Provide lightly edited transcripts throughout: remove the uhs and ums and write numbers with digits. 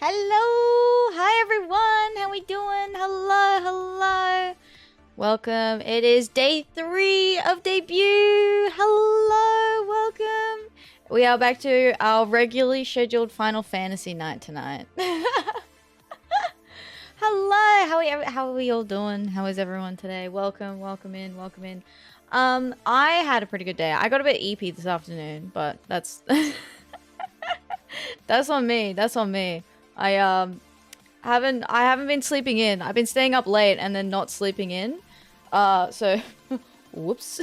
Hello! Hi everyone! How we doing? Hello, hello! Welcome. It is day 3 of debut! Hello! Welcome! We are back to our regularly scheduled Final Fantasy night tonight. Hello! How are we all doing? How is everyone today? Welcome, welcome in, welcome in. I had a pretty good day. I got a bit EP this afternoon, but that's... that's on me. That's on me. I haven't been sleeping in. I've been staying up late and then not sleeping in. So whoops.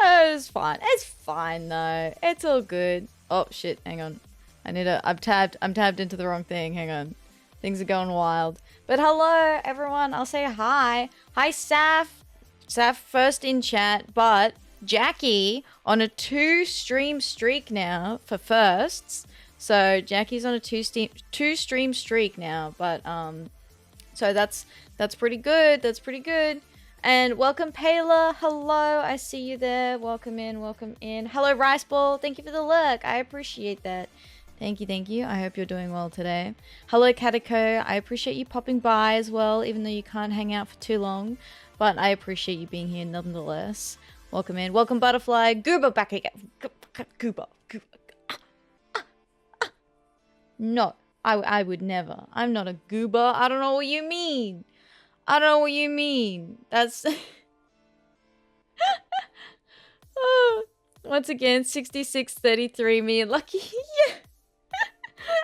It's fine. It's fine though. It's all good. Oh shit, hang on. I'm tabbed into the wrong thing. Hang on. Things are going wild. But hello everyone. I'll say hi. Hi Saf. Saf first in chat, but Jackie on a 2-stream streak now for firsts. So Jackie's on a 2-stream streak now, but so that's pretty good. That's pretty good. And welcome Payla. Hello, I see you there. Welcome in, welcome in. Hello Rice Ball. Thank you for the lurk. I appreciate that. Thank you, thank you. I hope you're doing well today. Hello Katako. I appreciate you popping by as well, even though you can't hang out for too long. But I appreciate you being here nonetheless. Welcome in. Welcome, Butterfly. Goober back again. Goober. No, I would never. I'm not a goober. I don't know what you mean. I don't know what you mean. That's... oh. Once again, 6633, me and Lucky. Yeah.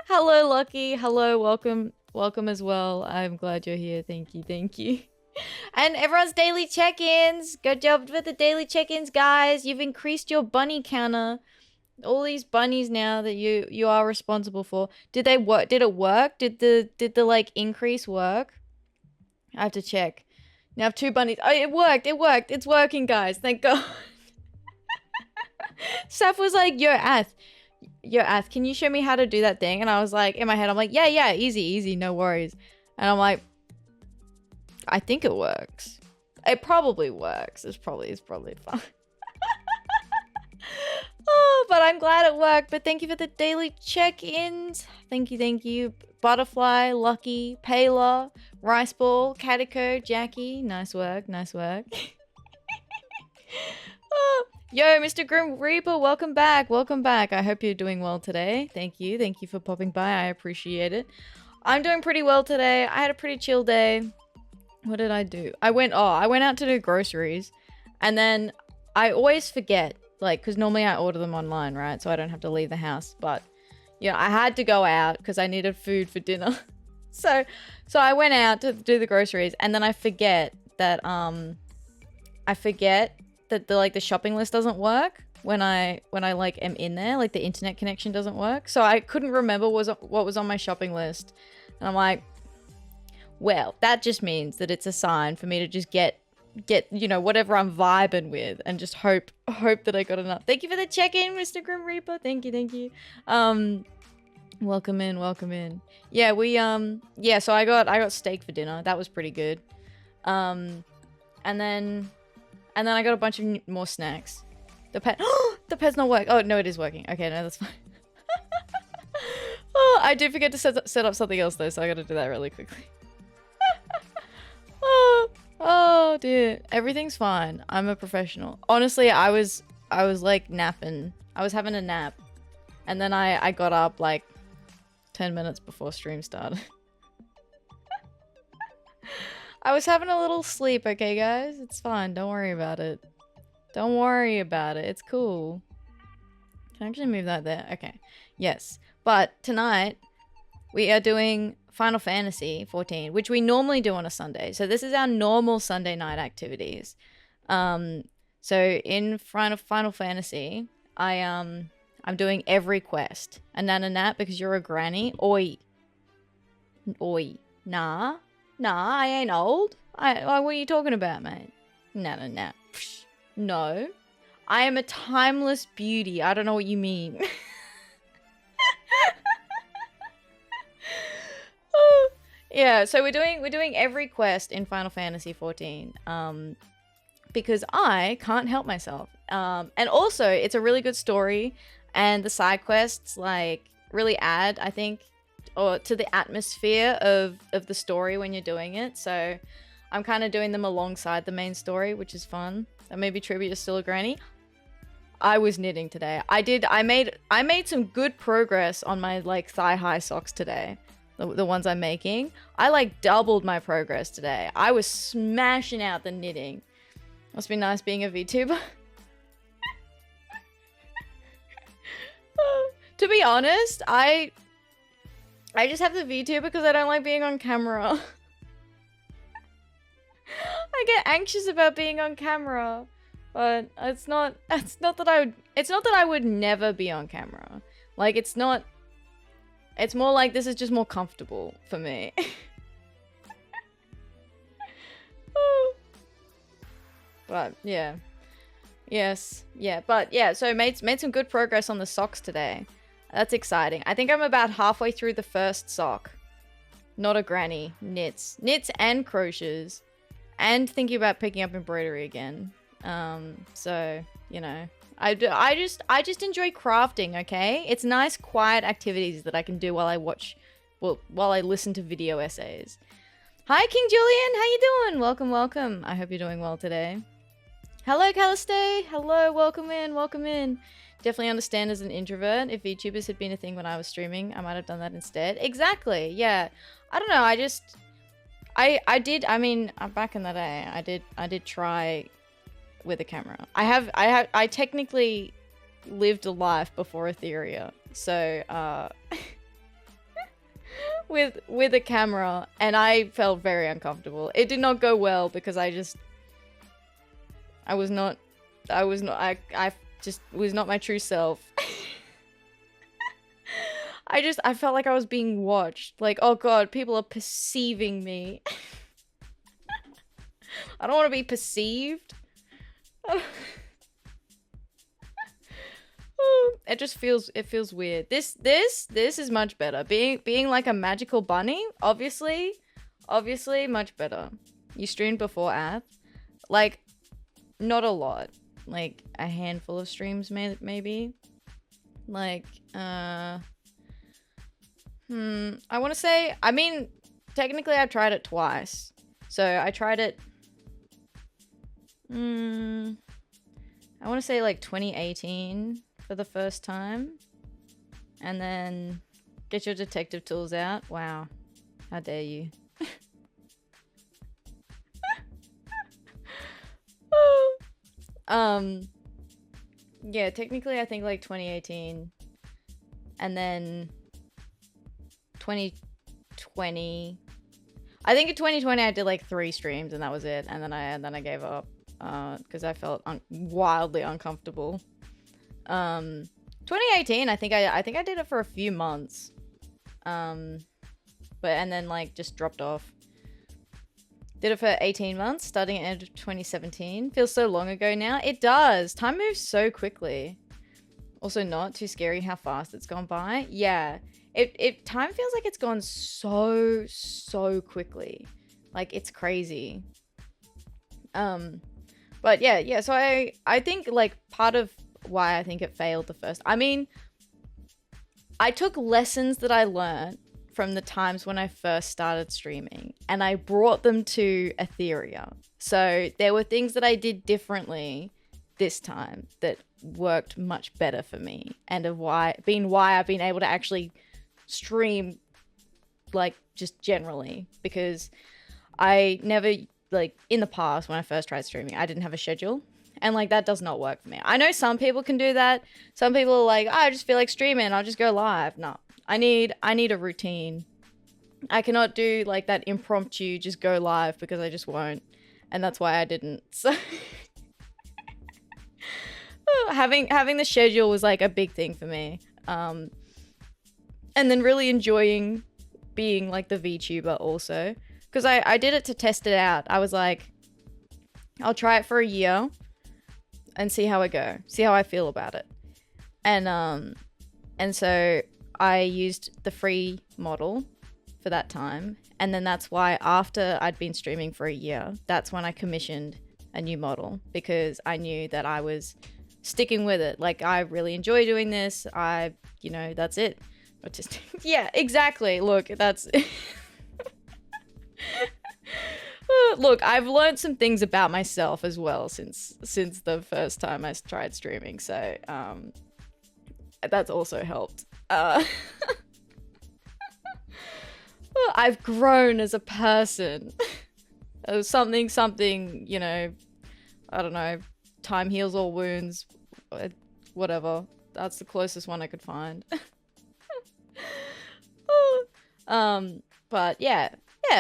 Hello, Lucky. Hello, welcome. Welcome as well. I'm glad you're here. Thank you, thank you. And everyone's daily check-ins. Good job with the daily check-ins, guys. You've increased your bunny counter. All these bunnies now that you are responsible for. Did they work? Did it work? Did the like increase work? I have to check. Now I have 2 bunnies. Oh, it worked. It worked. It's working, guys. Thank God. Saf was like, yo, Ath, can you show me how to do that thing? And I was like, in my head, I'm like, yeah, easy, no worries. And I'm like, I think it works. It probably works. It's probably fine. Oh, but I'm glad it worked. But thank you for the daily check-ins. Thank you. Butterfly, Lucky, Payla, Rice Ball, Cattico, Jackie. Nice work. Oh, yo, Mr. Grim Reaper, welcome back. I hope you're doing well today. Thank you for popping by. I appreciate it. I'm doing pretty well today. I had a pretty chill day. What did I do? I went out to do groceries, and then I always forget, like, because normally I order them online, right? So I don't have to leave the house. But, you know, I had to go out because I needed food for dinner. So I went out to do the groceries, and then I forget that the shopping list doesn't work when I like am in there. Like the internet connection doesn't work. So I couldn't remember what was on my shopping list. And I'm like, well, that just means that it's a sign for me to just get you know, whatever I'm vibing with, and just hope that I got enough. Thank you for the check-in, Mr. Grim Reaper. Thank you. Welcome in. Yeah, so I got steak for dinner. That was pretty good. And then I got a bunch of more snacks. The pet's not working. Oh, no, it is working. Okay, no, that's fine. Oh, I did forget to set up something else though, so I gotta do that really quickly. Oh dear, everything's fine. I'm a professional. Honestly, I was like napping. I was having a nap, and then I got up like 10 minutes before stream started. I was having a little sleep, okay guys? It's fine, don't worry about it. Don't worry about it, it's cool. Can I actually move that there? Okay, yes. But tonight, we are doing Final Fantasy 14, which we normally do on a Sunday. So this is our normal Sunday night activities. So in Final Fantasy, I'm doing every quest. And Nat, because you're a granny. Oi. Nah, I ain't old. What are you talking about, mate? Nah. Psh, no. I am a timeless beauty. I don't know what you mean. Yeah, so we're doing every quest in Final Fantasy 14. Because I can't help myself. And also, it's a really good story, and the side quests, like, really add, I think, or to the atmosphere of the story when you're doing it. So I'm kind of doing them alongside the main story, which is fun. And maybe tribute to Still a Granny. I was knitting today. I made some good progress on my like thigh-high socks today. The ones I'm making. I like doubled my progress today. I was smashing out the knitting. Must be nice being a VTuber. To be honest, I just have the VTuber because I don't like being on camera. I get anxious about being on camera. But it's not that I would never be on camera. Like, it's more like this is just more comfortable for me. But yeah. Yes. Yeah, but yeah, so made some good progress on the socks today. That's exciting. I think I'm about halfway through the first sock. Not a granny. Knits and crochets. And thinking about picking up embroidery again. So, you know, I just enjoy crafting, okay? It's nice, quiet activities that I can do while I listen to video essays. Hi, King Julian, how you doing? Welcome, welcome. I hope you're doing well today. Hello, Caliste. Hello, welcome in. Definitely understand as an introvert. If VTubers had been a thing when I was streaming, I might have done that instead. Exactly, yeah. I don't know, I mean, back in the day, I did try with a camera. I technically lived a life before Atheria, so with a camera, and I felt very uncomfortable. It did not go well because I just was not my true self. I felt like I was being watched. Like, oh god, people are perceiving me. I don't want to be perceived. It just feels weird. This is much better. Being like a magical bunny, obviously much better. You streamed before Ath? Like, not a lot. Like a handful of streams maybe. Like I want to say, I mean, technically I've tried it twice. So I tried it I want to say like 2018 for the first time. And then get your detective tools out. Wow. How dare you. Yeah, technically I think like 2018. And then 2020. I think in 2020 I did like 3 streams and that was it. And then I gave up. Because I felt wildly uncomfortable. 2018, I think I did it for a few months, and then like just dropped off. Did it for 18 months, starting at end of 2017. Feels so long ago now. It does. Time moves so quickly. Also, not too scary how fast it's gone by. Yeah, time feels like it's gone so quickly. Like it's crazy. But yeah, so I think like part of why I think it failed the first, I mean, I took lessons that I learned from the times when I first started streaming and I brought them to Atheria. So there were things that I did differently this time that worked much better for me and why I've been able to actually stream like just generally, because I never, like in the past when I first tried streaming, I didn't have a schedule, and like that does not work for me. I know some people can do that. Some people are like, oh, I just feel like streaming, I'll just go live. No, I need a routine. I cannot do like that impromptu just go live because I just won't, and that's why I didn't. So having the schedule was like a big thing for me. And then really enjoying being like the VTuber also. Because I did it to test it out. I was like, I'll try it for a year and see how I go. See how I feel about it. And so I used the free model for that time. And then that's why after I'd been streaming for a year, that's when I commissioned a new model. Because I knew that I was sticking with it. Like, I really enjoy doing this. That's it. Autistic. Yeah, exactly. Look, that's... Look, I've learned some things about myself as well since the first time I tried streaming, so that's also helped. I've grown as a person. Something, you know, I don't know, time heals all wounds, whatever. That's the closest one I could find. But yeah,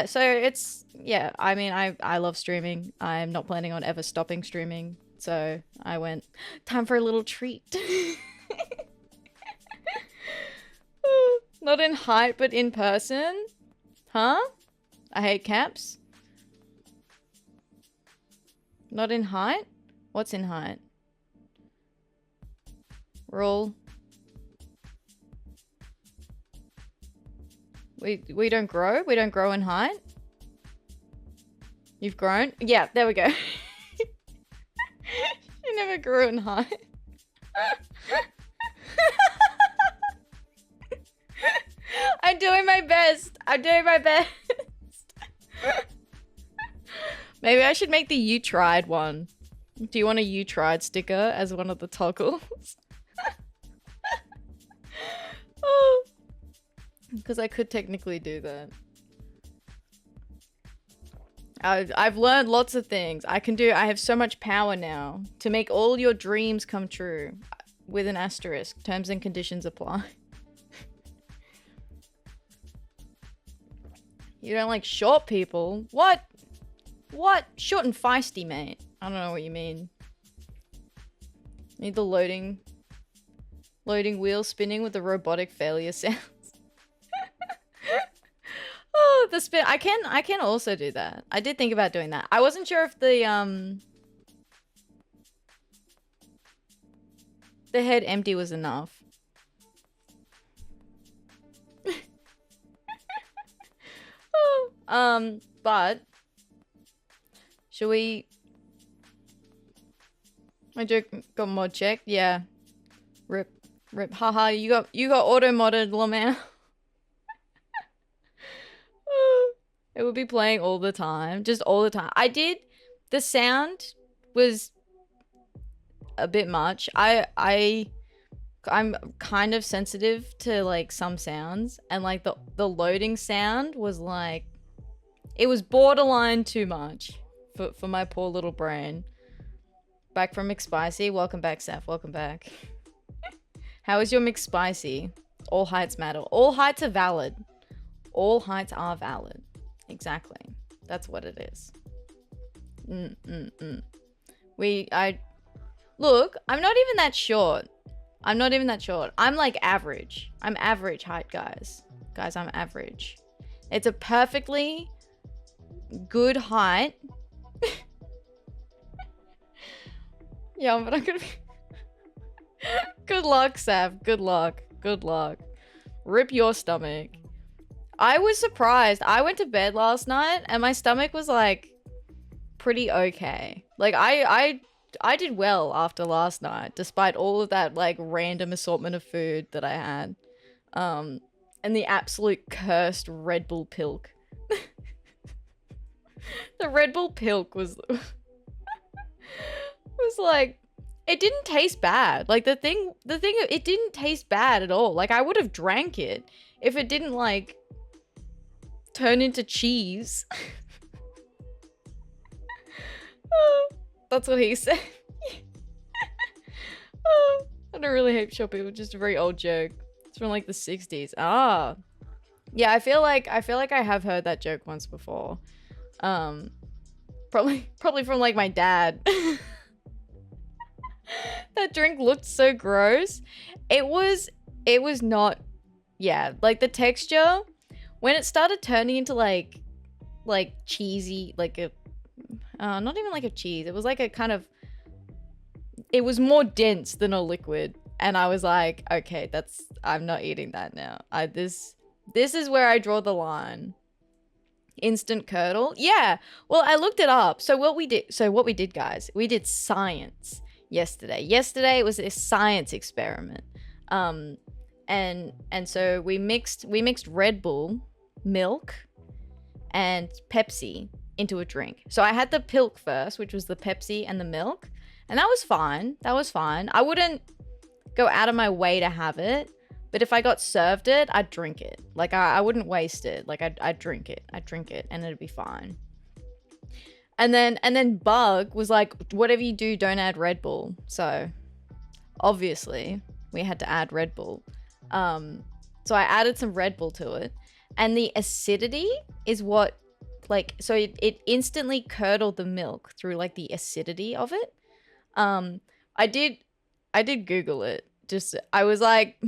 so it's, yeah, I mean, I love streaming. I'm not planning on ever stopping streaming, so I went, time for a little treat. Not in height, but in person. Huh? I hate caps. Not in height? What's in height? Rule. We don't grow? We don't grow in height? You've grown? Yeah, there we go. You never grew in height. I'm doing my best. I'm doing my best. Maybe I should make the "you tried" one. Do you want a "you tried" sticker as one of the toggles? Oh, because I could technically do that. I've learned lots of things. I have so much power now to make all your dreams come true. With an asterisk. Terms and conditions apply. You don't like short people? What? What? Short and feisty, mate. I don't know what you mean. Need the loading wheel spinning with the robotic failure sounds. Oh, the spin. I can also do that. I did think about doing that. I wasn't sure if the head empty was enough. But should we? My joke got mod checked. Yeah. Rip. Haha. You got auto modded, Lamau. It would be playing all the time, just all the time. I did. The sound was a bit much. I'm kind of sensitive to like some sounds, and like the loading sound was like, it was borderline too much for my poor little brain. Back from McSpicy. Welcome back, Saf. Welcome back. How is your McSpicy? All heights matter. All heights are valid. All heights are valid. Exactly. That's what it is. Look, I'm not even that short. I'm not even that short. I'm like average. I'm average height, guys. Guys, I'm average. It's a perfectly good height. Yeah, but I'm gonna be... Good luck, Sav. Good luck. Good luck. Rip your stomach. I was surprised. I went to bed last night and my stomach was like pretty okay. Like I did well after last night, despite all of that like random assortment of food that I had. And the absolute cursed Red Bull pilk. The Red Bull pilk was like, it didn't taste bad. Like the thing it didn't taste bad at all. Like I would have drank it if it didn't like turn into cheese. Oh, that's what he said. Oh, I don't really hate short people, just a very old joke. It's from like the 60s. Ah. Yeah, I feel like I have heard that joke once before. Probably from like my dad. That drink looked so gross. It was not, yeah, like the texture when it started turning into like cheesy, like a not even like a cheese. It was like a kind of, it was more dense than a liquid, and I was like, okay, I'm not eating that now. This is where I draw the line. Instant curdle. Yeah. Well, I looked it up. So what we did, guys, we did science yesterday. Yesterday it was a science experiment. and so we mixed Red Bull, milk, and Pepsi into a drink. So I had the pilk first, which was the Pepsi and the milk, and that was fine. That was fine. I wouldn't go out of my way to have it, but if I got served it, I'd drink it. Like I wouldn't waste it. Like I'd drink it. I'd drink it and it'd be fine. And then Bug was like, whatever you do, don't add Red Bull. So obviously we had to add Red Bull. So I added some Red Bull to it, and the acidity is what, like, so it instantly curdled the milk through like the acidity of it. I did Google it. Just, I was like,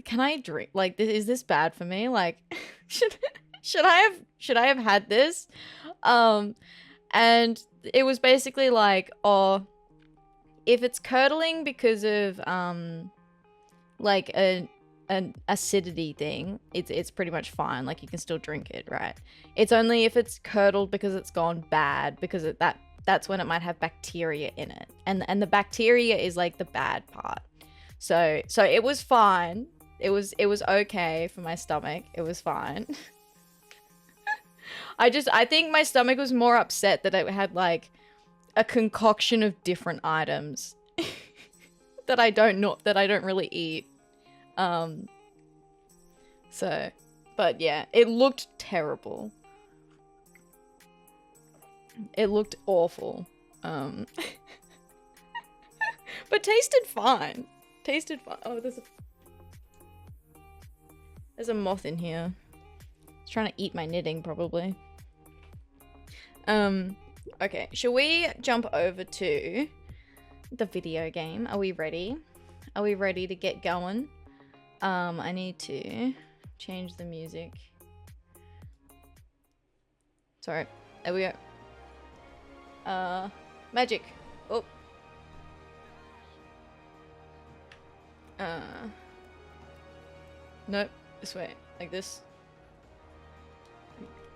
can I drink? Like, is this bad for me? Like, should I have had this? And it was basically like, oh, if it's curdling because of like an acidity thing, it's pretty much fine. Like, you can still drink it, right? It's only if it's curdled because it's gone bad, because that's when it might have bacteria in it, and the bacteria is like the bad part. So it was fine. It was okay for my stomach. It was fine. I think my stomach was more upset that it had like a concoction of different items that I don't really eat. So, but yeah, it looked terrible. It looked awful. But tasted fine. Tasted fine. Oh, there's a moth in here. It's trying to eat my knitting, probably. Okay, shall we jump over to the video game? Are we ready? Are we ready to get going? I need to change the music. Sorry, there we go. Magic. Oh. Nope, this way, like this.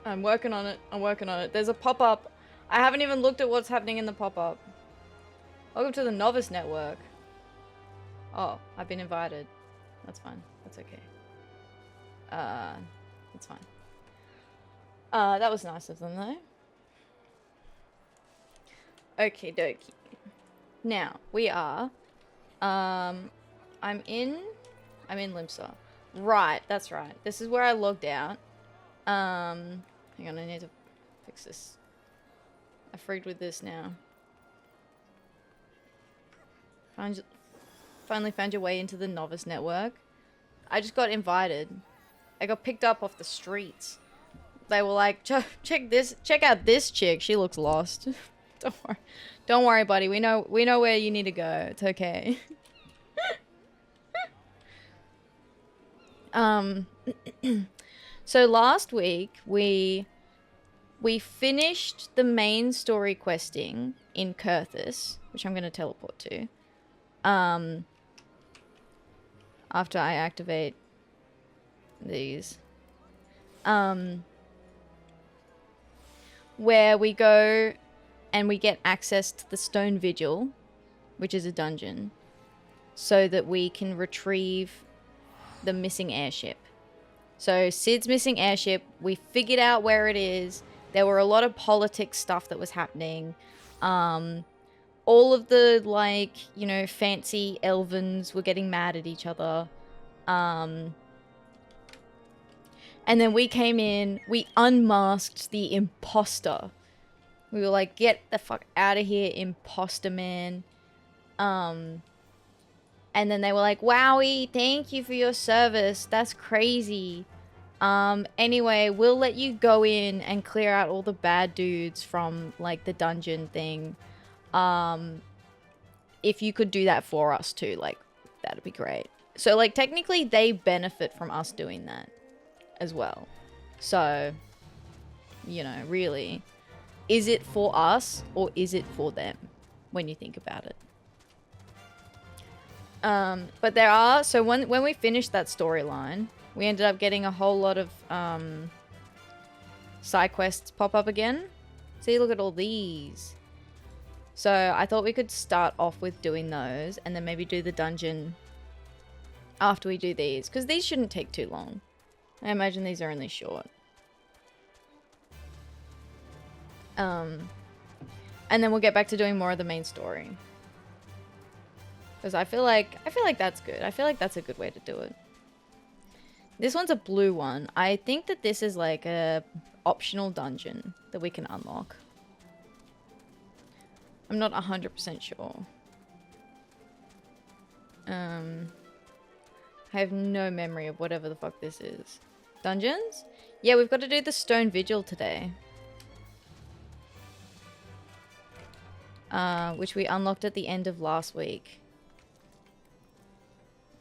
I'm working on it. I'm working on it. There's a pop-up. I haven't even looked at what's happening in the pop-up. Welcome to the Novice Network. Oh, I've been invited. That's fine. That's okay. That's fine. That was nice of them, though. Okie dokie. Now, we are... I'm in Limsa. Right, that's right. This is where I logged out. Hang on, I need to fix this. I freaked with this now. Finally found your way into the Novice Network. I just got invited. I got picked up off the streets. They were like, check out this chick. She looks lost. Don't worry, buddy. We know where you need to go. It's okay. So last week we finished the main story questing in Kurthus, which I'm going to teleport to. After I activate these. Where we go and we get access to the Stone Vigil, which is a dungeon, so that we can retrieve the missing airship. So Sid's missing airship, we figured out where it is. There were a lot of politics stuff that was happening. All of the, like, you know, fancy elvens were getting mad at each other. And then we came in, we unmasked the imposter. We were like, get the fuck out of here, imposter man. And then they were like, wowie, thank you for your service. That's crazy. Anyway, we'll let you go in and clear out all the bad dudes from, like, the dungeon thing. If you could do that for us too, like, that'd be great. So, like, technically they benefit from us doing that as well. So, you know, really, is it for us or is it for them when you think about it? But there are, so when we finished that storyline, we ended up getting a whole lot of side quests pop up again. See, look at all these. So I thought we could start off with doing those and then maybe do the dungeon after we do these, because these shouldn't take too long. I imagine these are only short. And then we'll get back to doing more of the main story. Because I feel like that's good. I feel like that's a good way to do it. This one's a blue one. I think that this is like a optional dungeon that we can unlock. I'm not 100% sure. I have no memory of whatever the fuck this is. Dungeons? Yeah, we've got to do the Stone Vigil today. Which we unlocked at the end of last week.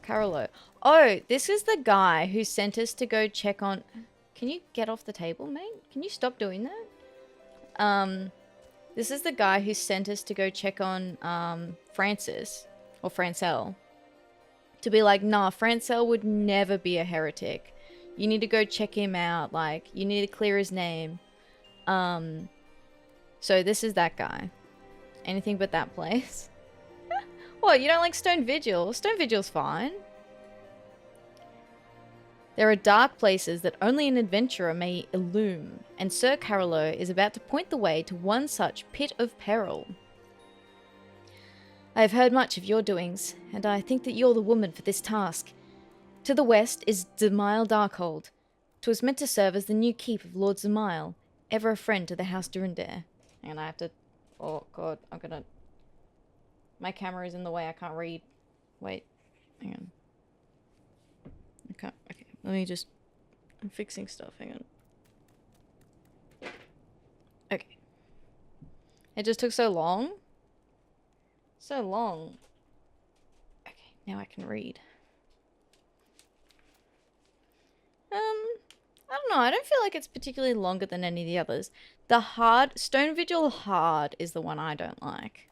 Carolo. Oh, this is the guy who sent us to go check on... Can you get off the table, mate? Can you stop doing that? This is the guy who sent us to go check on Francis, or Francel. To be like, nah, Francel would never be a heretic. You need to go check him out. Like, you need to clear his name. So this is that guy. Anything but that place. What, you don't like Stone Vigil? Stone Vigil's fine. There are dark places that only an adventurer may illume, and Sir Carolo is about to point the way to one such pit of peril. I have heard much of your doings, and I think that you're the woman for this task. To the west is Zemile Darkhold. 'Twas meant to serve as the new keep of Lord Zemile, ever a friend to the House Durandare. And I have to... Oh god, I'm gonna... My camera is in the way, I can't read. Wait, hang on. Okay, let me just... I'm fixing stuff, hang on. Okay. It just took so long. So long. Okay, now I can read. I don't know, I don't feel like it's particularly longer than any of the others. The hard... Stone Vigil hard is the one I don't like.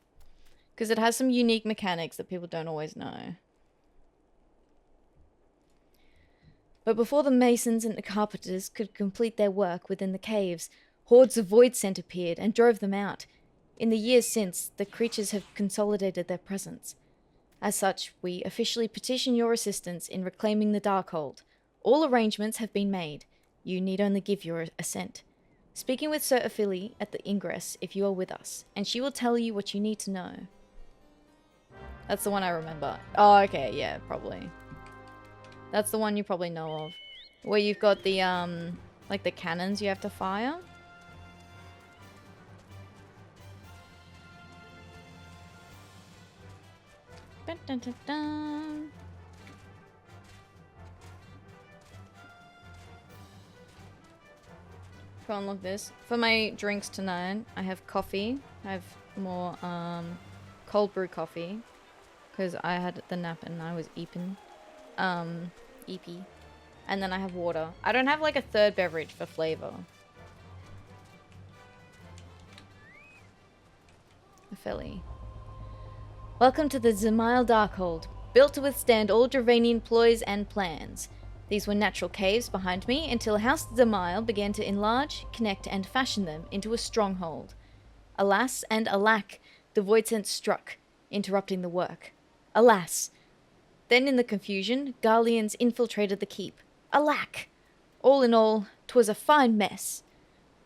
Because it has some unique mechanics that people don't always know. But before the masons and the carpenters could complete their work within the caves, hordes of void scent appeared and drove them out. In the years since, the creatures have consolidated their presence. As such, we officially petition your assistance in reclaiming the Darkhold. All arrangements have been made. You need only give your assent. Speaking with Sir Ophelia at the ingress if you are with us, and she will tell you what you need to know. That's the one I remember. Oh, okay, yeah, probably. That's the one you probably know of. Where you've got the, like the cannons you have to fire. Dun, dun, dun, dun. Go and look this. For my drinks tonight, I have coffee. I have more, cold brew coffee. Because I had the nap and I was eeping. Eepy. And then I have water. I don't have like a third beverage for flavor. Ophelia. Welcome to the Zemile Darkhold, built to withstand all Dravanian ploys and plans. These were natural caves behind me until House Zemile began to enlarge, connect, and fashion them into a stronghold. Alas and alack, the void sense struck, interrupting the work. Alas. Then in the confusion, Garleans infiltrated the keep. Alack! All in all, 'twas a fine mess.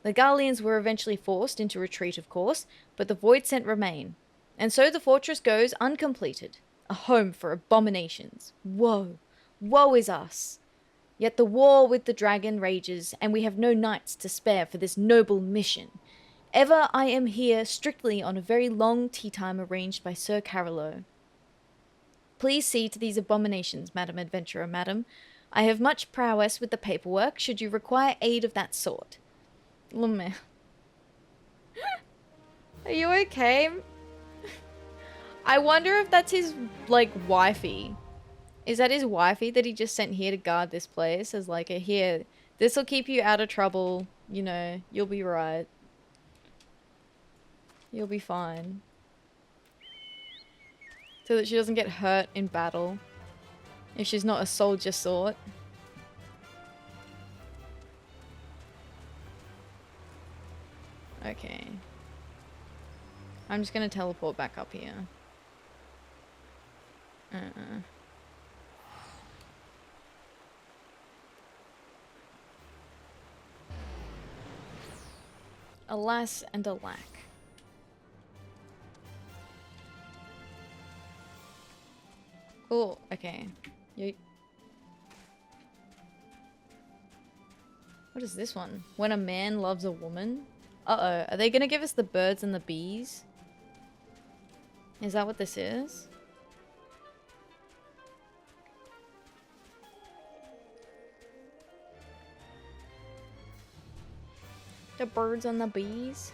The Garleans were eventually forced into retreat, of course, but the void scent remain. And so the fortress goes uncompleted, a home for abominations. Woe! Woe is us! Yet the war with the dragon rages, and we have no knights to spare for this noble mission. Ever I am here strictly on a very long tea time arranged by Sir Carolo. Please see to these abominations, Madam Adventurer, madam. I have much prowess with the paperwork, should you require aid of that sort. Lume. Are you okay? I wonder if that's his, like, wifey. Is that his wifey that he just sent here to guard this place? As like a, here, this'll keep you out of trouble, you know, you'll be right. You'll be fine. So that she doesn't get hurt in battle. If she's not a soldier sort. Okay. I'm just gonna teleport back up here. Alas and alack. Cool. Okay. You. What is this one? When a man loves a woman? Uh-oh. Are they gonna give us the birds and the bees? Is that what this is? The birds and the bees?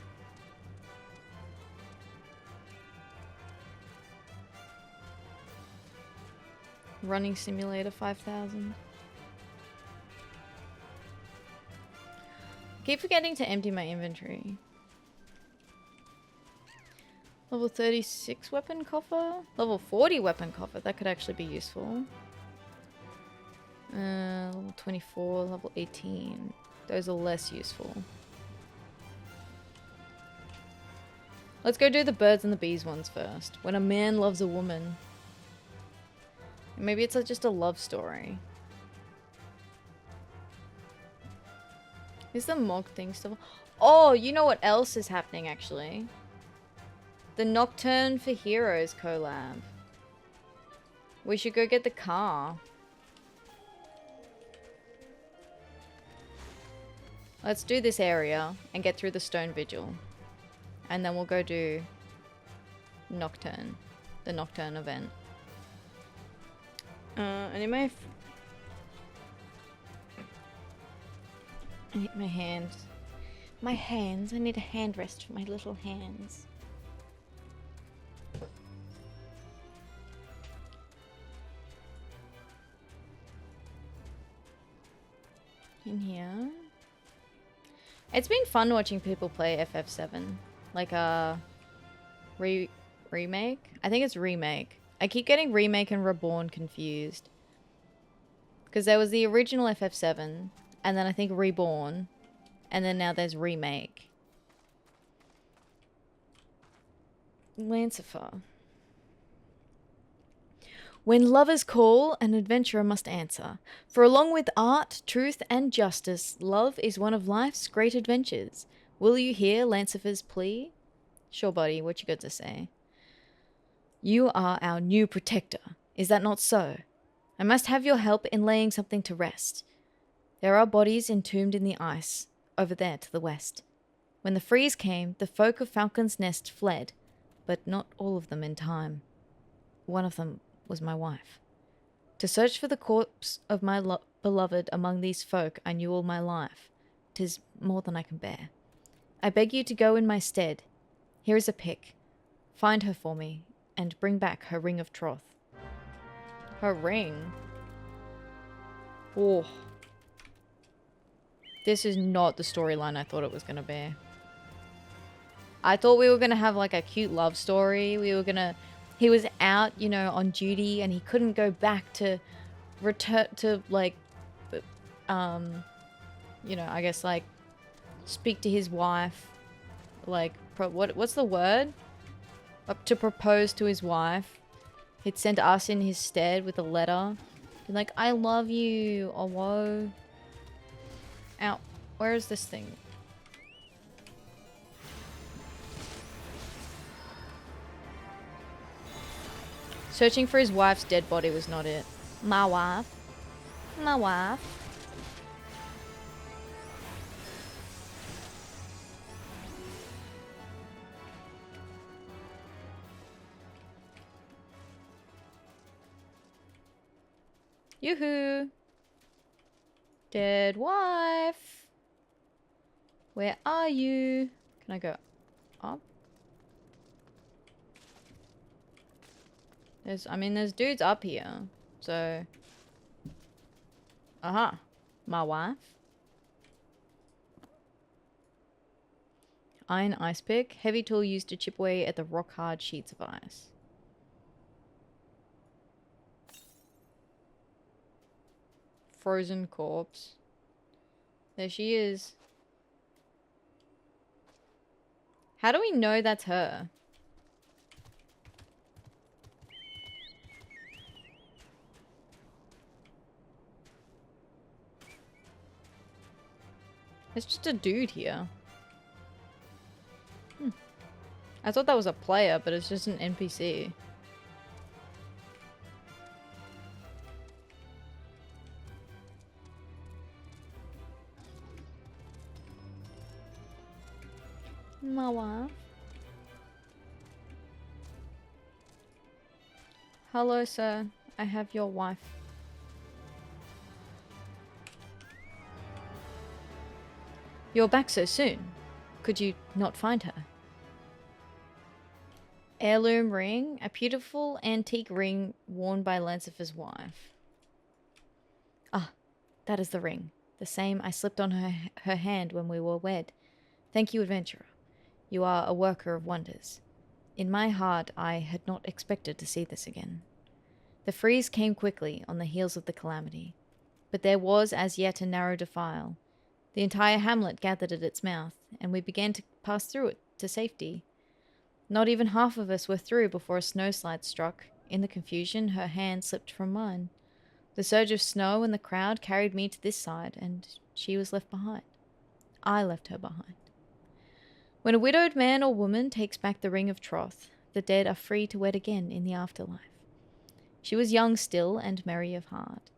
Running Simulator 5000. Keep forgetting to empty my inventory. Level 36 weapon coffer? Level 40 weapon coffer. That could actually be useful. Level 24, level 18. Those are less useful. Let's go do the birds and the bees ones first. When a man loves a woman. Maybe it's just a love story. Is the Mog thing still... Oh, you know what else is happening actually? The Nocturne for Heroes collab. We should go get the car. Let's do this area and get through the Stone Vigil. And then we'll go do Nocturne. The Nocturne event. I need my... I need my hands. My hands. I need a hand rest for my little hands. In here. It's been fun watching people play FF7. Like a remake? I think it's remake. I keep getting remake and reborn confused. Because there was the original FF7, and then I think reborn, and then now there's remake. Lancifer. When lovers call, an adventurer must answer. For along with art, truth, and justice, love is one of life's great adventures. Will you hear Lancifer's plea? Sure, buddy, what you got to say? You are our new protector. Is that not so? I must have your help in laying something to rest. There are bodies entombed in the ice, over there to the west. When the freeze came, the folk of Falcon's Nest fled, but not all of them in time. One of them was my wife. To search for the corpse of my beloved among these folk I knew all my life. 'Tis more than I can bear. I beg you to go in my stead. Here is a pick. Find her for me, and bring back her ring of troth. Her ring? Oh. This is not the storyline I thought it was going to be. I thought we were going to have like a cute love story. We were going to... He was out, you know, on duty, and he couldn't go back to return to, like, you know, I guess, like, speak to his wife. Like, what's the word? To propose to his wife. He'd send us in his stead with a letter. Be like, I love you, oh whoa. Ow. Where is this thing? Searching for his wife's dead body was not it. My wife. My wife. Yoo-hoo. Dead wife. Where are you? Can I go up? There's dudes up here. So. Aha. My wife. Iron ice pick. Heavy tool used to chip away at the rock hard sheets of ice. Frozen corpse. There she is. How do we know that's her? It's just a dude here. I thought that was a player, but it's just an NPC. My wife. Hello, sir. I have your wife. You're back so soon. Could you not find her? Heirloom ring. A beautiful antique ring worn by Lancifer's wife. Ah, that is the ring. The same I slipped on her hand when we were wed. Thank you, adventurer. You are a worker of wonders. In my heart, I had not expected to see this again. The freeze came quickly on the heels of the calamity, but there was as yet a narrow defile. The entire hamlet gathered at its mouth, and we began to pass through it to safety. Not even half of us were through before a snowslide struck. In the confusion, her hand slipped from mine. The surge of snow and the crowd carried me to this side, and she was left behind. I left her behind. When a widowed man or woman takes back the ring of troth, the dead are free to wed again in the afterlife. She was young still and merry of heart.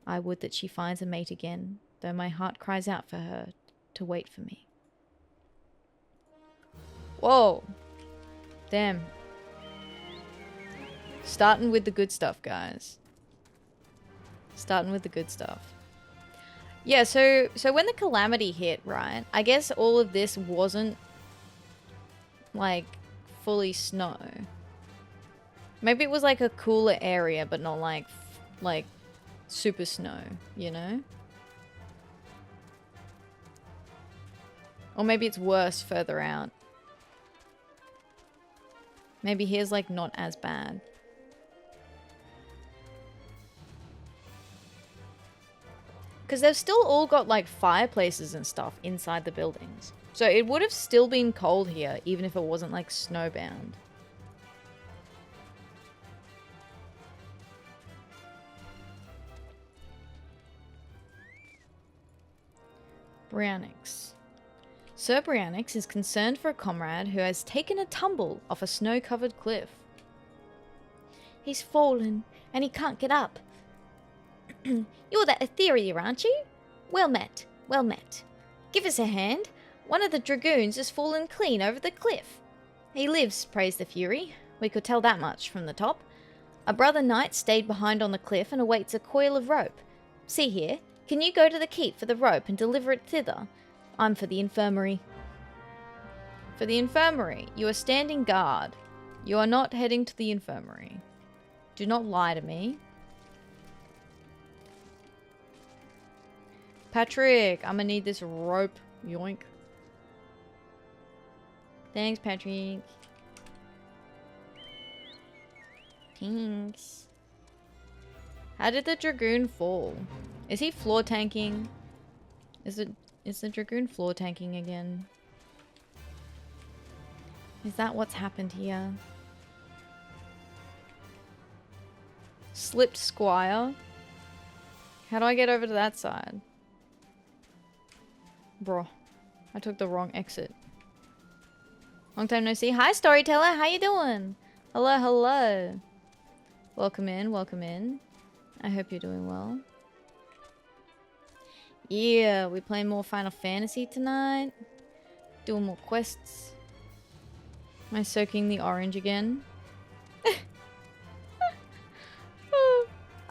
I would that she finds a mate again, though my heart cries out for her to wait for me. Whoa. Damn. Starting with the good stuff, guys. Starting with the good stuff. Yeah, so when the calamity hit, right, I guess all of this wasn't like fully snow. Maybe it was like a cooler area, but not like super snow, you know? Or maybe it's worse further out. Maybe here's like not as bad. Because they've still all got like fireplaces and stuff inside the buildings. So it would have still been cold here, even if it wasn't like snowbound. Briannix. Sir Briannix is concerned for a comrade who has taken a tumble off a snow-covered cliff. He's fallen, and he can't get up. You're that Atheria, aren't you? Well met, well met. Give us a hand. One of the dragoons has fallen clean over the cliff. He lives, praise the Fury. We could tell that much from the top. A brother knight stayed behind on the cliff and awaits a coil of rope. See here, can you go to the keep for the rope and deliver it thither? I'm for the infirmary. For the infirmary, you are standing guard. You are not heading to the infirmary. Do not lie to me. Patrick, I'm gonna need this rope. Yoink. Thanks, Patrick. Thanks. How did the Dragoon fall? Is he floor tanking? Is the Dragoon floor tanking again? Is that what's happened here? Slipped Squire? How do I get over to that side? Bro, I took the wrong exit. Long time no see. Hi, Storyteller. How you doing? Hello, hello. Welcome in, welcome in. I hope you're doing well. Yeah, we playing more Final Fantasy tonight. Doing more quests. Am I soaking the orange again?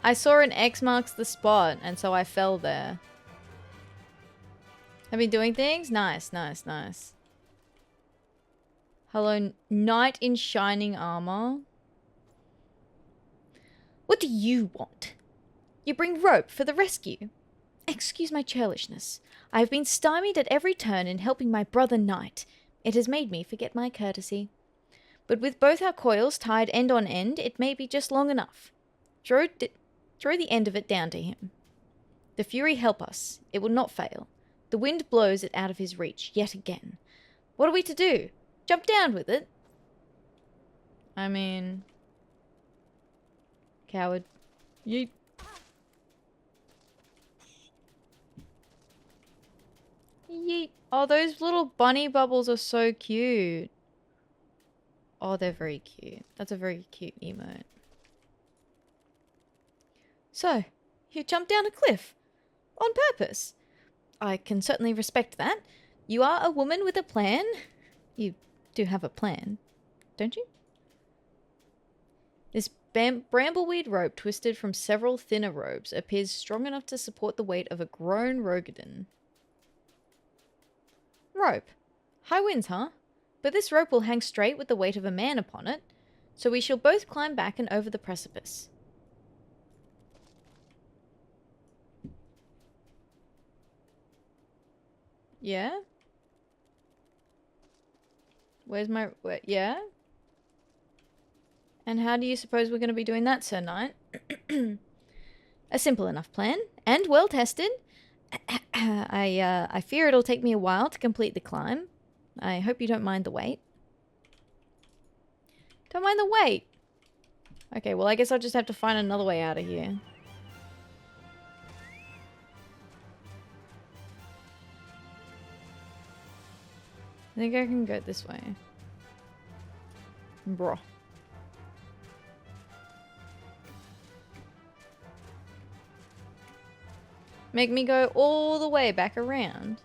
I saw an X marks the spot, and so I fell there. Have been doing things? Nice, nice, nice. Hello, knight in shining armor. What do you want? You bring rope for the rescue. Excuse my churlishness. I have been stymied at every turn in helping my brother knight. It has made me forget my courtesy. But with both our coils tied end on end, it may be just long enough. Throw the end of it down to him. The Fury help us. It will not fail. The wind blows it out of his reach, yet again. What are we to do? Jump down with it? I mean... Coward. Yeet. Yeet. Oh, those little bunny bubbles are so cute. Oh, they're very cute. That's a very cute emote. So, you jumped down a cliff. On purpose. I can certainly respect that. You are a woman with a plan. You do have a plan, don't you? This brambleweed rope, twisted from several thinner ropes, appears strong enough to support the weight of a grown Rogadin. Rope. High winds, huh? But this rope will hang straight with the weight of a man upon it, so we shall both climb back and over the precipice. Yeah? Where's my... yeah? And how do you suppose we're going to be doing that, Sir Knight? A simple enough plan, and well tested. I fear it'll take me a while to complete the climb. I hope you don't mind the wait. Don't mind the wait? Okay, well I guess I'll just have to find another way out of here. I think I can go this way. Bro. Make me go all the way back around.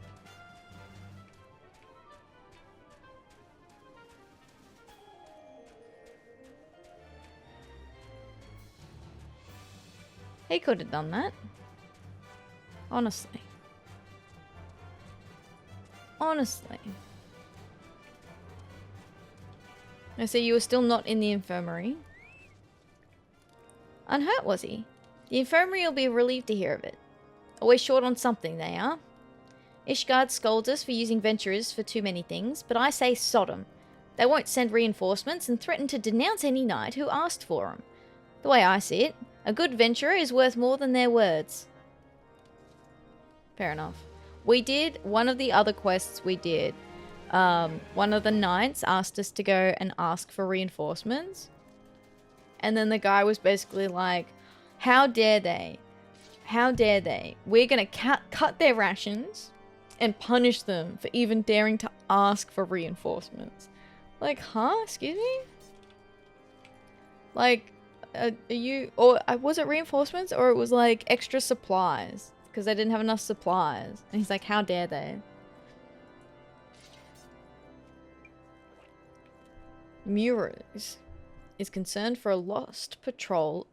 He could have done that. Honestly. Honestly. I see you were still not in the infirmary. Unhurt, was he? The infirmary will be relieved to hear of it. Always short on something, they are. Ishgard scolds us for using venturers for too many things, but I say Sodom. They won't send reinforcements and threaten to denounce any knight who asked for them. The way I see it, a good venturer is worth more than their words. Fair enough. We did, one of the other quests we did, one of the knights asked us to go and ask for reinforcements. And then the guy was basically like, how dare they? How dare they? We're going to cut their rations and punish them for even daring to ask for reinforcements. Like, huh? Excuse me? Like, are you... Or was it reinforcements? Or it was like extra supplies? Because they didn't have enough supplies. And he's like, how dare they? Muros is concerned for a lost patrol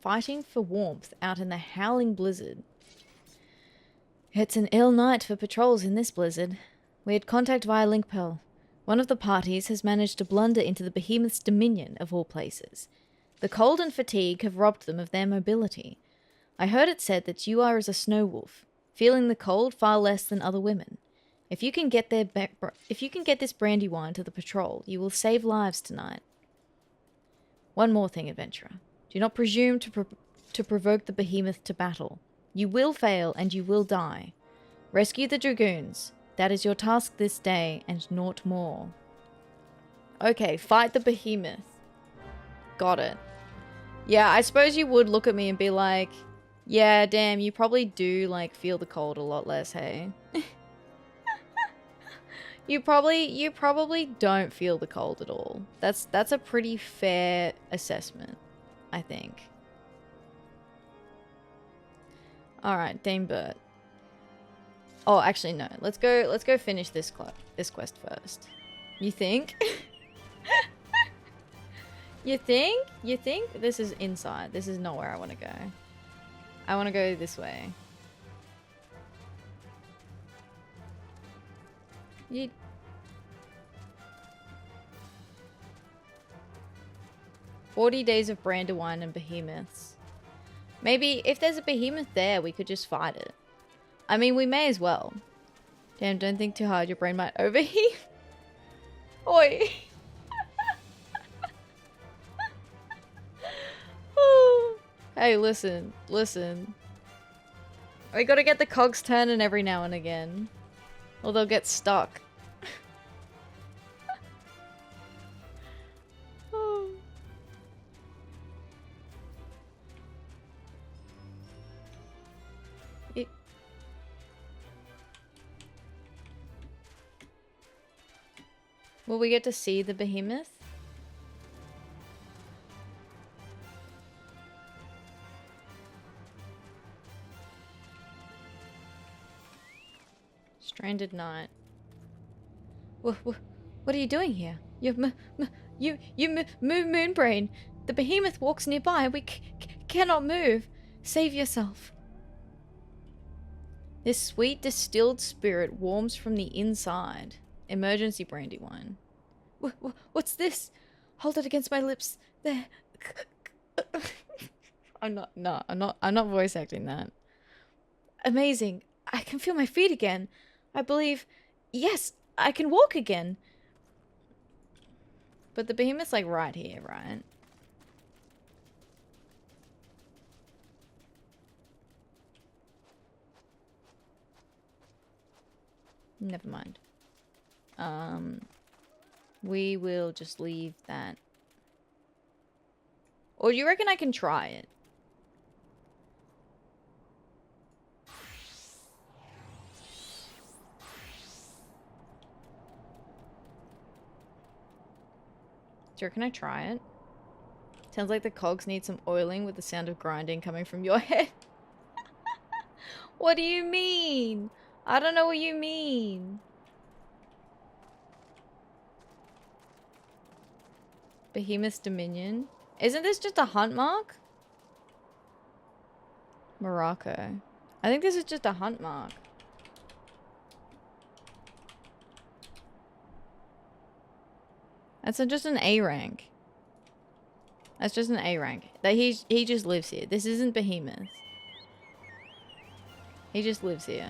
fighting for warmth out in the howling blizzard. It's an ill night for patrols in this blizzard. We had contact via Linkpearl. One of the parties has managed to blunder into the Behemoth's dominion, of all places. The cold and fatigue have robbed them of their mobility. I heard it said that you are as a snow wolf, feeling the cold far less than other women. If you can get this Brandewine to the patrol, you will save lives tonight. One more thing, adventurer. Do not presume to provoke the Behemoth to battle. You will fail and you will die. Rescue the dragoons. That is your task this day and naught more. Okay, fight the Behemoth. Got it. Yeah, I suppose you would look at me and be like, yeah, damn, you probably do, like, feel the cold a lot less, hey? You probably don't feel the cold at all. That's a pretty fair assessment, I think. Alright, Dame Burt. Oh, actually no. Let's go finish this quest first. You think? You think? You think? This is inside. This is not where I want to go. I want to go this way. You... 40 days of Brandewine and Behemoths. Maybe if there's a Behemoth there, we could just fight it. I mean, we may as well. Damn, don't think too hard. Your brain might overheat. Oi. Hey, listen. Listen. We gotta get the cogs turning every now and again. Or they'll get stuck. Will we get to see the Behemoth? Stranded Knight. What are you doing here? You Moonbrain. The behemoth walks nearby. We cannot move. Save yourself. This sweet distilled spirit warms from the inside. Emergency Brandewine. What's this? Hold it against my lips. There. I'm not voice acting that. Amazing. I can feel my feet again. I believe, yes, I can walk again. But the behemoth's like right here, right? Never mind. We will just leave that. Or do you reckon I can try it? Do you reckon I try it? Sounds like the cogs need some oiling with the sound of grinding coming from your head. What do you mean? I don't know what you mean. Behemoth's Dominion. Isn't this just a hunt mark? Morocco. I think this is just a hunt mark. That's just an A rank. That's just an A rank. That he just lives here. This isn't Behemoth. He just lives here.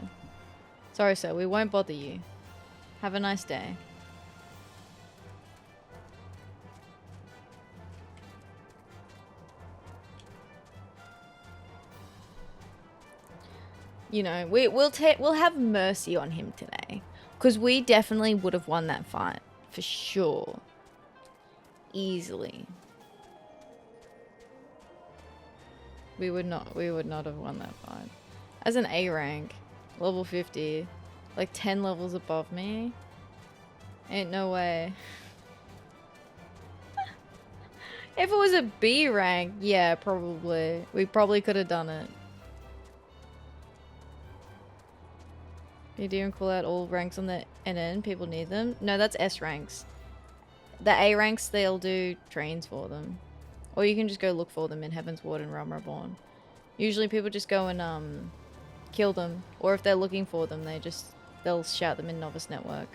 Sorry, sir. We won't bother you. Have a nice day. You know, we'll have mercy on him today, because we definitely would have won that fight for sure. Easily. We would not have won that fight. As an A rank, level 50, like 10 levels above me. Ain't no way. If it was a B rank, yeah, probably. We probably could have done it. You do call out all ranks on the NN, people need them. No, that's S ranks. The A ranks, they'll do trains for them. Or you can just go look for them in Heaven's Ward and Realm Reborn. Usually people just go and kill them. Or if they're looking for them, they'll shout them in Novice Network.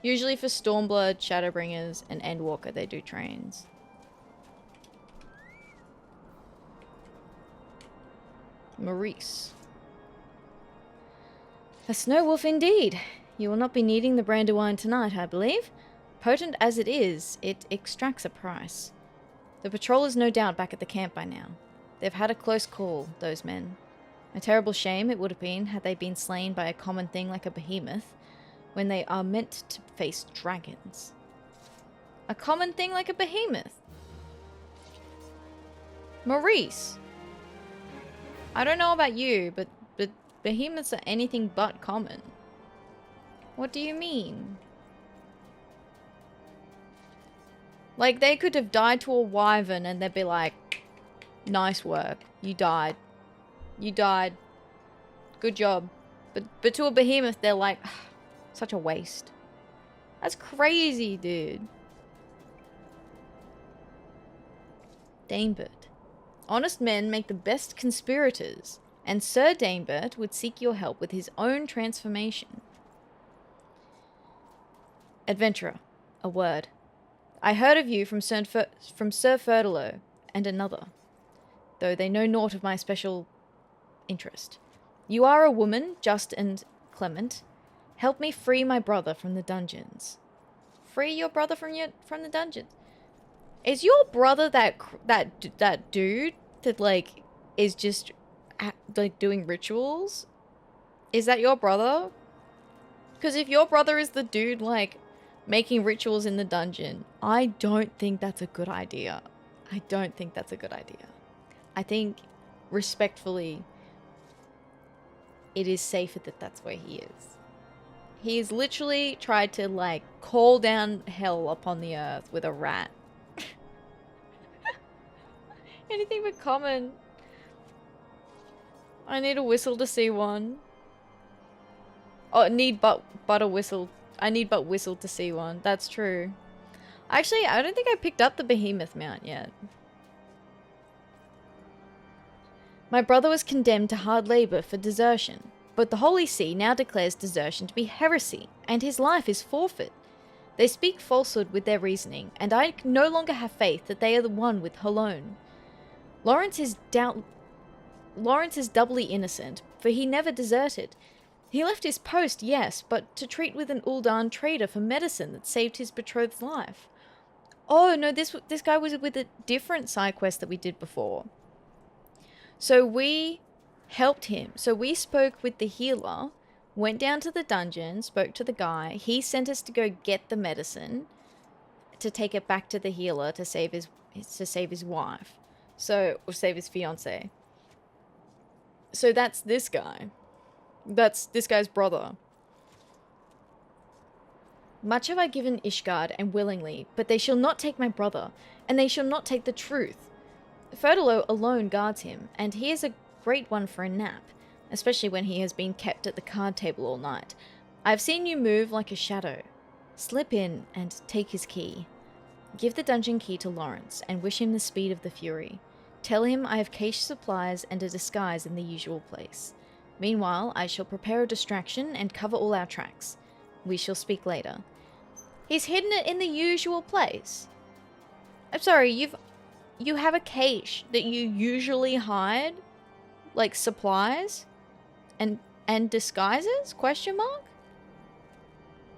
Usually for Stormblood, Shadowbringers, and Endwalker, they do trains. Maurice. A snow wolf indeed. You will not be needing the Brandewine tonight, I believe. Potent as it is, it extracts a price. The patrol is no doubt back at the camp by now. They've had a close call, those men. A terrible shame it would have been had they been slain by a common thing like a behemoth, when they are meant to face dragons. A common thing like a behemoth? Maurice! I don't know about you, but behemoths are anything but common. What do you mean? Like, they could have died to a wyvern and they'd be like, nice work, you died. You died. Good job. But to a behemoth, they're like, such a waste. That's crazy, dude. Danebert. Honest men make the best conspirators, and Sir Danebert would seek your help with his own transformation. Adventurer. A word. I heard of you from Sir Fertilo and another, though they know naught of my special interest. You are a woman, just and clement. Help me free my brother from the dungeons. Free your brother from the dungeons. Is your brother that dude that like is just like doing rituals? Is that your brother? Because if your brother is the dude like making rituals in the dungeon, I don't think that's a good idea. I don't think that's a good idea. I think, respectfully, it is safer that that's where he is. He's literally tried to like call down hell upon the earth with a rat. Anything but common. I need a whistle to see one. Oh, need but a whistle. I need but whistle to see one. That's true. Actually, I don't think I picked up the Behemoth mount yet. My brother was condemned to hard labor for desertion, but the Holy See now declares desertion to be heresy, and his life is forfeit. They speak falsehood with their reasoning, and I no longer have faith that they are the one with Helm. Lawrence is doubly innocent, for he never deserted. He left his post, yes, but to treat with an Uldan trader for medicine that saved his betrothed's life. Oh, no, this guy was with a different side quest that we did before. So we helped him. So we spoke with the healer, went down to the dungeon, spoke to the guy. He sent us to go get the medicine to take it back to the healer to save his wife. So, or save his fiance. So that's this guy. That's this guy's brother. Much have I given Ishgard, and willingly, but they shall not take my brother, and they shall not take the truth. Fertilo alone guards him, and he is a great one for a nap, especially when he has been kept at the card table all night. I have seen you move like a shadow. Slip in and take his key. Give the dungeon key to Lawrence, and wish him the speed of the Fury. Tell him I have cache supplies and a disguise in the usual place. Meanwhile, I shall prepare a distraction and cover all our tracks. We shall speak later. He's hidden it in the usual place. I'm sorry, you have a cache that you usually hide? Like supplies? And disguises? Question mark?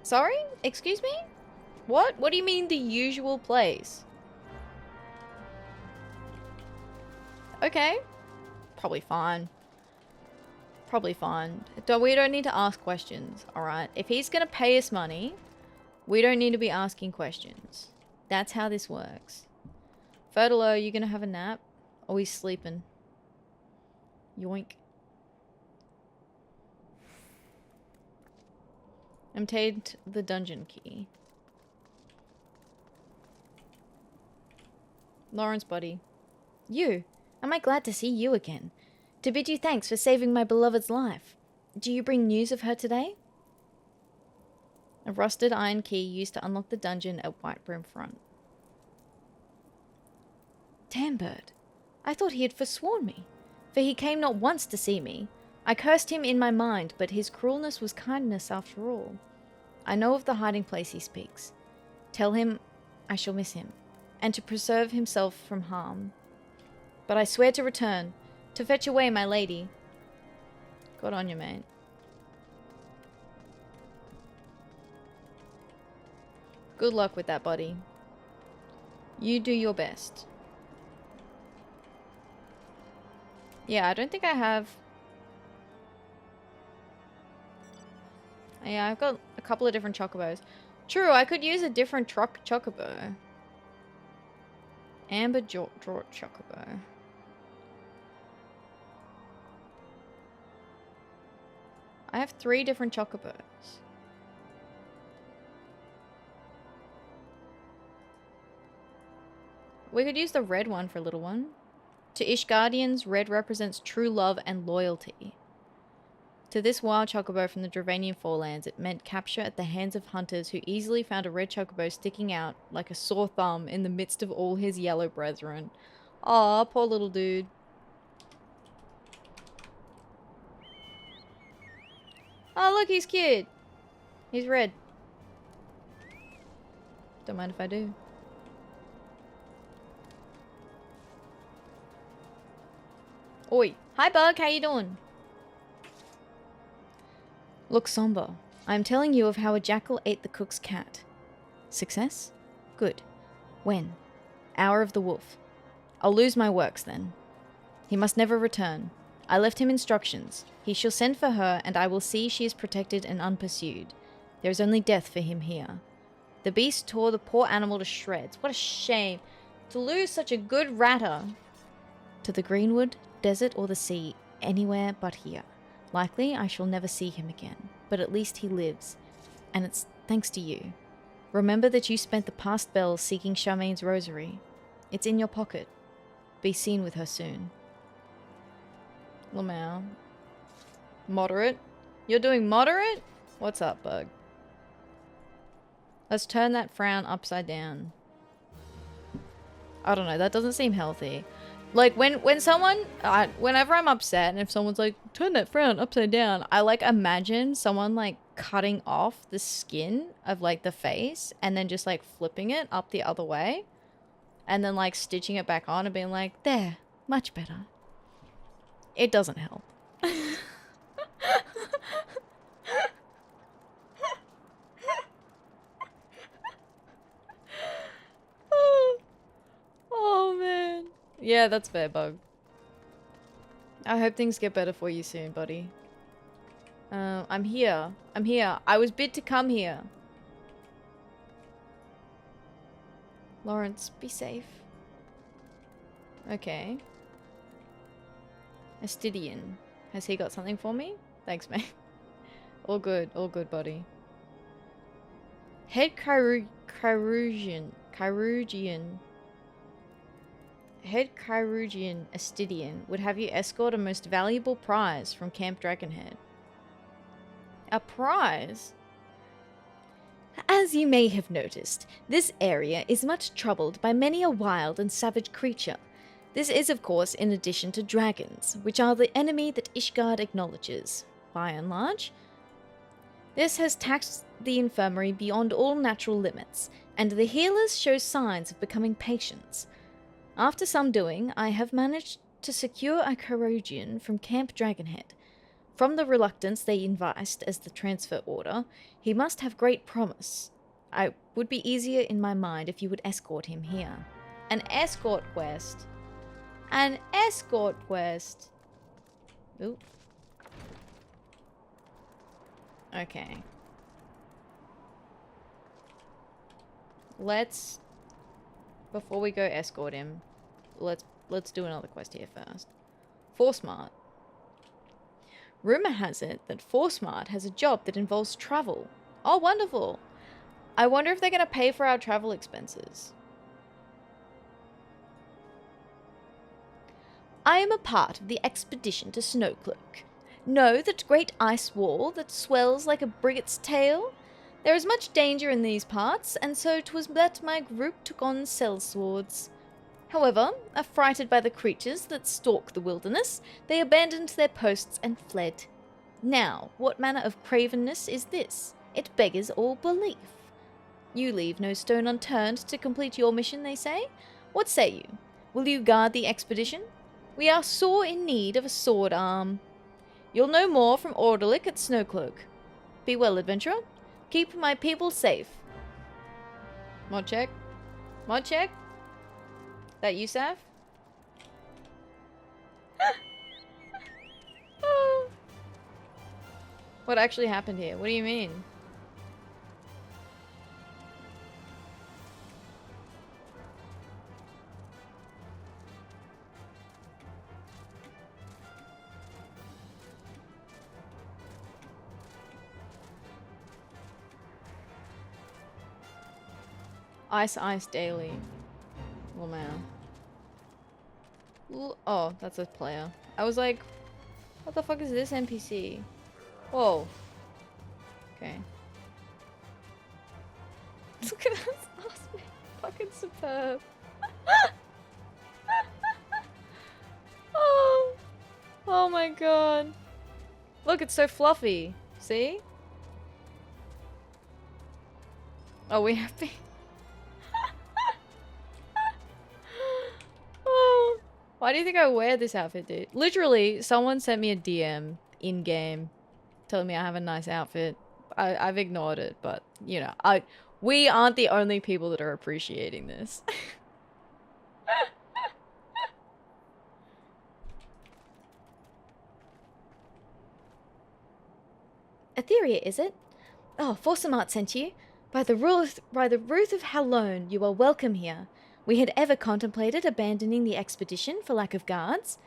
Sorry? Excuse me? What? What do you mean the usual place? Okay. Probably fine. Probably fine. We don't need to ask questions, alright? If he's gonna pay us money, we don't need to be asking questions. That's how this works. Fertilo, you gonna have a nap? Or he's sleeping? Yoink. Obtained the dungeon key. Lawrence, buddy. You. Am I glad to see you again? To bid you thanks for saving my beloved's life. Do you bring news of her today? A rusted iron key used to unlock the dungeon at White Broom Front. Tambird. I thought he had forsworn me, for he came not once to see me. I cursed him in my mind, but his cruelness was kindness after all. I know of the hiding place he speaks. Tell him I shall miss him, and to preserve himself from harm. But I swear to return, to fetch away my lady. Good on you, mate. Good luck with that, buddy. You do your best. Yeah, I don't think I have... Yeah, I've got a couple of different chocobos. True, I could use a different chocobo. Amber Draught chocobo. I have 3 different chocobos. We could use the red one for a little one. To Ishgardians, red represents true love and loyalty. To this wild chocobo from the Dravanian Forelands, it meant capture at the hands of hunters who easily found a red chocobo sticking out like a sore thumb in the midst of all his yellow brethren. Aw, poor little dude. Oh, look, he's cute. He's red. Don't mind if I do. Oi. Hi, Bug. How you doing? Look somber. I am telling you of how a jackal ate the cook's cat. Success? Good. When? Hour of the wolf. I'll lose my works then. He must never return. I left him instructions. He shall send for her, and I will see she is protected and unpursued. There is only death for him here. The beast tore the poor animal to shreds. What a shame. To lose such a good ratter. To the greenwood, desert, or the sea, anywhere but here. Likely I shall never see him again, but at least he lives. And it's thanks to you. Remember that you spent the past bells seeking Charmaine's rosary. It's in your pocket. Be seen with her soon. Lamau. Moderate. You're doing moderate? What's up, bug? Let's turn that frown upside down. I don't know, that doesn't seem healthy. Like, when someone, whenever I'm upset and if someone's like, turn that frown upside down, I like imagine someone like cutting off the skin of like the face and then just like flipping it up the other way and then like stitching it back on and being like, there, much better. It doesn't help. Oh man. Yeah, that's fair, bug. I hope things get better for you soon, buddy. I'm here. I'm here. I was bid to come here. Lawrence, be safe. Okay. Astidian. Has he got something for me? Thanks, mate. All good, buddy. Head Chirurgian. Head Chirurgian Astidian would have you escort a most valuable prize from Camp Dragonhead. A prize? As you may have noticed, this area is much troubled by many a wild and savage creature. This is, of course, in addition to dragons, which are the enemy that Ishgard acknowledges, by and large. This has taxed the infirmary beyond all natural limits, and the healers show signs of becoming patients. After some doing, I have managed to secure a Chirurgian from Camp Dragonhead. From the reluctance they invised as the transfer order, he must have great promise. I would be easier in my mind if you would escort him here. An escort quest. An escort quest. Ooh. Okay. Let's... Before we go escort him, let's do another quest here first. Forsmart. Rumor has it that Forsmart has a job that involves travel. Oh, wonderful. I wonder if they're going to pay for our travel expenses. I am a part of the expedition to Snowcloak. Know that great ice wall that swells like a brigat's tail? There is much danger in these parts, and so 'twas that my group took on sellswords. However, affrighted by the creatures that stalk the wilderness, they abandoned their posts and fled. Now, what manner of cravenness is this? It beggars all belief. You leave no stone unturned to complete your mission, they say. What say you? Will you guard the expedition? We are sore in need of a sword arm. You'll know more from Ordalic at Snowcloak. Be well, adventurer. Keep my people safe. Mod check. Mod check. That you, Sav? What actually happened here? What do you mean? Ice daily. Oh man. Oh, that's a player. I was like, what the fuck is this NPC? Whoa. Okay. Look at this awesome. Fucking superb. Oh. Oh my god. Look, it's so fluffy. See? Oh, we have to... Why do you think I wear this outfit, dude? Literally, someone sent me a DM in-game telling me I have a nice outfit. I've ignored it, but, you know, we aren't the only people that are appreciating this. Atheria, is it? Oh, Forsamart sent you. By the Ruth of Halone, you are welcome here. We had ever contemplated abandoning the expedition for lack of guards.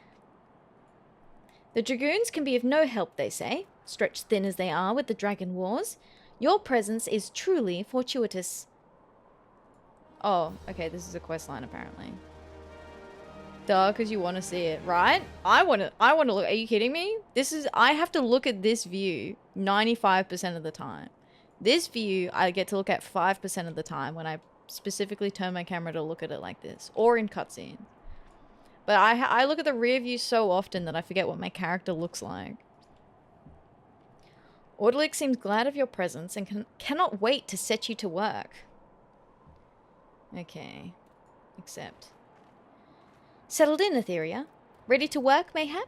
The dragoons can be of no help, they say, stretched thin as they are with the dragon wars. Your presence is truly fortuitous. Oh, okay, this is a quest line apparently. Duh, because you want to see it, right? I want to look. Are you kidding me? I have to look at this view 95% of the time. This view, I get to look at 5% of the time when I specifically turn my camera to look at it like this, or in cutscenes. But I look at the rear view so often that I forget what my character looks like. Orderlick seems glad of your presence and cannot wait to set you to work. Okay. Accept. Settled in, Atheria? Ready to work, mayhap?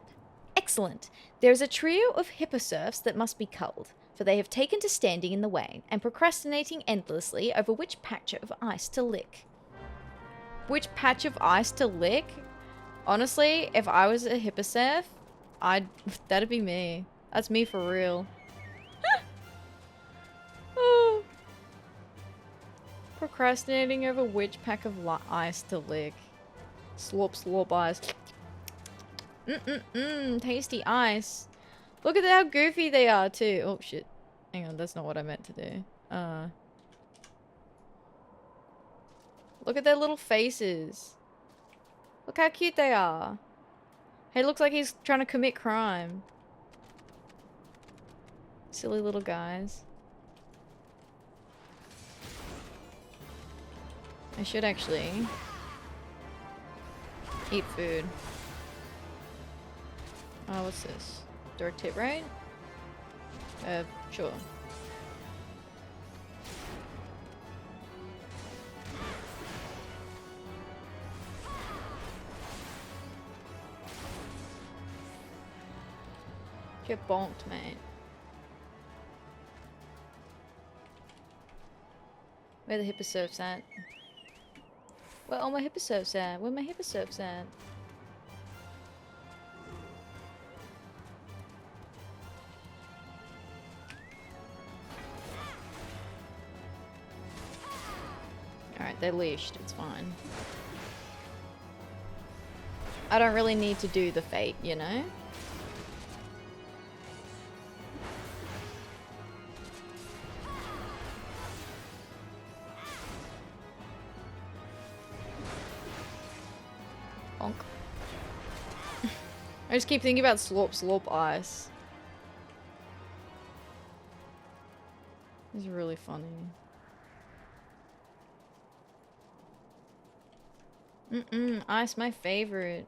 Excellent. There is a trio of hipposurfs that must be culled, for they have taken to standing in the way and procrastinating endlessly over which patch of ice to lick. Which patch of ice to lick? Honestly, if I was a hipposurf, that'd be me. That's me for real. Oh. Procrastinating over which pack of ice to lick. Slurp, slurp ice. Tasty ice. Look at how goofy they are too. Oh shit. Hang on, that's not what I meant to do. Look at their little faces. Look how cute they are. He looks like he's trying to commit crime. Silly little guys. I should actually eat food. Oh, what's this? Direct hit rate? Sure. Get bonked, mate. Where the hipposurfs at? Where all my hipposurfs at? Where my hipposurfs at? Alright, they're leashed. It's fine. I don't really need to do the fate, you know? Bonk. I just keep thinking about slurp slurp ice. It's really funny. Ice my favorite.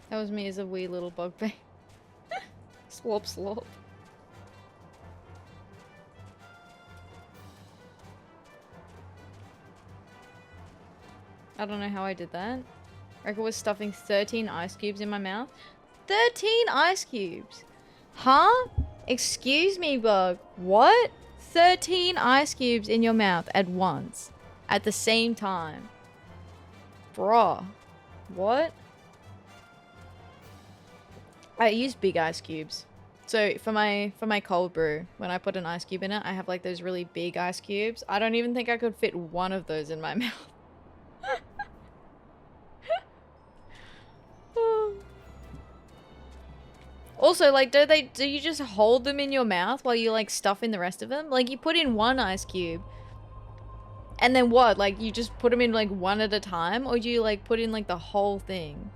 That was me as a wee little bugbear. Slurp slurp. I don't know how I did that. I reckon I was stuffing 13 ice cubes in my mouth. 13 ice cubes! Huh? Excuse me, bug. What? 13 ice cubes in your mouth at once. At the same time. Bruh. What? I use big ice cubes. So for my cold brew, when I put an ice cube in it, I have like those really big ice cubes. I don't even think I could fit one of those in my mouth. Also, like, do you just hold them in your mouth while you like stuff in the rest of them? Like, you put in one ice cube, and then what? Like, you just put them in like one at a time, or do you like put in like the whole thing?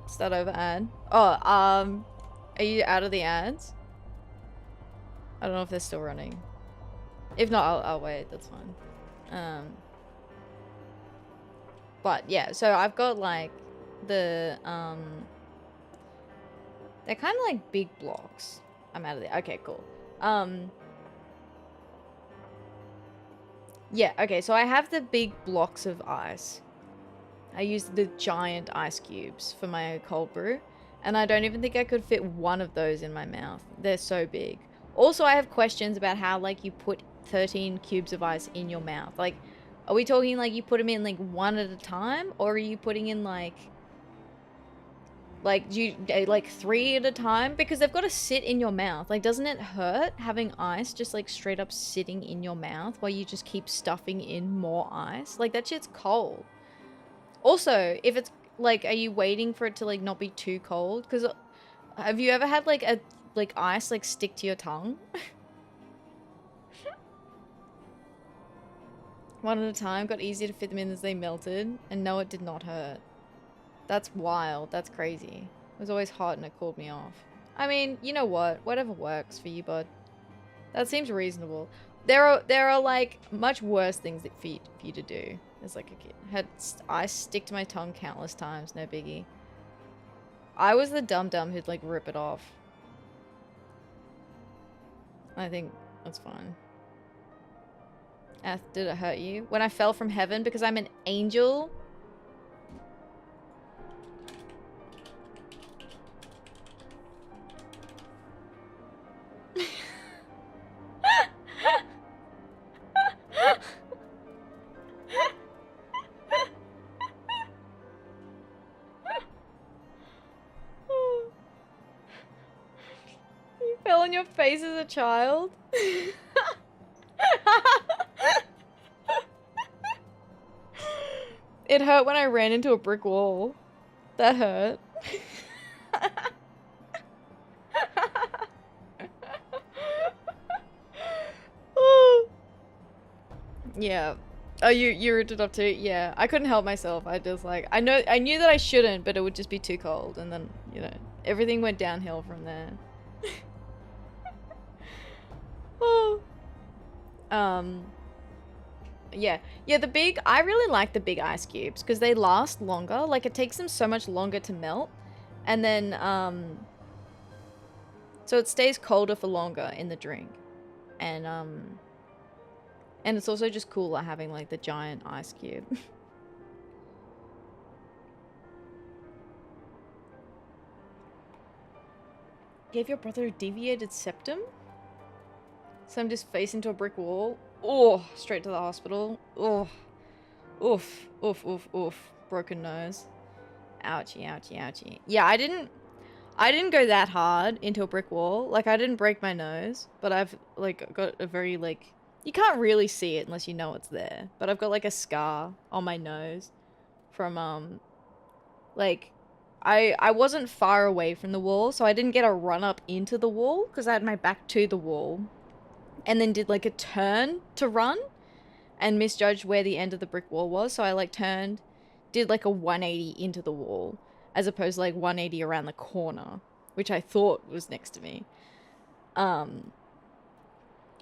Start over ad. Oh, are you out of the ads? I don't know if they're still running. If not, I'll wait. That's fine. But yeah, so I've got like the they're kind of like big blocks. I'm out of there. Okay, cool. Yeah, okay, so I have the big blocks of ice. I use the giant ice cubes for my cold brew, and I don't even think I could fit one of those in my mouth. They're so big. Also, I have questions about how like you put 13 cubes of ice in your mouth. Like, are we talking like you put them in like one at a time, or are you putting in like Like, like 3 at a time? Because they've got to sit in your mouth. Like, doesn't it hurt having ice just like straight up sitting in your mouth while you just keep stuffing in more ice? Like, that shit's cold. Also, if it's like, are you waiting for it to like not be too cold? Because have you ever had like ice like stick to your tongue? One at a time, got easier to fit them in as they melted, and no, it did not hurt. That's wild. That's crazy. It was always hot and it cooled me off. I mean, you know what? Whatever works for you, bud. That seems reasonable. There are like much worse things that for you to do as like a kid. Had ice stick to my tongue countless times. No biggie. I was the dum who'd like rip it off. I think that's fine. Did it hurt you? When I fell from heaven because I'm an angel? You fell on your face as a child? It hurt when I ran into a brick wall. That hurt. Yeah. Oh, you ripped it up too? Yeah. I couldn't help myself. I just like, I knew that I shouldn't, but it would just be too cold. And then, you know, everything went downhill from there. Oh. Yeah. Yeah, I really like the big ice cubes because they last longer. Like, it takes them so much longer to melt. And then, so it stays colder for longer in the drink. And it's also just cooler having, like, the giant ice cube. Gave your brother a deviated septum? So I'm just facing into a brick wall. Oh, straight to the hospital. Oh, oof, oof, oof, oof. Broken nose. Ouchie, ouchie, ouchie. Yeah, I didn't go that hard into a brick wall. Like, I didn't break my nose, but I've, like, got a very, like, you can't really see it unless you know it's there. But I've got, like, a scar on my nose from, like, I wasn't far away from the wall, so I didn't get a run up into the wall because I had my back to the wall. And then did, like, a turn to run and misjudged where the end of the brick wall was. So I, like, turned, did, like, a 180 into the wall as opposed to, like, 180 around the corner, which I thought was next to me.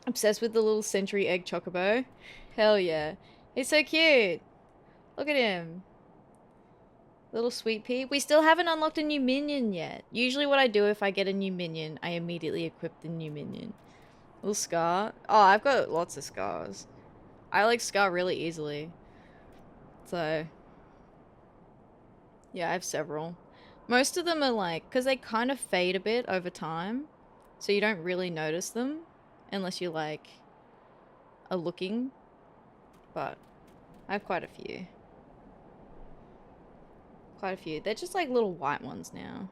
Obsessed with the little century egg chocobo. Hell yeah. He's so cute. Look at him. Little sweet pea. We still haven't unlocked a new minion yet. Usually what I do if I get a new minion, I immediately equip the new minion. Little Scar. Oh, I've got lots of scars. I like Scar really easily. So, yeah, I have several. Most of them are like, because they kind of fade a bit over time. So you don't really notice them unless you like are looking. But I have quite a few. Quite a few. They're just like little white ones now.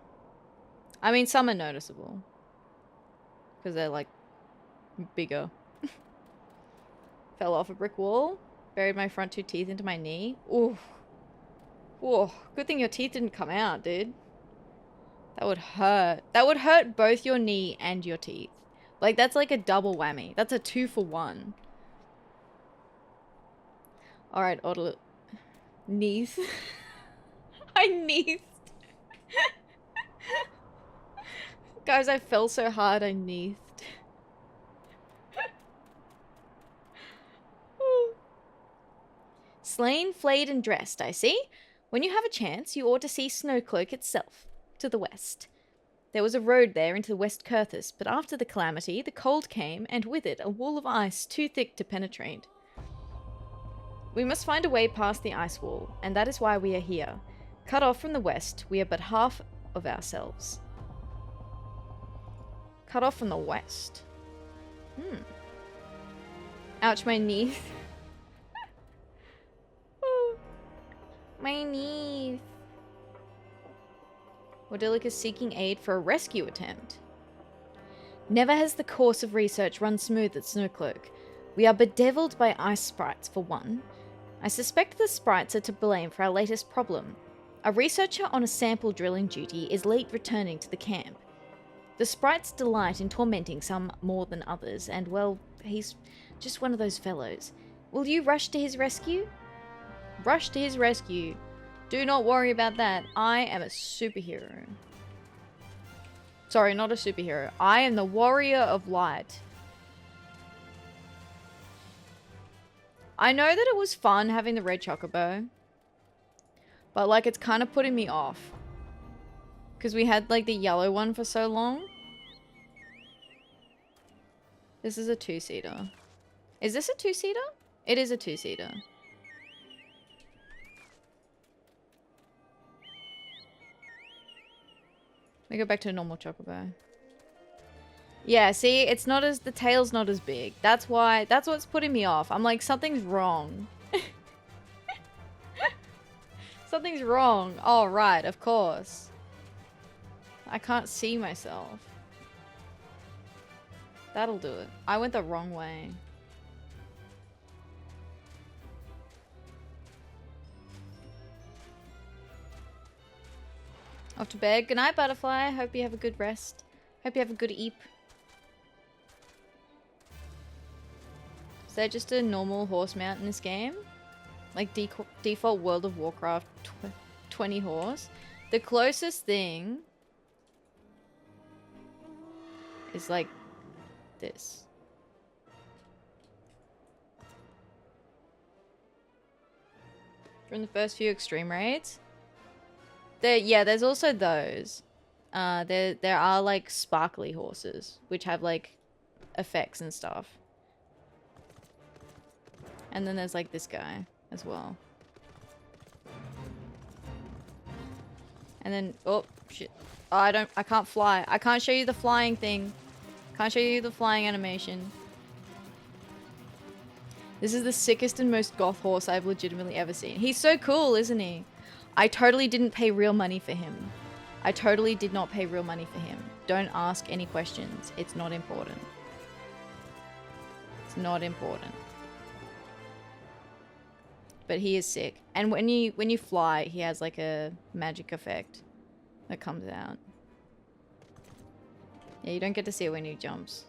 I mean, some are noticeable. Because they're like bigger. Fell off a brick wall. Buried my front 2 teeth into my knee. Ooh. Whoa. Good thing your teeth didn't come out, dude. That would hurt. That would hurt both your knee and your teeth. Like, that's like a double whammy. That's a 2 for 1. Alright, Oddle. Neath. I neathed. Guys, I fell so hard I neathed. Slain, flayed, and dressed, I see. When you have a chance, you ought to see Snowcloak itself, to the west. There was a road there into West Kurthus, but after the calamity, the cold came, and with it a wall of ice too thick to penetrate. We must find a way past the ice wall, and that is why we are here. Cut off from the west, we are but half of ourselves. Cut off from the west. Ouch, my knee. My knees. Wardilic is seeking aid for a rescue attempt. Never has the course of research run smooth at Snowcloak. We are bedeviled by ice sprites, for one. I suspect the sprites are to blame for our latest problem. A researcher on a sample drilling duty is late returning to the camp. The sprites delight in tormenting some more than others, and, well, he's just one of those fellows. Will you rush to his rescue? Rush to his rescue. Do not worry about that. I am a superhero. Sorry, not a superhero. I am the warrior of light. I know that it was fun having the red chocobo, but like it's kind of putting me off. Because we had like the yellow one for so long. This is a two-seater. Is this a two-seater? It is a two-seater. We go back to a normal chocobo. Yeah, see, it's not as, the tail's not as big. That's why, that's what's putting me off. I'm like, something's wrong. Something's wrong. Oh, right, of course. I can't see myself. That'll do it. I went the wrong way. Off to bed. Good night, Butterfly. Hope you have a good rest. Hope you have a good eep. Is there just a normal horse mount in this game? Like default World of Warcraft 20 horse? The closest thing is like this. From the first few extreme raids? Yeah, there's also those. There are like sparkly horses, which have like effects and stuff. And then there's like this guy as well. And then, oh shit. Oh, I can't fly. I can't show you the flying thing. Can't show you the flying animation. This is the sickest and most goth horse I've legitimately ever seen. He's so cool, isn't he? I totally didn't pay real money for him. I totally did not pay real money for him. Don't ask any questions. It's not important. It's not important. But he is sick. And when you fly, he has like a magic effect that comes out. Yeah, you don't get to see it when he jumps.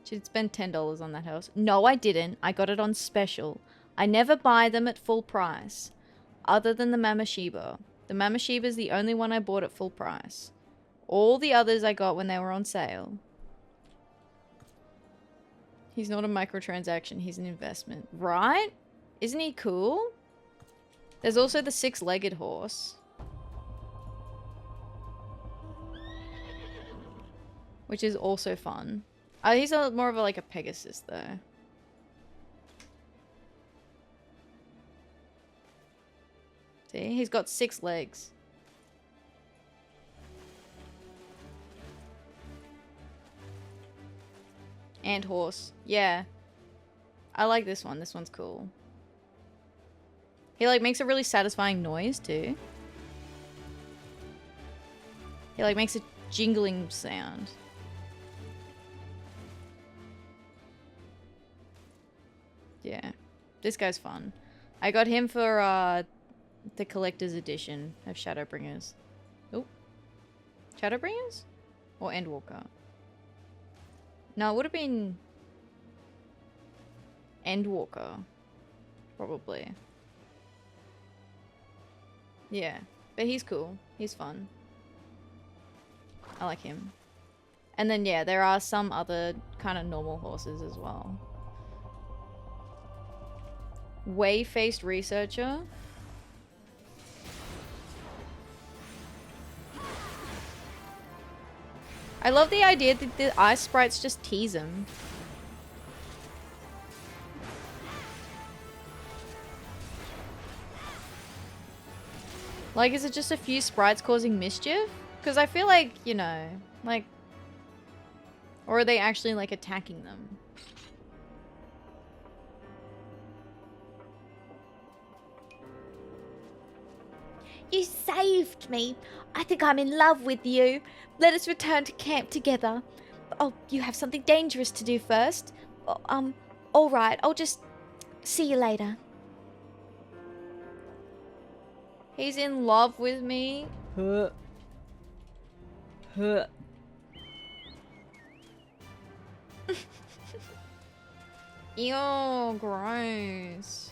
Should spend $10 on that horse. No, I didn't. I got it on special. I never buy them at full price. Other than the Mamasheba. The Mamasheba is the only one I bought at full price. All the others I got when they were on sale. He's not a microtransaction. He's an investment. Right? Isn't he cool? There's also the 6-legged horse. Which is also fun. He's more of like a Pegasus though. See, he's got 6 legs. And horse. Yeah. I like this one. This one's cool. He like makes a really satisfying noise too. He like makes a jingling sound. Yeah. This guy's fun. I got him for the collector's edition of Shadowbringers. Oh. Shadowbringers? Or Endwalker? No, it would have been Endwalker. Probably. Yeah. But he's cool. He's fun. I like him. And then, yeah, there are some other kind of normal horses as well. Whey-faced researcher. I love the idea that the ice sprites just tease him. Like, is it just a few sprites causing mischief? Because I feel like, you know, like... Or are they actually, like, attacking them? You saved me. I think I'm in love with you. Let us return to camp together. Oh, you have something dangerous to do first. All right. I'll just see you later. He's in love with me. Huh. Huh. Ew, gross.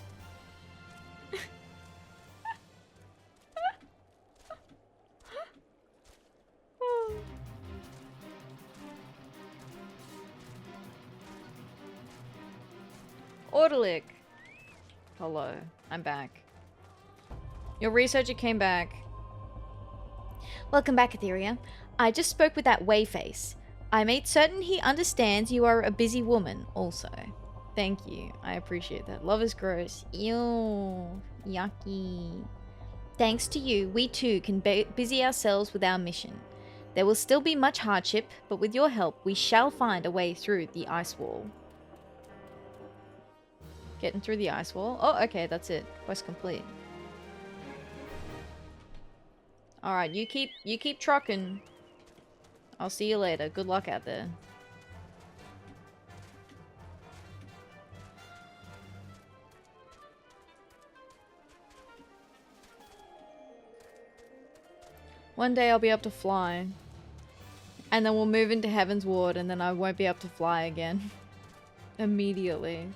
Orderlick. Hello, I'm back. Your researcher came back. Welcome back, Atheria. I just spoke with that Wayface. I made certain he understands you are a busy woman also. Thank you. I appreciate that. Love is gross. Ew. Yucky. Thanks to you, we too can busy ourselves with our mission. There will still be much hardship, but with your help, we shall find a way through the ice wall. Getting through the ice wall? Oh, okay, that's it. Quest complete. Alright, you keep trucking. I'll see you later. Good luck out there. One day I'll be able to fly. And then we'll move into Heaven's Ward and then I won't be able to fly again. Immediately.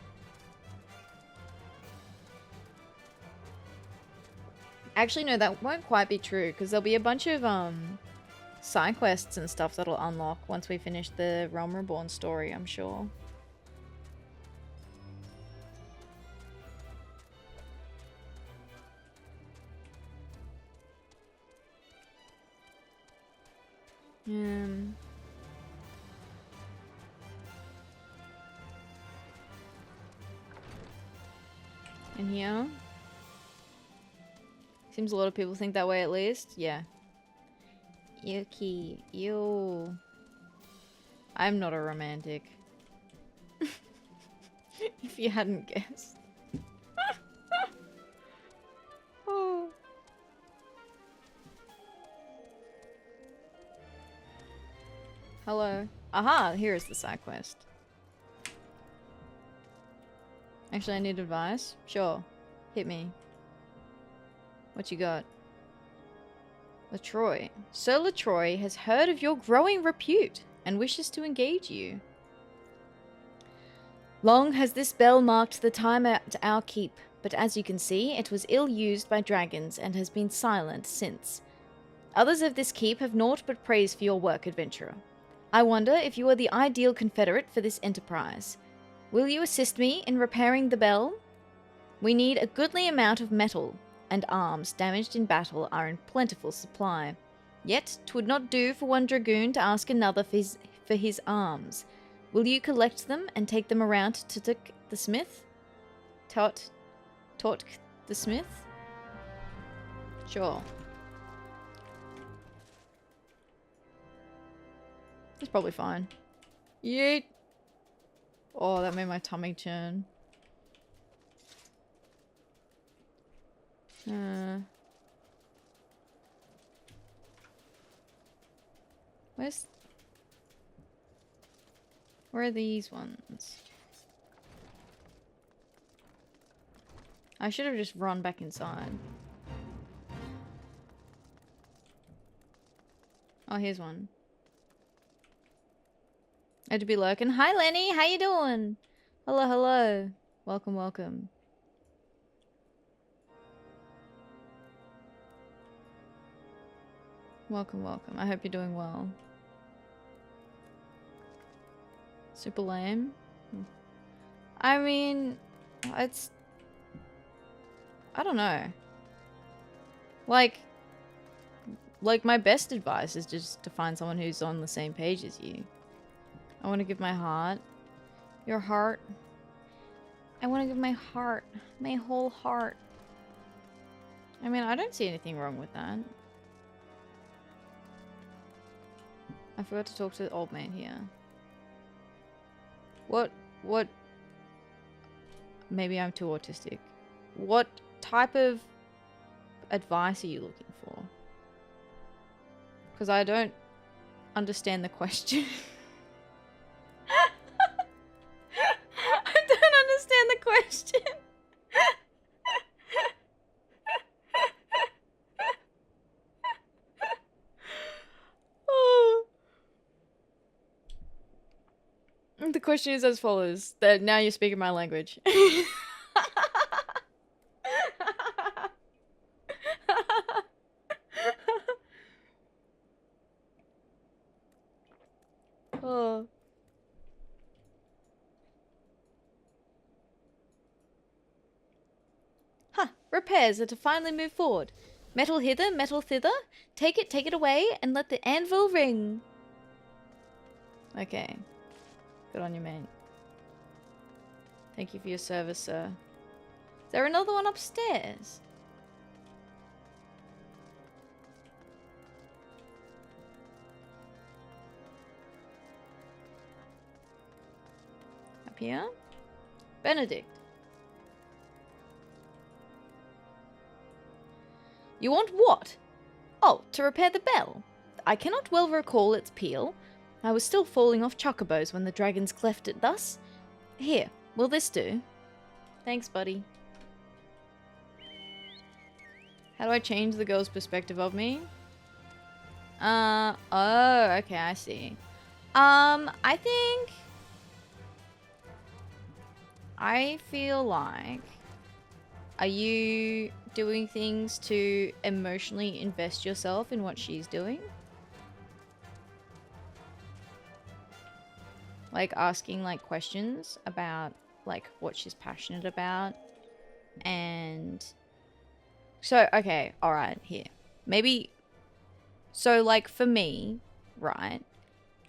Actually, no, that won't quite be true because there'll be a bunch of side quests and stuff that'll unlock once we finish the Realm Reborn story, I'm sure. In here. Seems a lot of people think that way at least. Yeah. Yucky. Ew. I'm not a romantic. If you hadn't guessed. Oh. Hello. Aha! Here is the side quest. Actually, I need advice. Sure. Hit me. What you got? Latroy. Sir Latroy has heard of your growing repute and wishes to engage you. Long has this bell marked the time at our keep, but as you can see, it was ill used by dragons and has been silent since. Others of this keep have naught but praise for your work, adventurer. I wonder if you are the ideal confederate for this enterprise. Will you assist me in repairing the bell? We need a goodly amount of metal, and arms damaged in battle are in plentiful supply. Yet, 'twould not do for one dragoon to ask another for his arms. Will you collect them and take them around to Totk the smith? Totk the smith? Sure. It's probably fine. Yeet! Oh, that made my tummy churn. Where are these ones? I should have just run back inside. Oh, here's one. I'd be lurking. Hi, Lenny. How you doing? Hello, hello. Welcome, welcome. Welcome, welcome. I hope you're doing well. Super lame. I mean, it's... I don't know. Like my best advice is just to find someone who's on the same page as you. I want to give my heart. Your heart. I want to give my heart. My whole heart. I mean, I don't see anything wrong with that. I forgot to talk to the old man here. What? Maybe I'm too autistic. What type of advice are you looking for? Because I don't understand the question. I don't understand the question. Oh. The question is as follows. That now you're speaking my language. Oh. Huh. Repairs are to finally move forward. Metal hither, metal thither. Take it away, and let the anvil ring. Okay. Good on you, mate. Thank you for your service, sir. Is there another one upstairs? Up here? Benedict. You want what? Oh, to repair the bell. I cannot well recall its peal. I was still falling off chocobos when the dragons cleft it thus. Here, will this do? Thanks, buddy. How do I change the girl's perspective of me? Oh, okay, I see. I feel like, are you doing things to emotionally invest yourself in what she's doing? Like asking like questions about like what she's passionate about. And so, okay, all right, here. Maybe, so like for me, right,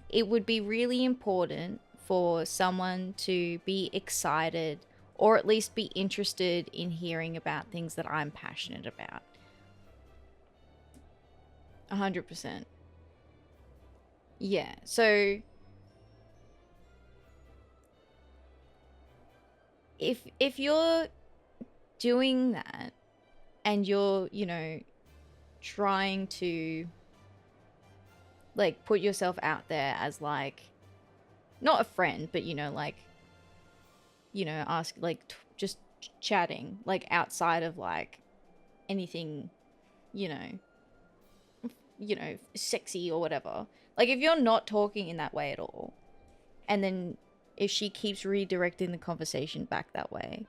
it would be really important for someone to be excited or at least be interested in hearing about things that I'm passionate about. 100%. Yeah, so if you're doing that and you're, you know, trying to like put yourself out there as like not a friend, but you know, like, you know, ask like just chatting like outside of like anything, you know, sexy or whatever. Like if you're not talking in that way at all, and then if she keeps redirecting the conversation back that way,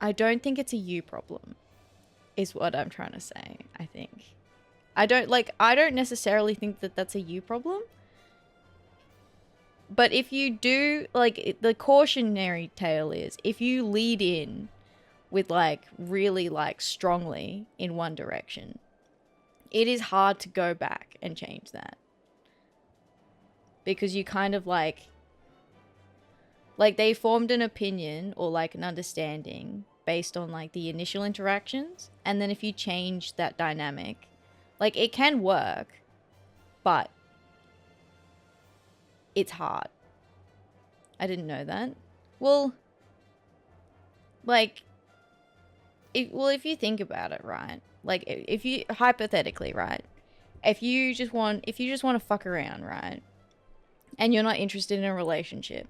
I don't think it's a you problem, is what I'm trying to say, I think. I don't necessarily think that that's a you problem. But if you do, like, the cautionary tale is, if you lead in with, like, really, like, strongly in one direction, it is hard to go back and change that. Because you kind of, like, they formed an opinion or, like, an understanding based on, like, the initial interactions. And then if you change that dynamic, like, it can work, but it's hard. I didn't know that. Well, like, if you think about it, right? Like, if you, hypothetically, right? If you just want to fuck around, right? And you're not interested in a relationship,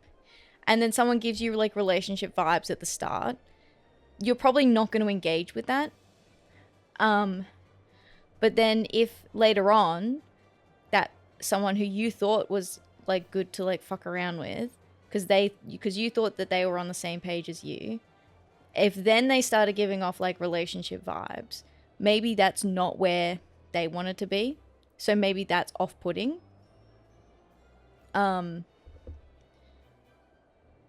and then someone gives you, like, relationship vibes at the start, you're probably not going to engage with that. But then if later on, that someone who you thought was, like, good to, like, fuck around with, because you thought that they were on the same page as you, if then they started giving off, like, relationship vibes, maybe that's not where they wanted to be. So maybe that's off-putting.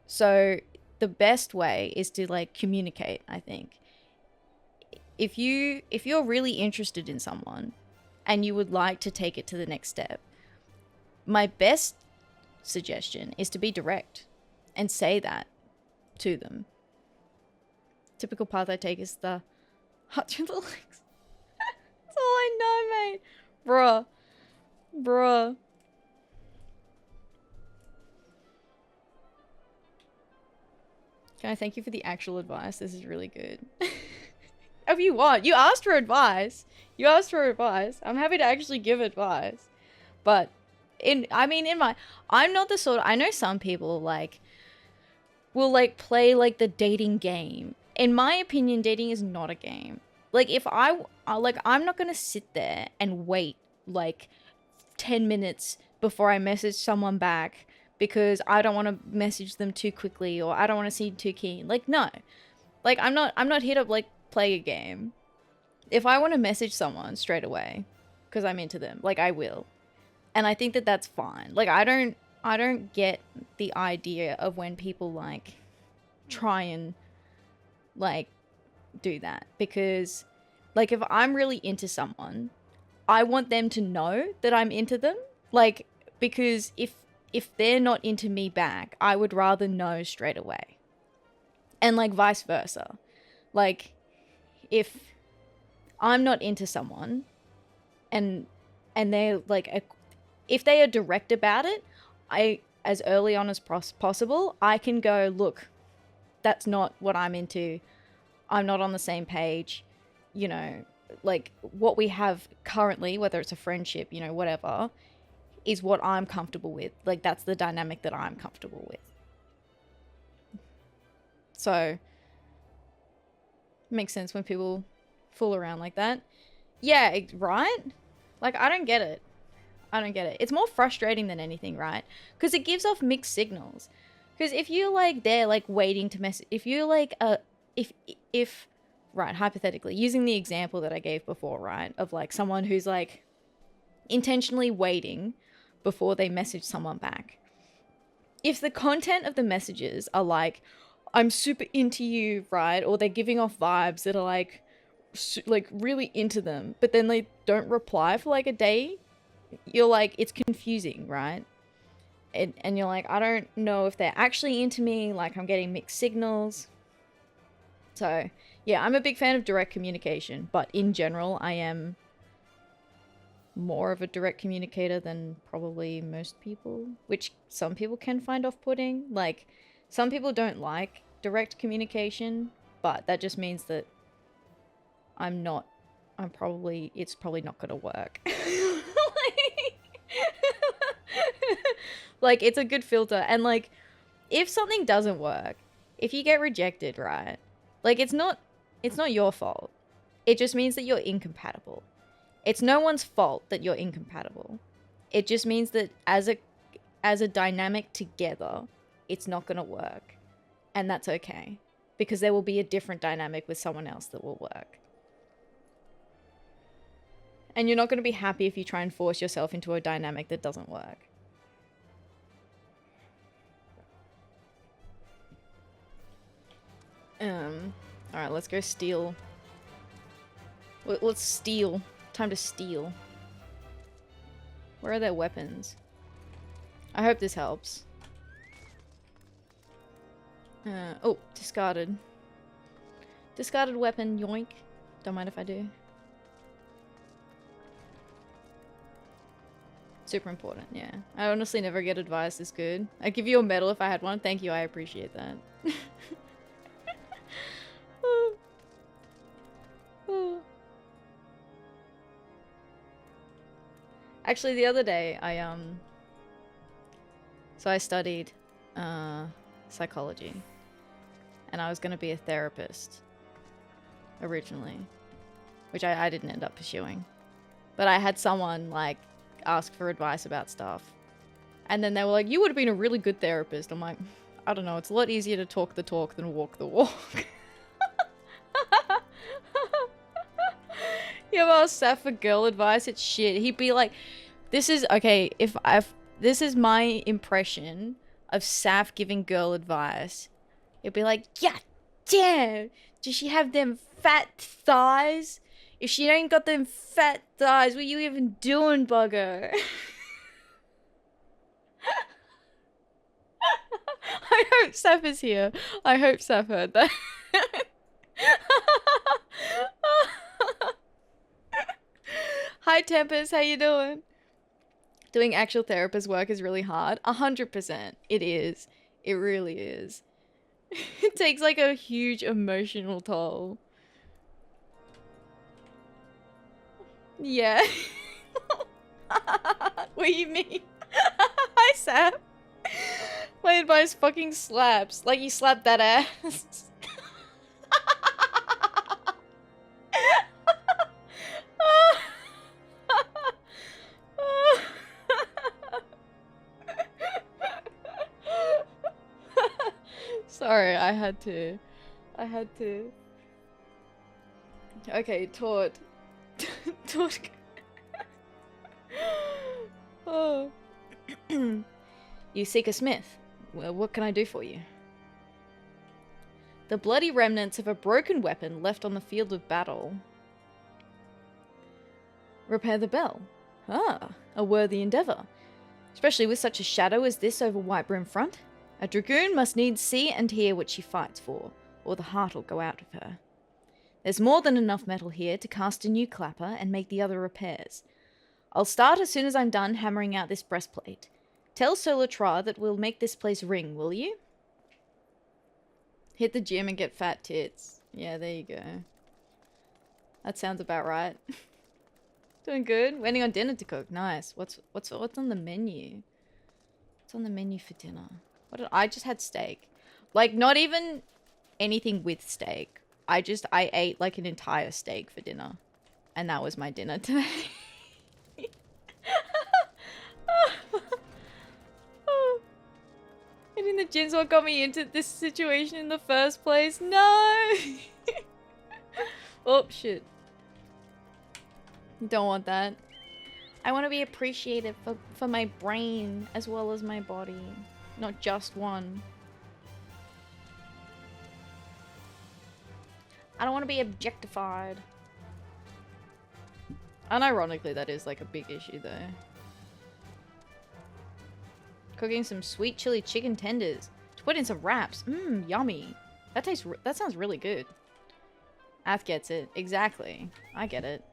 So the best way is to, like, communicate, I think. If you're really interested in someone and you would like to take it to the next step, my best suggestion is to be direct and say that to them. Typical path I take is the hut through the legs. That's all I know, mate. Bruh. Can I thank you for the actual advice? This is really good. If you want. You asked for advice. You asked for advice. I'm happy to actually give advice. But, I'm not the sort of, I know some people, like, will, like, play, like, the dating game. In my opinion, dating is not a game. Like, if I'm not gonna sit there and wait, like, 10 minutes before I message someone back because I don't want to message them too quickly or I don't want to seem too keen. Like, no. Like, I'm not here to, like, play a game. If I want to message someone straight away because I'm into them, like, I will. And I think that that's fine. Like, I don't get the idea of when people, like, try and, like, do that. Because, like, if I'm really into someone, I want them to know that I'm into them. Like, because if they're not into me back, I would rather know straight away. And, like, vice versa. Like, if I'm not into someone and they're, like, if they are direct about it, as early on as possible, I can go, look, that's not what I'm into. I'm not on the same page. You know, like, what we have currently, whether it's a friendship, you know, whatever, is what I'm comfortable with. Like, that's the dynamic that I'm comfortable with. So, makes sense when people fool around like that. Yeah, right? Like, I don't get it. It's more frustrating than anything, right? Because it gives off mixed signals. Because if you're, like, there, like, waiting to message... If you're, like, if... Right, hypothetically, using the example that I gave before, right? Of, like, someone who's, like, intentionally waiting before they message someone back. If the content of the messages are, like, I'm super into you, right? Or they're giving off vibes that are, like really into them, but then they don't reply for, like, a day, you're like, it's confusing, right? And you're like, I don't know if they're actually into me, like, I'm getting mixed signals. So, yeah, I'm a big fan of direct communication, but in general, I am more of a direct communicator than probably most people, which some people can find off-putting. Like, some people don't like direct communication, but that just means that it's probably not gonna work. Like, it's a good filter. And, like, if something doesn't work, if you get rejected, right? Like, it's not your fault. It just means that you're incompatible. It's no one's fault that you're incompatible. It just means that as a dynamic together, it's not gonna work. And that's okay. Because there will be a different dynamic with someone else that will work. And you're not going to be happy if you try and force yourself into a dynamic that doesn't work. Alright, let's go steal. Let's steal. Time to steal. Where are their weapons? I hope this helps. Oh, discarded. Discarded weapon, yoink. Don't mind if I do. Super important, yeah. I honestly never get advice this good. I'd give you a medal if I had one. Thank you, I appreciate that. Actually, the other day, so I studied psychology. And I was going to be a therapist originally, which I didn't end up pursuing. But I had someone, like, ask for advice about stuff. And then they were like, you would have been a really good therapist. I'm like, I don't know, it's a lot easier to talk the talk than walk the walk. You ever ask Saf for girl advice? It's shit. He'd be like, this is, okay, this is my impression of Saf giving girl advice. It'd be like, yeah, damn, does she have them fat thighs? If she ain't got them fat thighs, what you even doing, bugger? I hope Saf is here. I hope Saf heard that. Hi Tempest, how you doing? Doing actual therapist work is really hard. 100%. It is. It really is. It takes like a huge emotional toll. Yeah. What do you mean? Hi, Sam. My advice fucking slaps. Like you slapped that ass. Sorry, I had to. Okay, Tort. Tort. Oh. You seek a smith. Well, what can I do for you? The bloody remnants of a broken weapon left on the field of battle. Repair the bell. Ah, a worthy endeavour. Especially with such a shadow as this over Whitebrim Front. A dragoon must needs see and hear what she fights for, or the heart'll go out of her. There's more than enough metal here to cast a new clapper and make the other repairs. I'll start as soon as I'm done hammering out this breastplate. Tell Solace that we'll make this place ring, will you? Hit the gym and get fat tits. Yeah, there you go. That sounds about right. Doing good. Waiting on dinner to cook. Nice. What's on the menu? What's on the menu for dinner? I just had steak. Like, not even anything with steak. I ate like an entire steak for dinner. And that was my dinner today. Hitting the gym's what got me into this situation in the first place. No! Oh, shit. Don't want that. I want to be appreciated for my brain as well as my body. Not just one. I don't want to be objectified. Unironically, that is like a big issue though. Cooking some sweet chili chicken tenders to put in some wraps. Mmm, yummy. That sounds really good. Ath gets it. Exactly. I get it.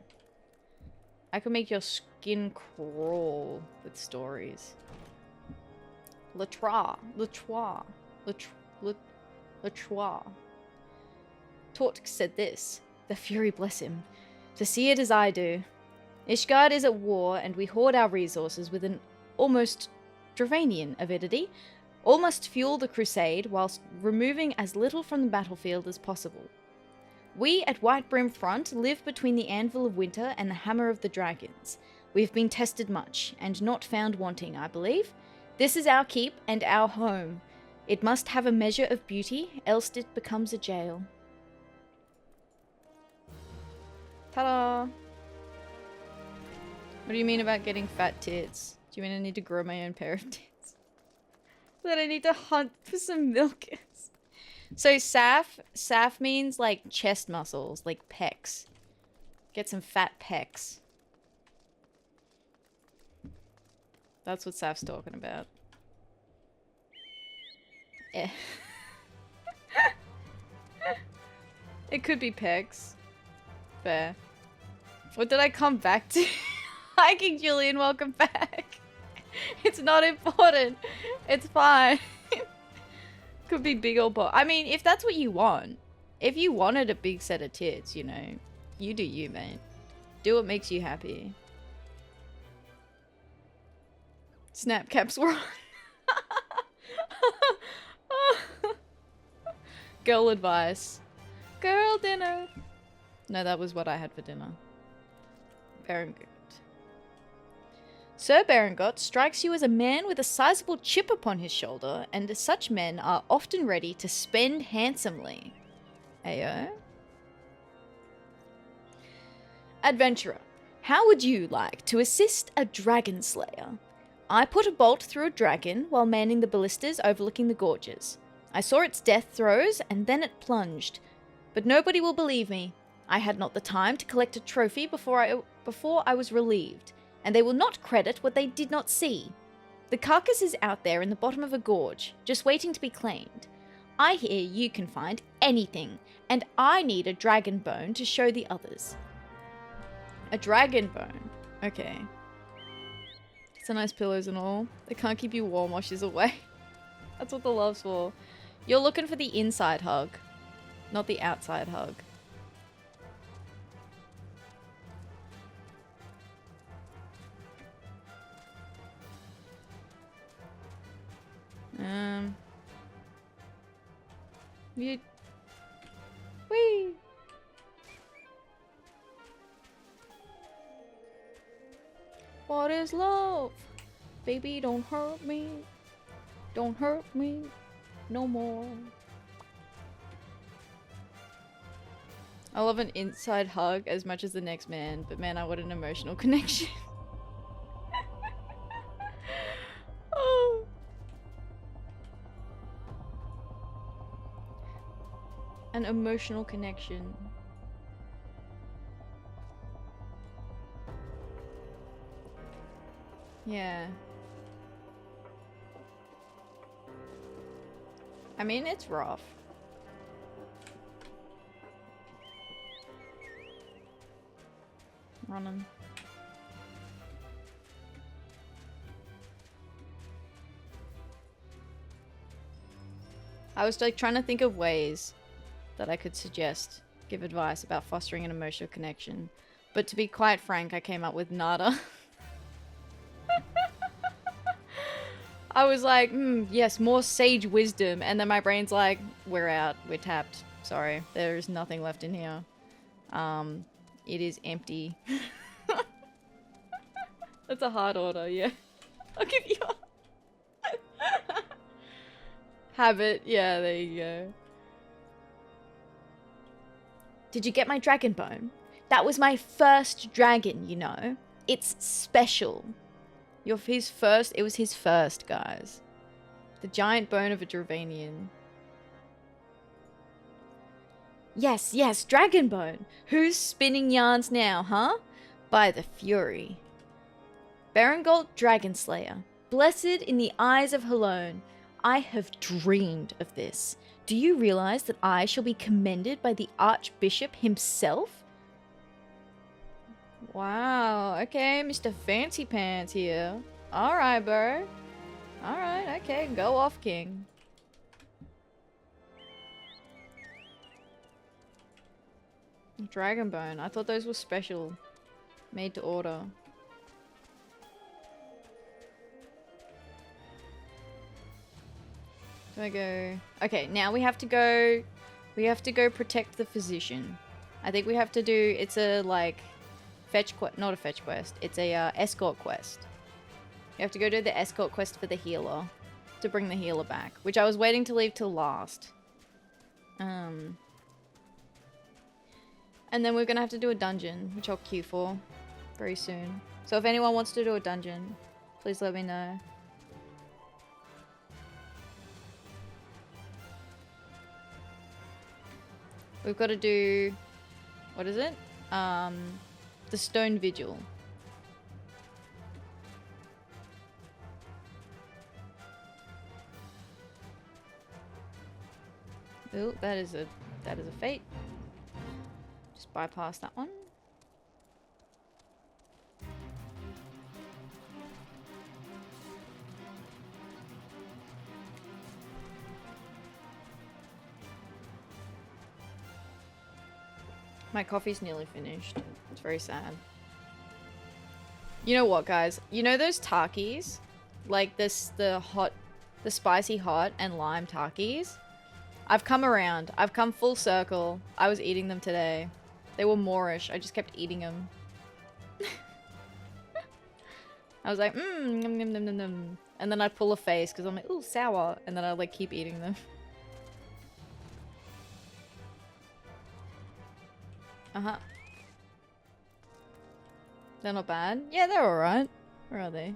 I could make your skin crawl with stories. Latois. Tortk said this. The Fury bless him. To see it as I do. Ishgard is at war and we hoard our resources with an almost Dravanian avidity. All must fuel the crusade whilst removing as little from the battlefield as possible. We at Whitebrim Front live between the Anvil of Winter and the Hammer of the Dragons. We have been tested much, and not found wanting, I believe. This is our keep and our home. It must have a measure of beauty, else it becomes a jail. Ta-da! What do you mean about getting fat tits? Do you mean I need to grow my own pair of tits? That I need to hunt for some milkers? So Saf means like chest muscles, like pecs. Get some fat pecs. That's what Saf's talking about. Yeah. It could be pecs. Fair. What did I come back to? Hi, King Julian, welcome back. It's not important. It's fine. Could be big or bot. I mean, if that's what you want. If you wanted a big set of tits, you know, you do you, mate. Do what makes you happy. Snap caps were on. Girl advice. Girl dinner. No, that was what I had for dinner. Berengot. Sir Berengot strikes you as a man with a sizable chip upon his shoulder, and such men are often ready to spend handsomely. Ayo? Adventurer, how would you like to assist a dragon slayer? I put a bolt through a dragon while manning the ballistas overlooking the gorges. I saw its death throes, and then it plunged. But nobody will believe me. I had not the time to collect a trophy before I was relieved, and they will not credit what they did not see. The carcass is out there in the bottom of a gorge, just waiting to be claimed. I hear you can find anything, and I need a dragon bone to show the others. A dragon bone? Okay. It's a nice pillows and all. They can't keep you warm while she's away. That's what the love's for. You're looking for the inside hug, not the outside hug. You... Whee! What is love? Baby, don't hurt me. Don't hurt me no more. I love an inside hug as much as the next man, but man, I want an emotional connection. Oh. An emotional connection. Yeah. I mean, it's rough. Running. I was like trying to think of ways that I could suggest, give advice about fostering an emotional connection. But to be quite frank, I came up with nada. I was like, yes, more sage wisdom. And then my brain's like, we're out. We're tapped. Sorry. There is nothing left in here. It is empty. That's a hard order, yeah. I'll give you a... Habit. Yeah, there you go. Did you get my dragon bone? That was my first dragon, you know. It's special. His first, it was his first, guys. The giant bone of a Dravanian. Yes, yes, dragon bone. Who's spinning yarns now, huh? By the fury. Berengold Dragonslayer, blessed in the eyes of Helone. I have dreamed of this. Do you realize that I shall be commended by the Archbishop himself? Wow, okay, Mr. Fancy Pants here. Alright, bro. Alright, okay, go off, King. Dragonbone. I thought those were special. Made to order. Do I go... Okay, now we have to go... We have to go protect the physician. I think we have to do... It's a, like... Fetch quest, not a fetch quest. It's a escort quest. You have to go do the escort quest for the healer to bring the healer back, which I was waiting to leave till last. And then we're gonna have to do a dungeon, which I'll queue for very soon. So if anyone wants to do a dungeon, please let me know. We've got to do... What is it? The Stone Vigil. Ooh, that is a fate. Just bypass that one. My coffee's nearly finished. It's very sad. You know what, guys? You know those Takis? Like this, the spicy hot and lime Takis? I've come around. I've come full circle. I was eating them today. They were Moorish. I just kept eating them. I was like, nom, nom, nom, nom, nom. And then I'd pull a face because I'm like, ooh, sour. And then I'd like keep eating them. Uh-huh. They're not bad? Yeah, they're alright. Where are they?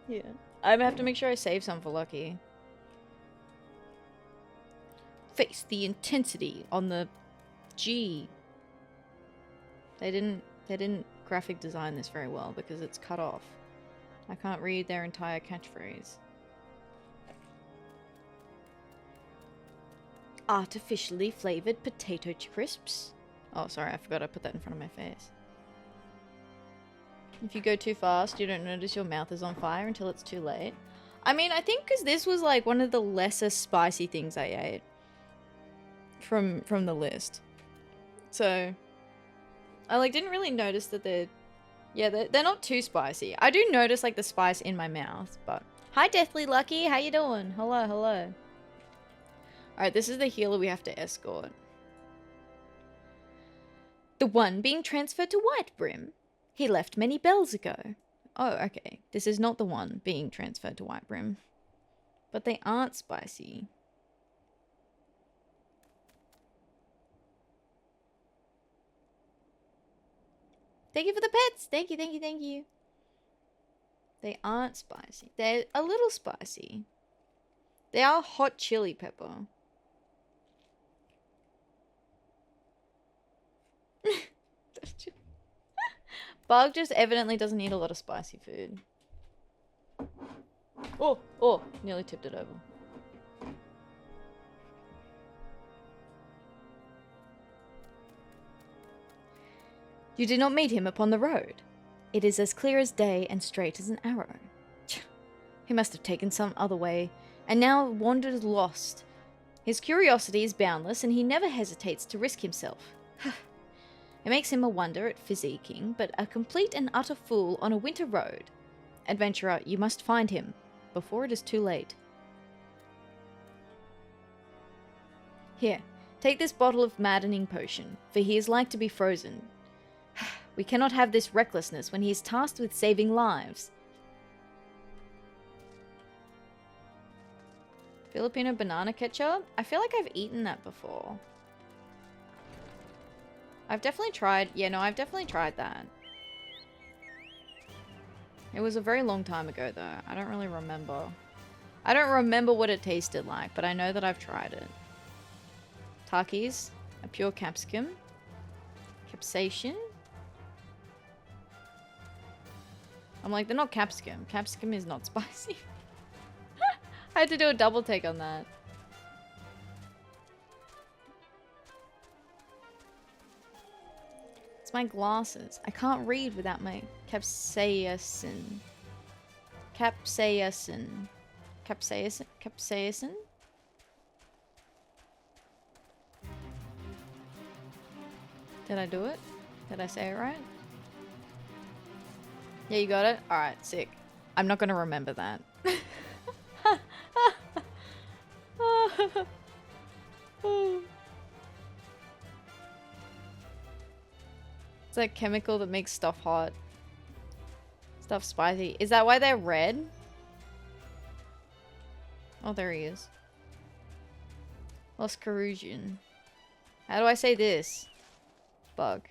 Yeah. I have to make sure I save some for Lucky. Face the intensity on the G. They didn't graphic design this very well because it's cut off. I can't read their entire catchphrase. Artificially flavored potato crisps. Oh, sorry, I forgot I put that in front of my face. If you go too fast, you don't notice your mouth is on fire until it's too late. I mean, I think because this was like one of the lesser spicy things I ate from the list. So I like didn't really notice that they're not too spicy. I do notice like the spice in my mouth, but hi Deathly Lucky, how you doing? Hello, hello. Alright, this is the healer we have to escort. The one being transferred to Whitebrim. He left many bells ago. Oh, okay. This is not the one being transferred to Whitebrim. But they aren't spicy. Thank you for the pets! Thank you, thank you, thank you. They aren't spicy. They're a little spicy. They are hot chili pepper. Bug just evidently doesn't eat a lot of spicy food. Oh, nearly tipped it over. You did not meet him upon the road. It is as clear as day and straight as an arrow. He must have taken some other way, and now wandered lost. His curiosity is boundless, and he never hesitates to risk himself. It makes him a wonder at physiquing, but a complete and utter fool on a winter road. Adventurer, you must find him, before it is too late. Here, take this bottle of maddening potion, for he is like to be frozen. We cannot have this recklessness when he is tasked with saving lives. Filipino banana ketchup? I feel like I've eaten that before. I've definitely tried... Yeah, no, I've definitely tried that. It was a very long time ago, though. I don't really remember. I don't remember what it tasted like, but I know that I've tried it. Takis, a pure capsicum. Capsaicin. I'm like, they're not capsicum. Capsicum is not spicy. I had to do a double take on that. It's my glasses. I can't read without my capsaicin. Capsaicin. Capsaicin? Capsaicin? Did I do it? Did I say it right? Yeah, you got it? Alright, sick. I'm not gonna remember that. It's that chemical that makes stuff hot. Stuff spicy. Is that why they're red? Oh, there he is. Lost Carusian. How do I say this? Bug.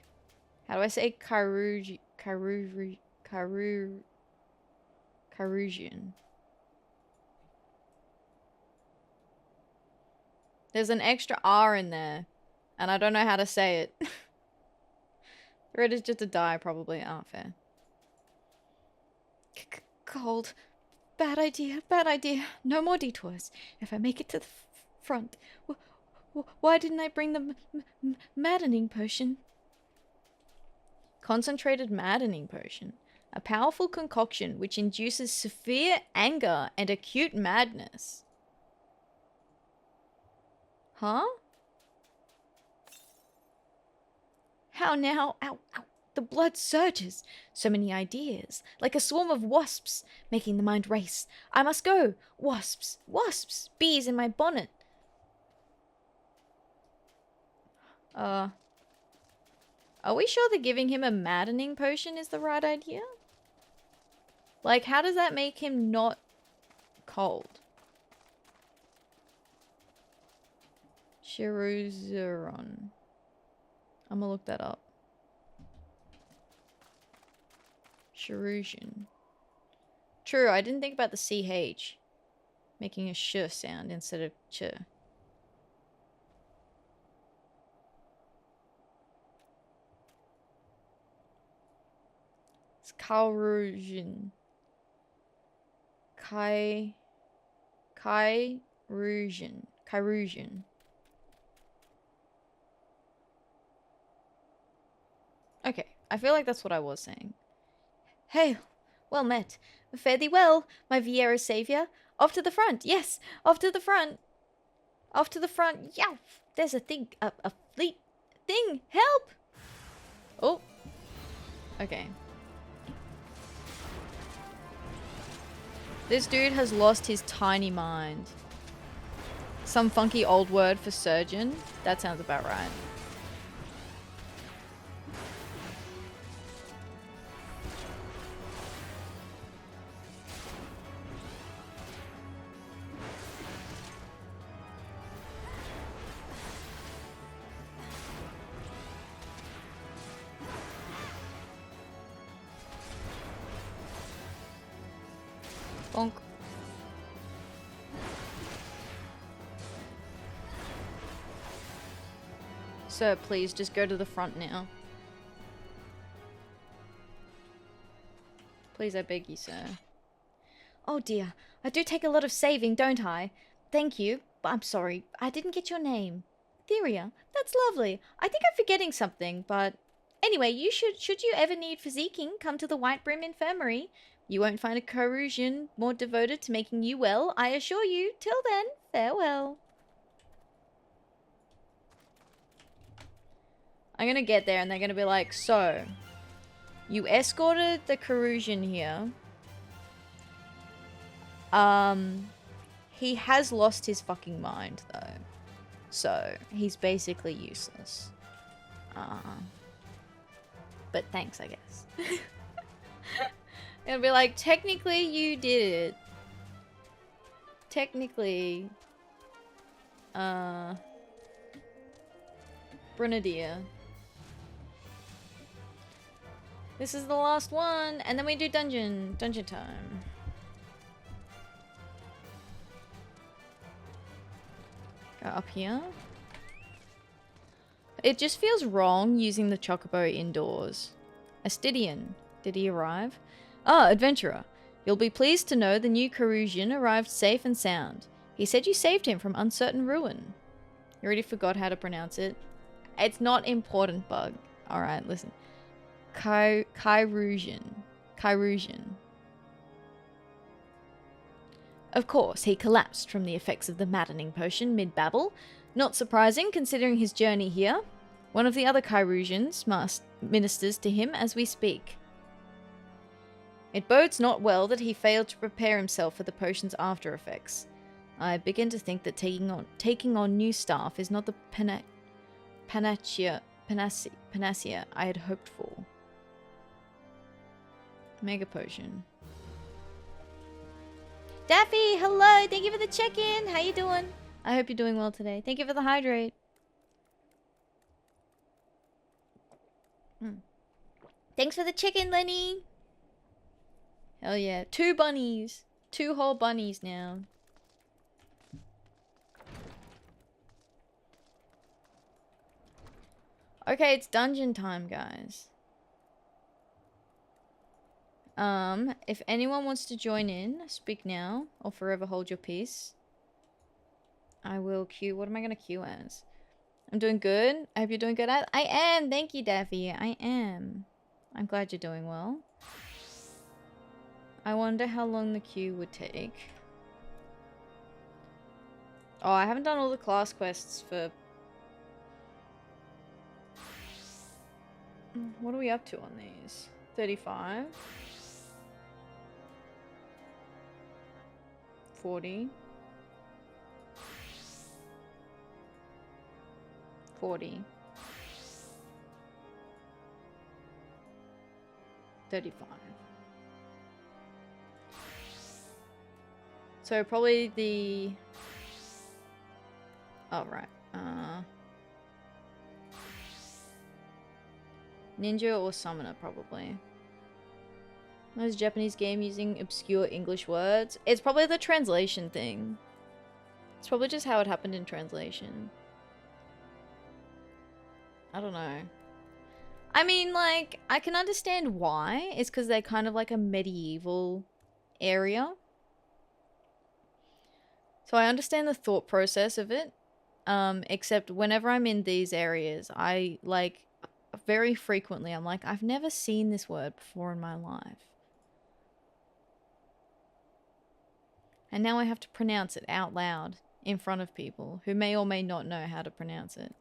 How do I say Carusian? There's an extra R in there. And I don't know how to say it. Red is just a dye, probably. Oh, fair. Cold. Bad idea, bad idea. No more detours. If I make it to the front. Why didn't I bring the maddening potion? Concentrated maddening potion. A powerful concoction which induces severe anger and acute madness. Huh? How now? Ow, ow. The blood surges. So many ideas. Like a swarm of wasps, making the mind race. I must go. Wasps. Wasps. Bees in my bonnet. Are we sure that giving him a maddening potion is the right idea? Like, how does that make him not cold? Chiruzeron. I'm gonna look that up. Chirusian. True, I didn't think about the CH. Making a sh sound instead of ch. It's Kairusian. Kairusian. Okay, I feel like that's what I was saying. Hey, Well met. Fare thee well, my viera saviour. Off to the front. Yes, off to the front. Off to the front. Yeah, there's a thing, a fleet thing. Help! Oh. Okay. This dude has lost his tiny mind. Some funky old word for surgeon? That sounds about right. Bonk. Sir, please just go to the front now. Please, I beg you, sir. Oh dear, I do take a lot of saving, don't I? Thank you, but I'm sorry, I didn't get your name. Atheria, that's lovely. I think I'm forgetting something, but... Anyway, should you ever need physiquing, come to the White Brim Infirmary. You won't find a Carusian more devoted to making you well, I assure you. Till then, farewell. I'm gonna get there and they're gonna be like, so, you escorted the Carusian here. He has lost his fucking mind, though. So, he's basically useless. But thanks, I guess. It'll be like, technically you did it. Technically. Brunadier. This is the last one, and then we do dungeon time. Go up here. It just feels wrong using the Chocobo indoors. Astidian, did he arrive? Ah, adventurer. You'll be pleased to know the new Carusian arrived safe and sound. He said you saved him from uncertain ruin. You already forgot how to pronounce it. It's not important, bug. Alright, listen. Carusian. Of course, he collapsed from the effects of the maddening potion mid-babble. Not surprising, considering his journey here. One of the other Carusians ministers to him as we speak. It bodes not well that he failed to prepare himself for the potion's after effects. I begin to think that taking on new staff is not the panacea I had hoped for. Mega potion. Daffy, hello! Thank you for the check-in! How you doing? I hope you're doing well today. Thank you for the hydrate. Thanks for the check-in, Lenny! Hell yeah. 2 bunnies. 2 whole bunnies now. Okay, it's dungeon time, guys. If anyone wants to join in, speak now, or forever hold your peace. I will queue. What am I gonna queue as? I'm doing good. I hope you're doing good. I am. Thank you, Daffy. I am. I'm glad you're doing well. I wonder how long the queue would take. Oh, I haven't done all the class quests for... What are we up to on these? 35? 40? 40? 35. So probably the... Oh, right. Ninja or Summoner, probably. Those Japanese game using obscure English words. It's probably the translation thing. It's probably just how it happened in translation. I don't know. I mean, like, I can understand why. It's because they're kind of like a medieval area. So I understand the thought process of it. Except whenever I'm in these areas, I, like, very frequently, I'm like, I've never seen this word before in my life. And now I have to pronounce it out loud in front of people who may or may not know how to pronounce it.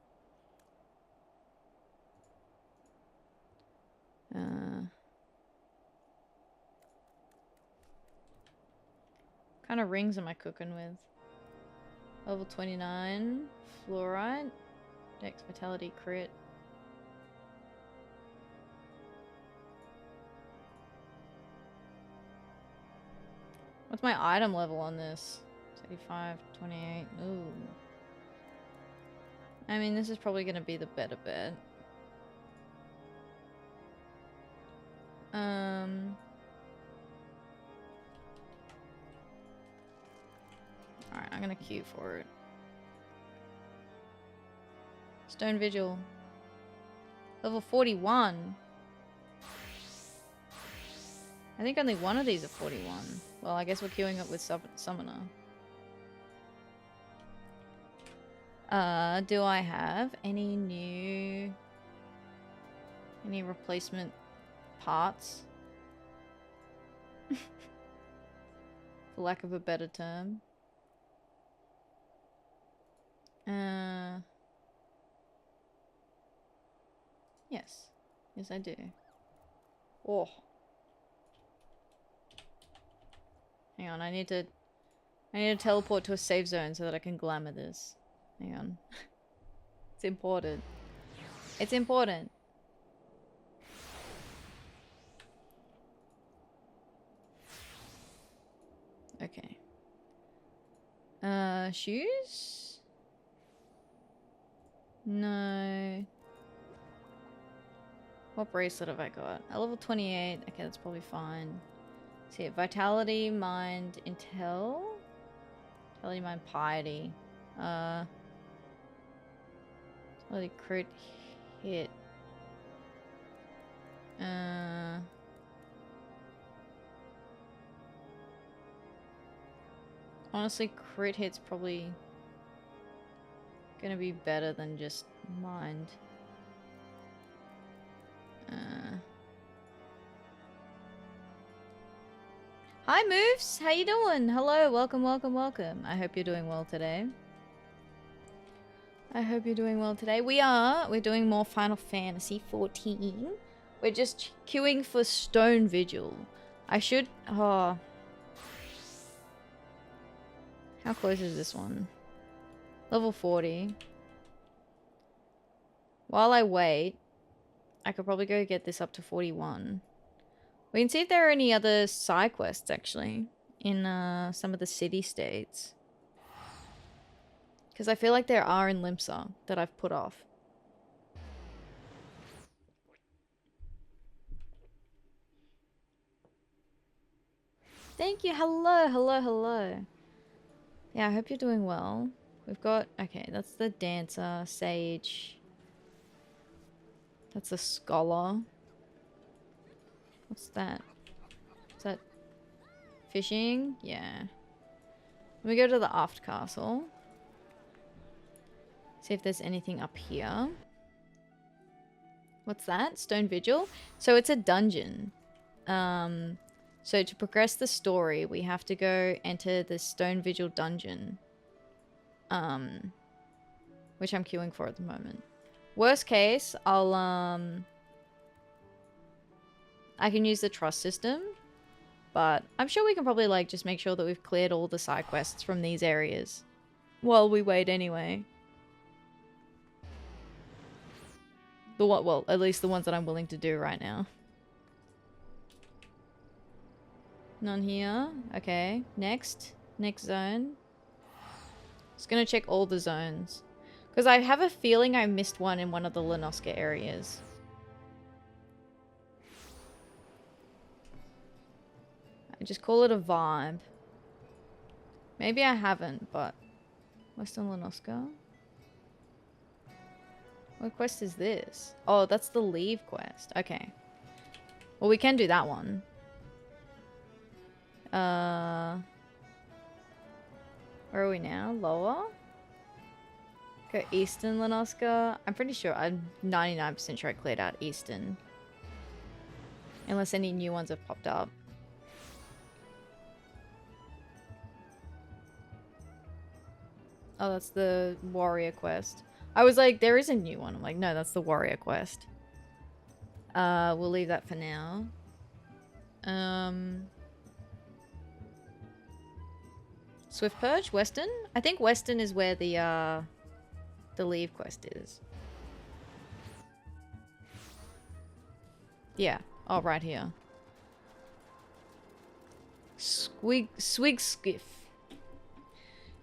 Kind of rings am I cooking with? Level 29, fluorite, dex, vitality, crit. What's my item level on this? 35, 28. Ooh. I mean, this is probably going to be the better bet. Alright, I'm going to queue for it. Stone Vigil. Level 41. I think only one of these are 41. Well, I guess we're queuing it with Summoner. Do I have any new... any replacement parts? For lack of a better term. Yes. Yes, I do. Oh. Hang on, I need to teleport to a safe zone so that I can glamour this. Hang on. It's important. It's important. Okay. Shoes? No. What bracelet have I got? A level 28. Okay, that's probably fine. See it. Vitality, mind, intel. Vitality, mind, piety. Vitality, crit, hit. Honestly, crit hit's probably gonna be better than just mind. Hi Moves, how you doing? Hello, welcome, welcome, welcome. I hope you're doing well today. I hope you're doing well today. We're doing more Final Fantasy 14. We're just queuing for Stone Vigil. I should, oh. How close is this one? Level 40. While I wait, I could probably go get this up to 41. We can see if there are any other side quests, actually, in some of the city-states. Because I feel like there are in Limsa that I've put off. Thank you. Hello, hello, hello. Yeah, I hope you're doing well. We've got... Okay, that's the dancer, sage. That's a scholar. What's that? Is that fishing? Yeah. Let me go to the aft castle. See if there's anything up here. What's that? Stone Vigil? So it's a dungeon. So to progress the story, we have to go enter the Stone Vigil dungeon. Which I'm queuing for at the moment. Worst case, I can use the trust system, but I'm sure we can probably like just make sure that we've cleared all the side quests from these areas while we wait anyway. Well, at least the ones that I'm willing to do right now. None here. Okay, next zone. Just gonna check all the zones because I have a feeling I missed one in one of the Lenoska areas. I just call it a vibe. Maybe I haven't, but... Western Lenoska? What quest is this? Oh, that's the Levequest. Okay. Well, we can do that one. Where are we now? Lower? Go Eastern Lenoska. I'm pretty sure, I'm 99% sure I cleared out Eastern. Unless any new ones have popped up. Oh, that's the warrior quest. I was like, there is a new one. I'm like, no, that's the warrior quest. We'll leave that for now. Swiftperch, Western? I think Western is where the Levequest is. Yeah. Oh, right here. Swigskiff.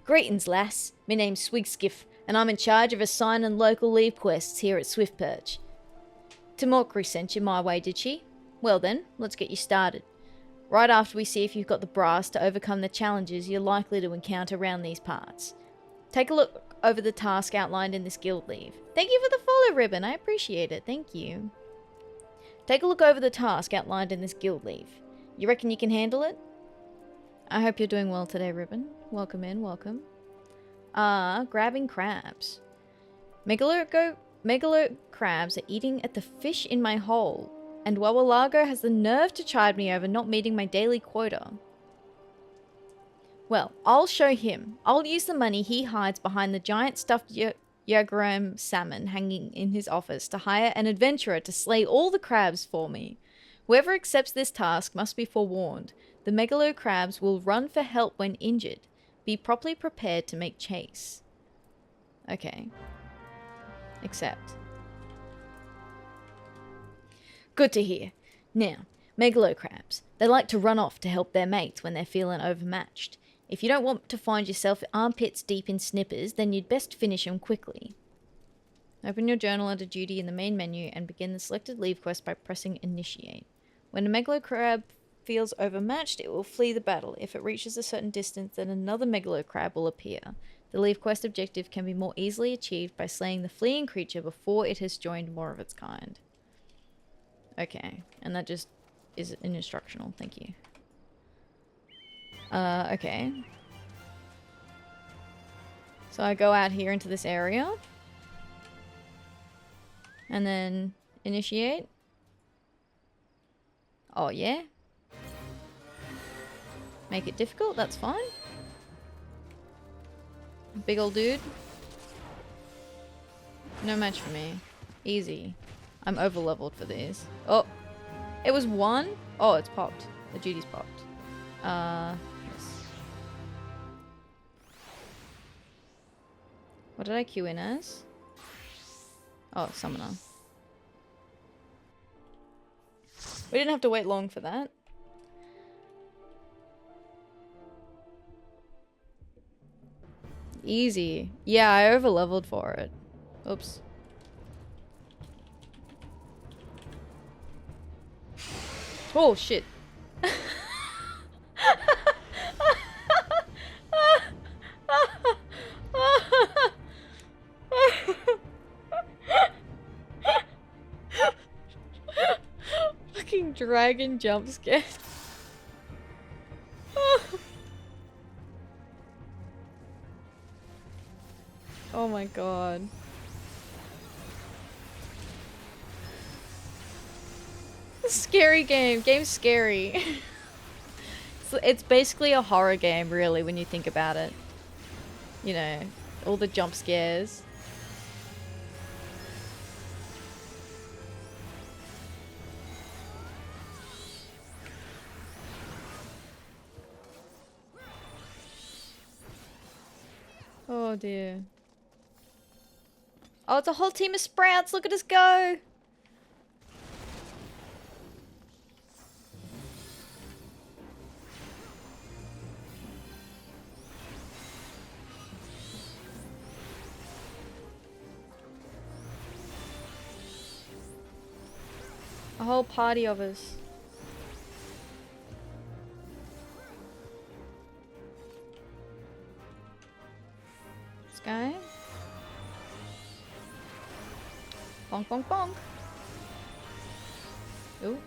Greetings, lass. Me name's Swigskiff, and I'm in charge of assigning local Levequests here at Swiftperch. Tamorkri sent you my way, did she? Well then, let's get you started. Right after we see if you've got the brass to overcome the challenges you're likely to encounter around these parts. Take a look over the task outlined in this guild leave. Thank you for the follow ribbon, I appreciate it, thank you. Take a look over the task outlined in this guild leave. You reckon you can handle it? I hope you're doing well today, Ribbon. Welcome in, welcome. Grabbing crabs. Megalo crabs are eating at the fish in my hole, and Wawalago has the nerve to chide me over not meeting my daily quota. Well, I'll show him. I'll use the money he hides behind the giant stuffed Yagram salmon hanging in his office to hire an adventurer to slay all the crabs for me. Whoever accepts this task must be forewarned. The megalo crabs will run for help when injured. Be properly prepared to make chase. Okay. Accept. Good to hear. Now, megalo crabs. They like to run off to help their mates when they're feeling overmatched. If you don't want to find yourself armpits deep in snippers, then you'd best finish them quickly. Open your journal under duty in the main menu and begin the selected leave quest by pressing initiate. When a megalo crab feels overmatched, it will flee the battle. If it reaches a certain distance, then another megalo crab will appear. The leave quest objective can be more easily achieved by slaying the fleeing creature before it has joined more of its kind. Okay, and that just is an instructional, thank you. Okay. So I go out here into this area. And then initiate. Oh, yeah. Make it difficult, that's fine. Big ol' dude. No match for me. Easy. I'm over leveled for these. Oh! It was one? Oh, it's popped. The duty's popped. Yes. What did I queue in as? Oh, summoner. We didn't have to wait long for that. Easy. Yeah, I overleveled for it. Oops. Oh, shit. Fucking dragon jump scare. Oh my god. Scary game. Game's scary. It's basically a horror game, really, when you think about it. You know, all the jump scares. Oh dear. Oh, it's a whole team of sprouts. Look at us go. A whole party of us. This guy. Bonk, bonk, bonk. Ooh.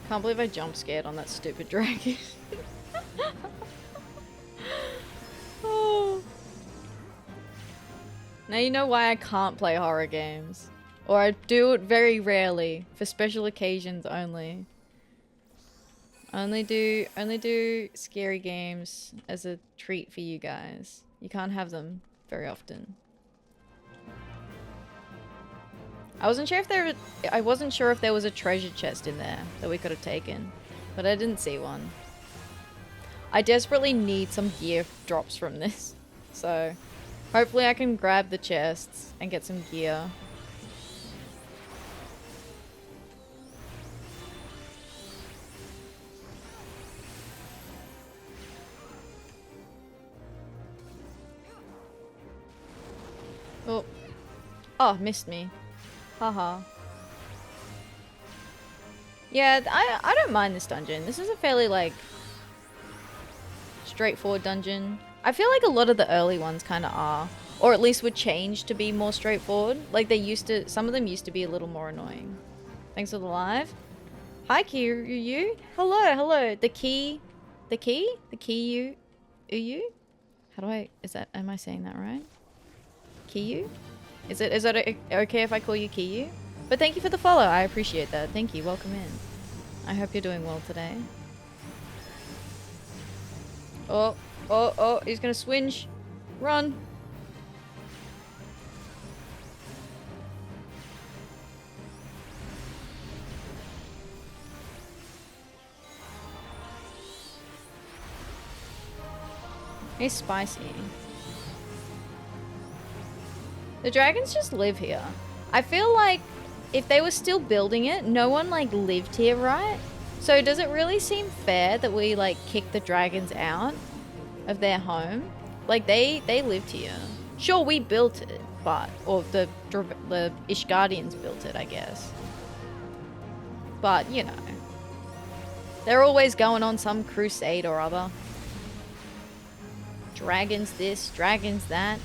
Can't believe I jump scared on that stupid dragon. Oh. Now you know why I can't play horror games. Or I do it very rarely, for special occasions only. Only do scary games as a treat for you guys. You can't have them very often. I wasn't sure if there was a treasure chest in there that we could have taken, but I didn't see one. I desperately need some gear drops from this, so hopefully I can grab the chests and get some gear. Oh, missed me. Haha. Yeah, I don't mind this dungeon. This is a fairly, like, straightforward dungeon. I feel like a lot of the early ones kind of are. Or at least were changed to be more straightforward. Like, some of them used to be a little more annoying. Thanks for the live. Hi, Kiryu. Hello. The key, Uyu? Am I saying that right? Kiyu? Is that okay if I call you Kiyu? But thank you for the follow. I appreciate that. Thank you. Welcome in. I hope you're doing well today. Oh, he's gonna swinge. Run. He's spicy. The dragons just live here. I feel like if they were still building it, no one like lived here, right? So does it really seem fair that we like kick the dragons out of their home? Like they lived here. Sure, we built it, or the Ishgardians built it, I guess. But you know, they're always going on some crusade or other. Dragons this, dragons that.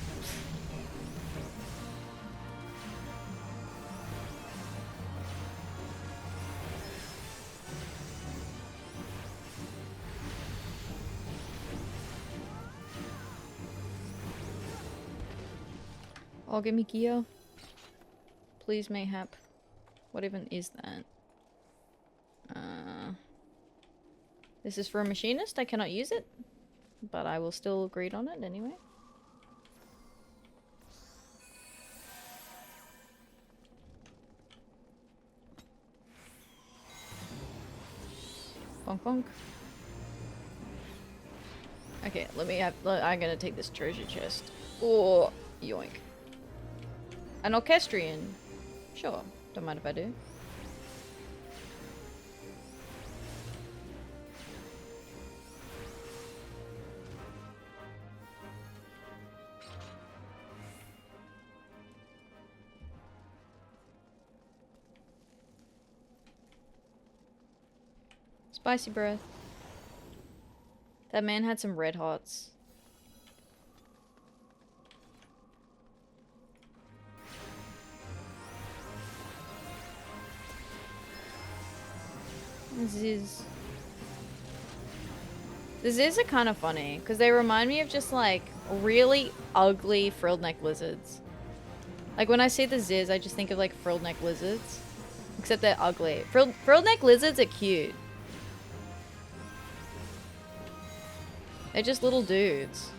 Oh, give me gear. Please, mayhap. What even is that? This is for a machinist. I cannot use it. But I will still greet on it anyway. Bonk bonk. Okay, I'm gonna take this treasure chest. Oh, yoink. An orchestrion. Sure, don't mind if I do. Spicy breath. That man had some red hots. The Ziz are kind of funny because they remind me of just like really ugly frilled neck lizards. Like when I see the Ziz, I just think of like frilled neck lizards, except they're ugly. Frilled neck lizards are cute. They're just little dudes.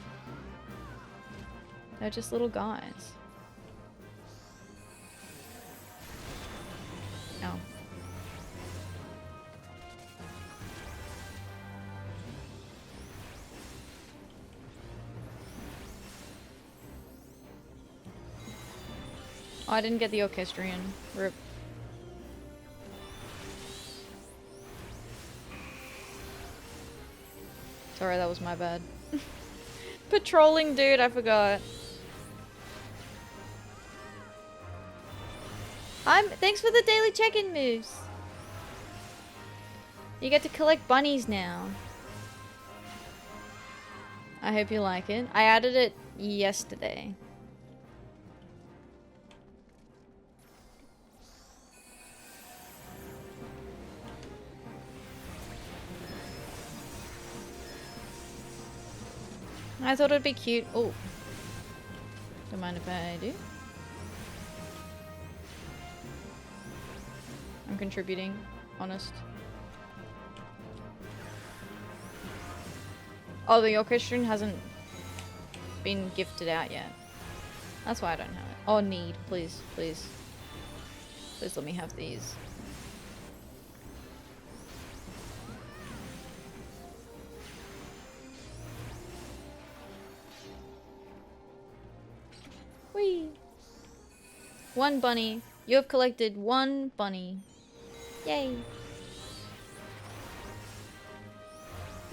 They're just little guys. Oh. Oh, I didn't get the orchestrion. Rip. Sorry, that was my bad. Patrolling dude, I forgot. Thanks for the daily check-in, Moose. You get to collect bunnies now. I hope you like it. I added it yesterday. I thought it'd be cute. Oh. Don't mind if I do. I'm contributing. Honest. Oh, the orchestrion hasn't been gifted out yet. That's why I don't have it. Oh, need. Please, please. Please let me have these. Whee! 1 bunny. You have collected 1 bunny. Yay.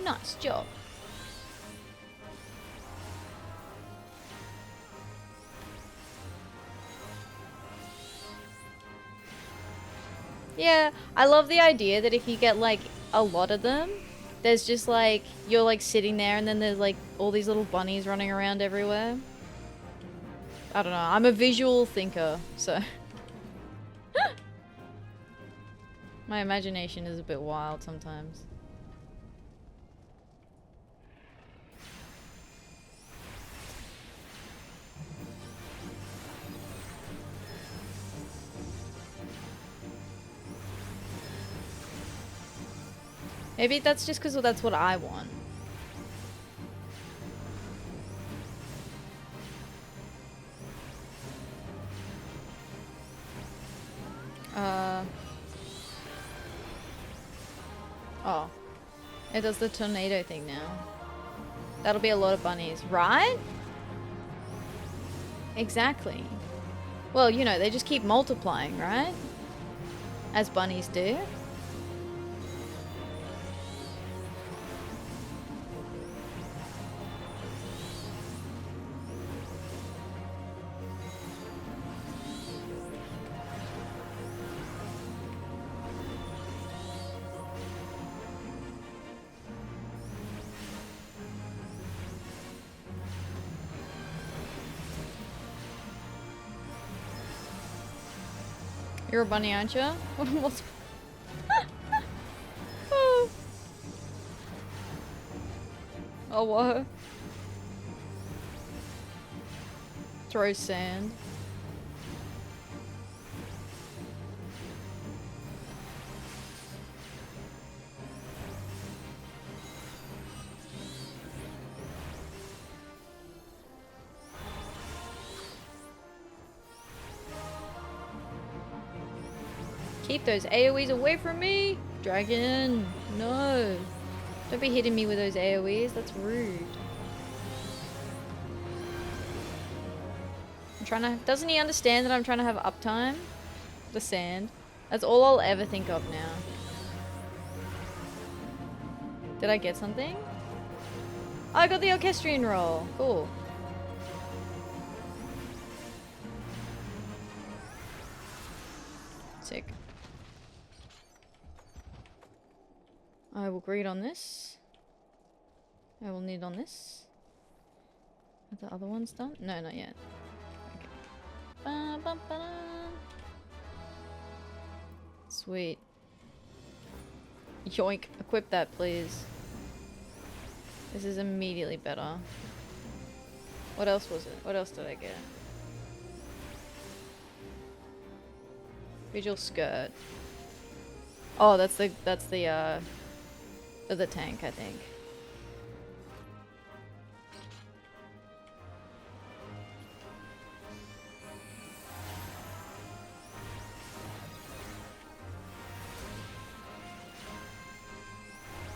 Nice job. Yeah, I love the idea that if you get like a lot of them, there's just like, you're like sitting there and then there's like all these little bunnies running around everywhere. I don't know, I'm a visual thinker, so. My imagination is a bit wild sometimes. Maybe that's just because that's what I want. Oh. It does the tornado thing now. That'll be a lot of bunnies, right? Exactly. Well, you know, they just keep multiplying, right? As bunnies do. You're a bunny, aren't you? What's... oh. Oh, what? Throw sand. Keep those AoEs away from me! Dragon! No! Don't be hitting me with those AoEs, that's rude. I'm trying to... Doesn't he understand that I'm trying to have uptime? The sand. That's all I'll ever think of now. Did I get something? Oh, I got the orchestrion roll. Cool. Sick. I will greed on this. I will need on this. Are the other ones done? No, not yet. Okay. Ba, ba, ba, da. Sweet. Yoink. Equip that, please. This is immediately better. What else was it? What else did I get? Vigil skirt. Oh, that's the tank, I think.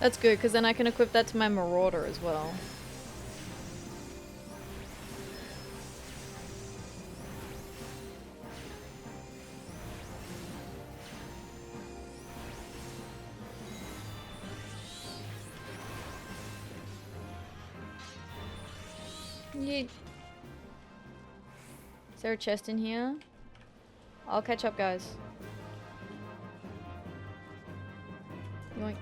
That's good, because then I can equip that to my Marauder as well. Yeet. Is there a chest in here? I'll catch up, guys. Yoink.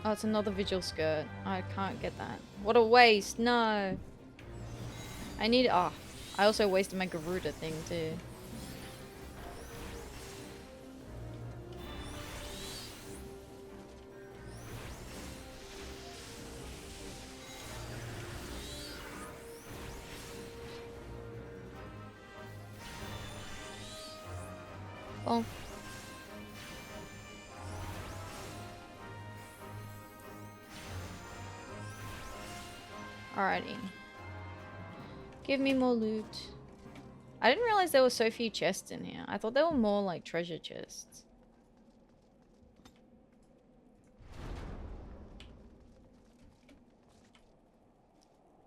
Oh, it's another Vigil skirt. I can't get that. What a waste. No. I need... Oh. I also wasted my Garuda thing, too. Well. Alrighty. Give me more loot. I didn't realize there were so few chests in here. I thought there were more like treasure chests.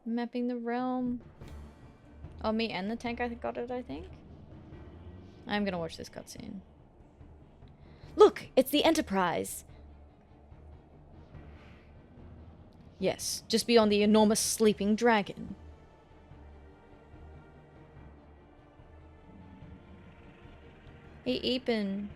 Mapping the realm. Oh, me and the tank I got it, I think. I'm gonna watch this cutscene. Look, it's the Enterprise. Yes, just beyond the enormous sleeping dragon. Hey, Epen.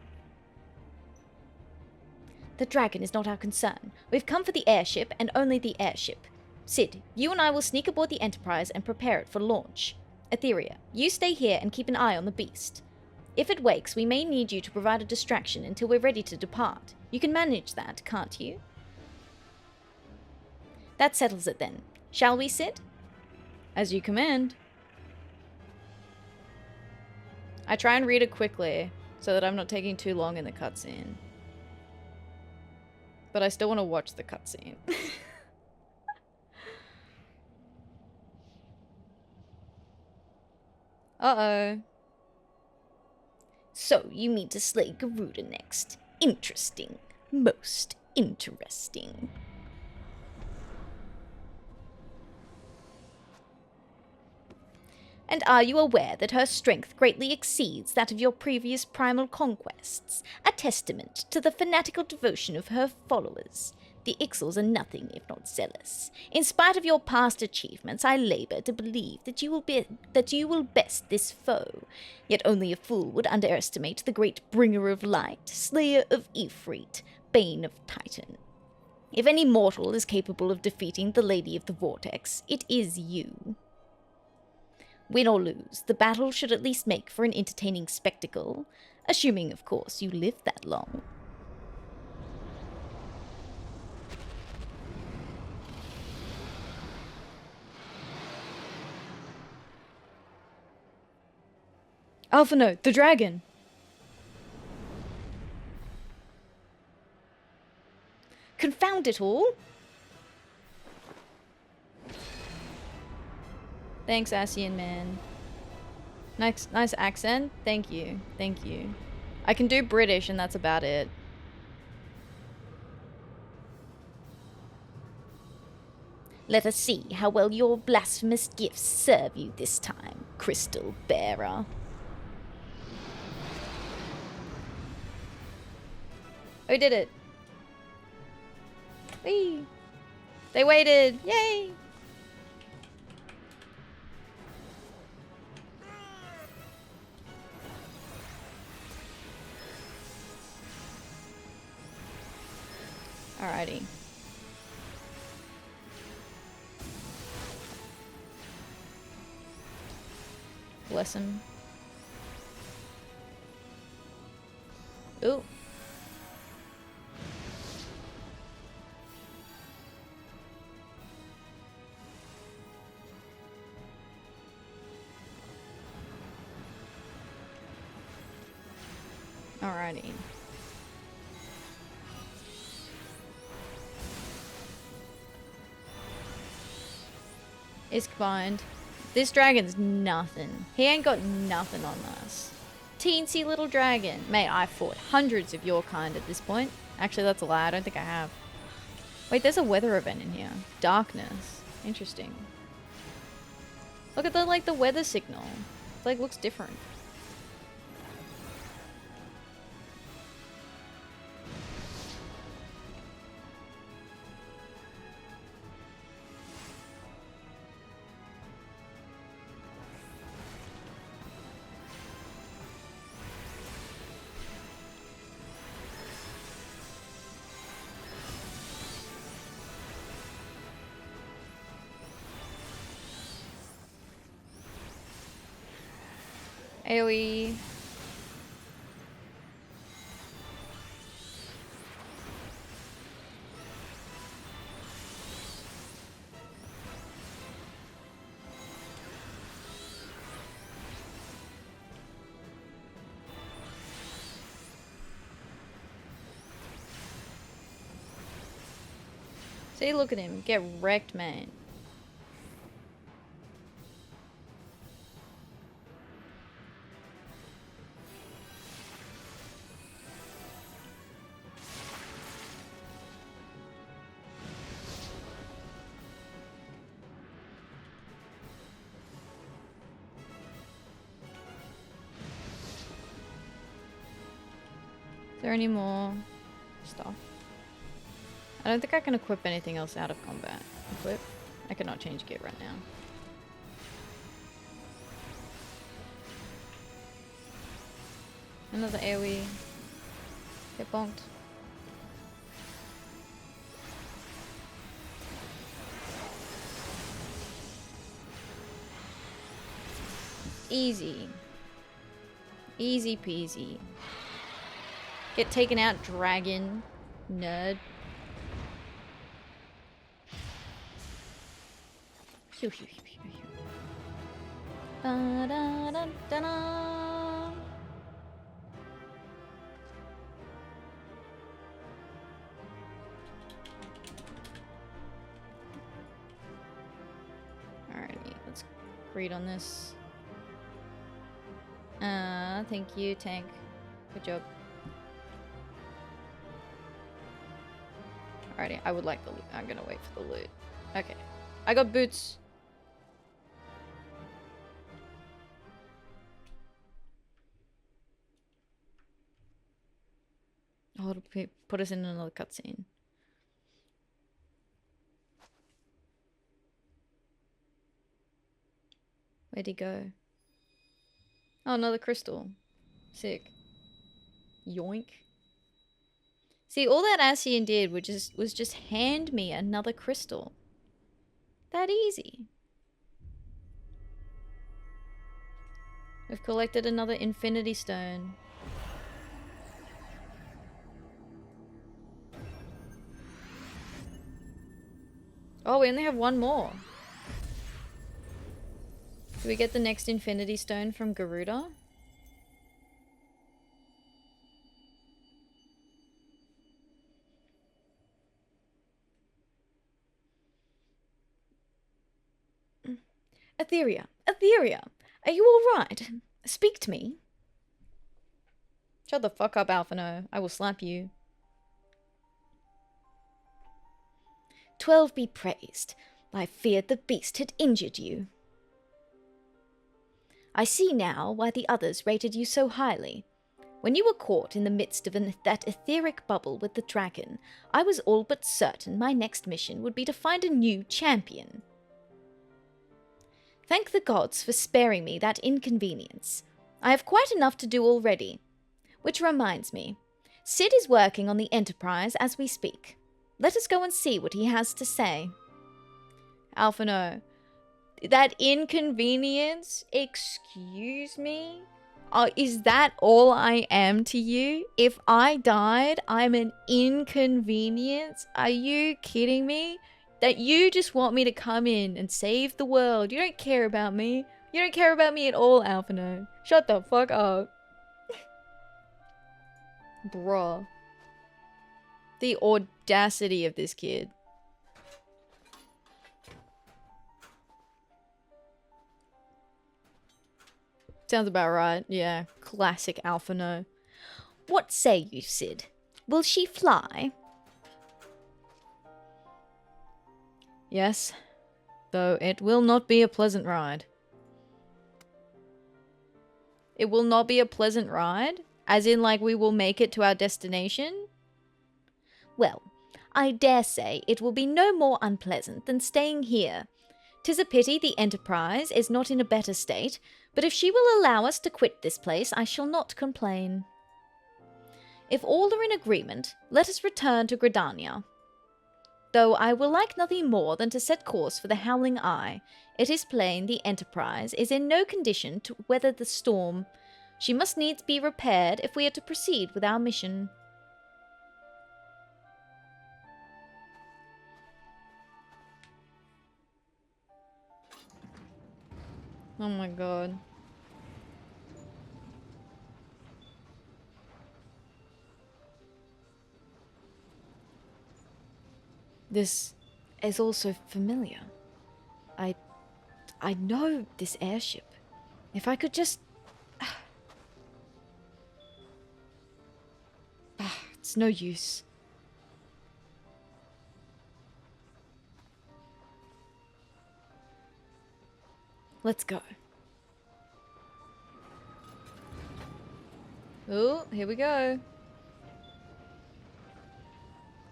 The dragon is not our concern. We've come for the airship and only the airship. Sid, you and I will sneak aboard the Enterprise and prepare it for launch. Atheria, you stay here and keep an eye on the beast. If it wakes, we may need you to provide a distraction until we're ready to depart. You can manage that, can't you? That settles it then. Shall we, Sid? As you command. I try and read it quickly, so that I'm not taking too long in the cutscene. But I still want to watch the cutscene. Uh-oh. So, you mean to slay Garuda next? Interesting. Most interesting. And are you aware that her strength greatly exceeds that of your previous primal conquests? A testament to the fanatical devotion of her followers. The Ixals are nothing if not zealous. In spite of your past achievements, I labor to believe that you will best this foe. Yet only a fool would underestimate the great bringer of light, slayer of Ifrit, bane of Titan. If any mortal is capable of defeating the Lady of the Vortex, it is you. Win or lose, the battle should at least make for an entertaining spectacle, assuming, of course, you live that long. Alpha Note, the dragon! Confound it all! Thanks, Asian man. Nice accent. Thank you. Thank you. I can do British and that's about it. Let us see how well your blasphemous gifts serve you this time, Crystal Bearer. We did it. Whee! They waited. Yay! Alrighty. Bless him. Ooh. Alrighty. Is combined. This dragon's nothing. He ain't got nothing on us. Teensy little dragon. Mate, I fought hundreds of your kind at this point. Actually, that's a lie. I don't think I have. Wait, there's a weather event in here. Darkness. Interesting. Look at the, like, the weather signal. It, like, looks different. AoE. See, look at him. Get wrecked, man. Is there any more stuff? I don't think I can equip anything else out of combat. Equip? I cannot change gear right now. Another AoE. Get bonked. Easy. Easy peasy. Get taken out, dragon. Nerd. Pew, pew, pew, pew, pew. Da, da, da, da, da. Alrighty, let's read on this. Thank you, tank. Good job. Alrighty, I would like the loot. I'm gonna wait for the loot. Okay. I got boots. Oh, it'll put us in another cutscene. Where'd he go? Oh, another crystal. Sick. Yoink. See, all that Ascian did was just hand me another crystal. That easy. We've collected another infinity stone. Oh, we only have one more. Do we get the next infinity stone from Garuda? Atheria, Atheria, are you alright? Speak to me. Shut the fuck up, Alphino. I will slap you. 12 be praised. I feared the beast had injured you. I see now why the others rated you so highly. When you were caught in the midst of that etheric bubble with the dragon, I was all but certain my next mission would be to find a new champion. Thank the gods for sparing me that inconvenience. I have quite enough to do already. Which reminds me, Sid is working on the Enterprise as we speak. Let us go and see what he has to say. Alphino, that inconvenience? Excuse me? Is that all I am to you? If I died, I'm an inconvenience? Are you kidding me? That you just want me to come in and save the world. You don't care about me. You don't care about me at all, Alphino. Shut the fuck up. Bruh. The audacity of this kid. Sounds about right. Yeah. Classic Alphino. What say you, Sid? Will she fly? Yes. Though it will not be a pleasant ride. It will not be a pleasant ride? As in, like, we will make it to our destination? Well, I dare say it will be no more unpleasant than staying here. 'Tis a pity the Enterprise is not in a better state, but if she will allow us to quit this place, I shall not complain. If all are in agreement, let us return to Gridania. Though I will like nothing more than to set course for the Howling Eye, it is plain the Enterprise is in no condition to weather the storm. She must needs be repaired if we are to proceed with our mission. Oh my god. This is also familiar. I know this airship. If I could just... It's no use. Let's go. Oh, here we go.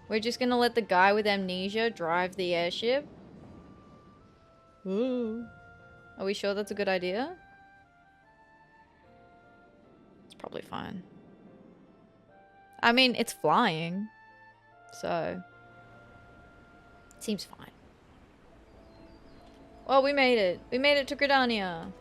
We're just gonna let the guy with amnesia drive the airship? Ooh. Are we sure that's a good idea? It's probably fine. I mean, it's flying. So... it seems fine. Well, we made it. We made it to Gridania.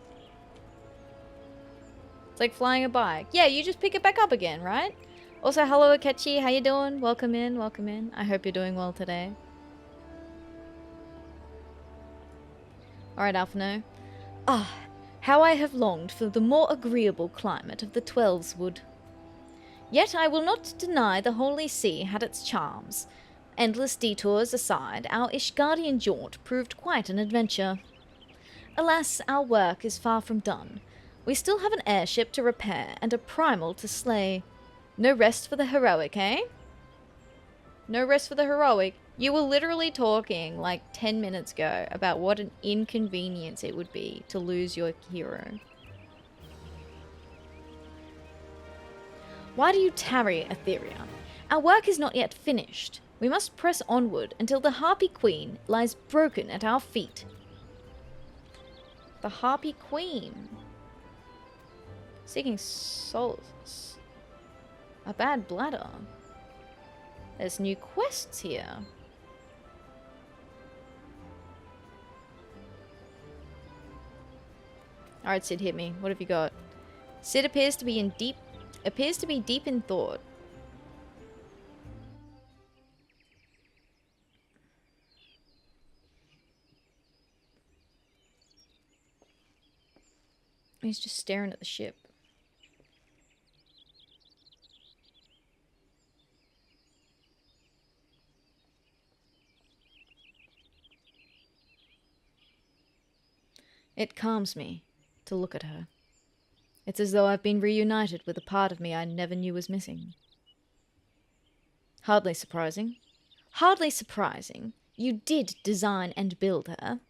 It's like flying a bike. Yeah, you just pick it back up again, right? Also, hello Akechi, how you doing? Welcome in, welcome in. I hope you're doing well today. Alright, Alphino. Ah, how I have longed for the more agreeable climate of the Twelveswood. Yet I will not deny the Holy See had its charms. Endless detours aside, our Ishgardian jaunt proved quite an adventure. Alas, our work is far from done. We still have an airship to repair and a primal to slay. No rest for the heroic, eh? No rest for the heroic? You were literally talking like 10 minutes ago about what an inconvenience it would be to lose your hero. Why do you tarry, Atheria? Our work is not yet finished. We must press onward until the Harpy Queen lies broken at our feet. The Harpy Queen. Seeking Solace. A bad bladder. There's new quests here. Alright, Sid, hit me. What have you got? Sid appears to be deep in thought. He's just staring at the ship. It calms me to look at her. It's as though I've been reunited with a part of me I never knew was missing. Hardly surprising. Hardly surprising. You did design and build her.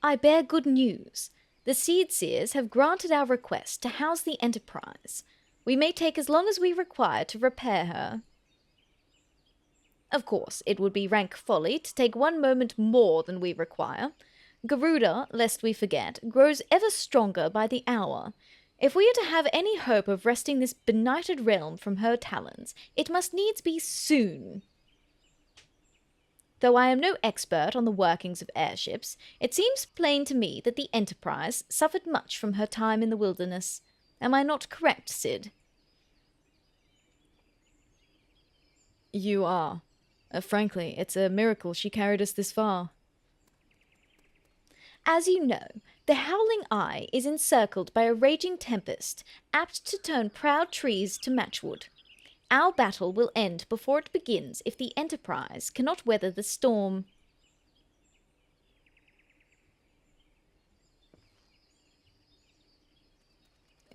I bear good news. The Seed Seers have granted our request to house the Enterprise. We may take as long as we require to repair her. Of course, it would be rank folly to take one moment more than we require. Garuda, lest we forget, grows ever stronger by the hour. If we are to have any hope of wresting this benighted realm from her talons, it must needs be soon. Though I am no expert on the workings of airships, it seems plain to me that the Enterprise suffered much from her time in the wilderness. Am I not correct, Sid? You are. Frankly, it's a miracle she carried us this far. As you know, the Howling Eye is encircled by a raging tempest, apt to turn proud trees to matchwood. Our battle will end before it begins if the Enterprise cannot weather the storm.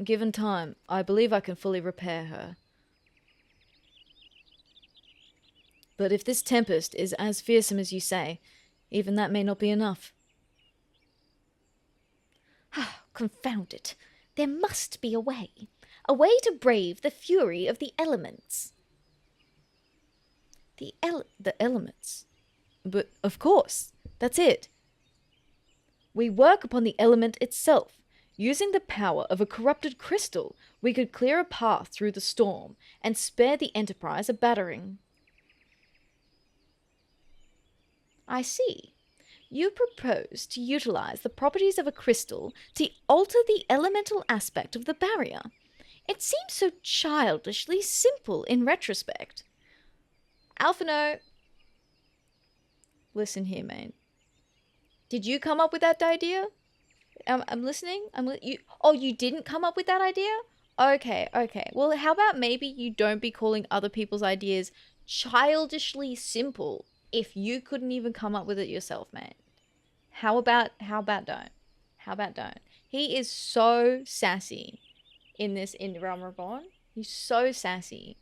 Given time, I believe I can fully repair her. But if this tempest is as fearsome as you say, even that may not be enough. Ah, confound it. There must be a way. A way to brave the fury of the elements. The elements? But of course, that's it. We work upon the element itself. Using the power of a corrupted crystal, we could clear a path through the storm and spare the Enterprise a battering. I see. You propose to utilize the properties of a crystal to alter the elemental aspect of the barrier. It seems so childishly simple in retrospect. Alphino! Listen here, mate. Did you come up with that idea? I'm listening. Oh, you didn't come up with that idea? Okay, okay. Well, how about maybe you don't be calling other people's ideas childishly simple if you couldn't even come up with it yourself, mate? How about don't? How about don't? He is so sassy in this in Realm Reborn. He's so sassy.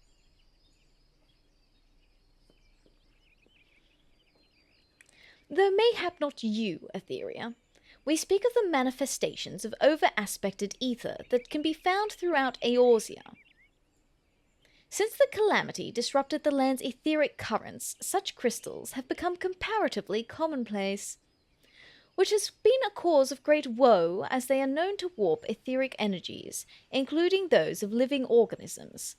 Though mayhap not you, Atheria, we speak of the manifestations of over-aspected ether that can be found throughout Eorzea. Since the calamity disrupted the land's etheric currents, such crystals have become comparatively commonplace, which has been a cause of great woe as they are known to warp etheric energies, including those of living organisms.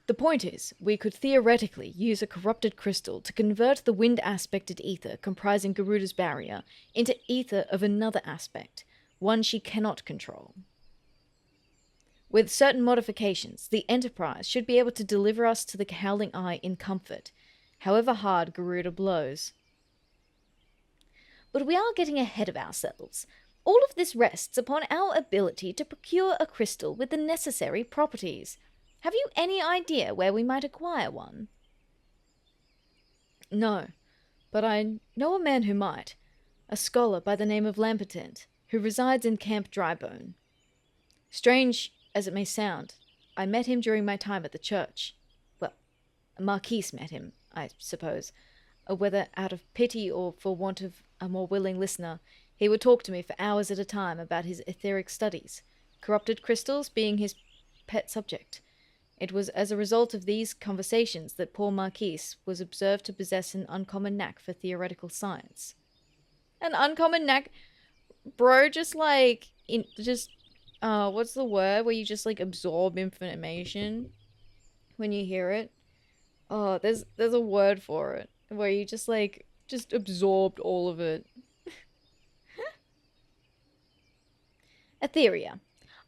The point is, we could theoretically use a corrupted crystal to convert the wind-aspected ether comprising Garuda's barrier into ether of another aspect, one she cannot control. With certain modifications, the Enterprise should be able to deliver us to the Howling Eye in comfort, however hard Garuda blows. But we are getting ahead of ourselves. All of this rests upon our ability to procure a crystal with the necessary properties. Have you any idea where we might acquire one? No, but I know a man who might. A scholar by the name of Lampetent, who resides in Camp Drybone. Strange as it may sound, I met him during my time at the church. Well, a Marquise met him, I suppose. Whether out of pity or for want of a more willing listener, he would talk to me for hours at a time about his etheric studies, corrupted crystals being his pet subject. It was as a result of these conversations that poor Marquise was observed to possess an uncommon knack for theoretical science. An uncommon knack? Bro, just like, what's the word where you just like absorb information when you hear it? Oh, there's a word for it, where you just absorbed all of it. Atheria,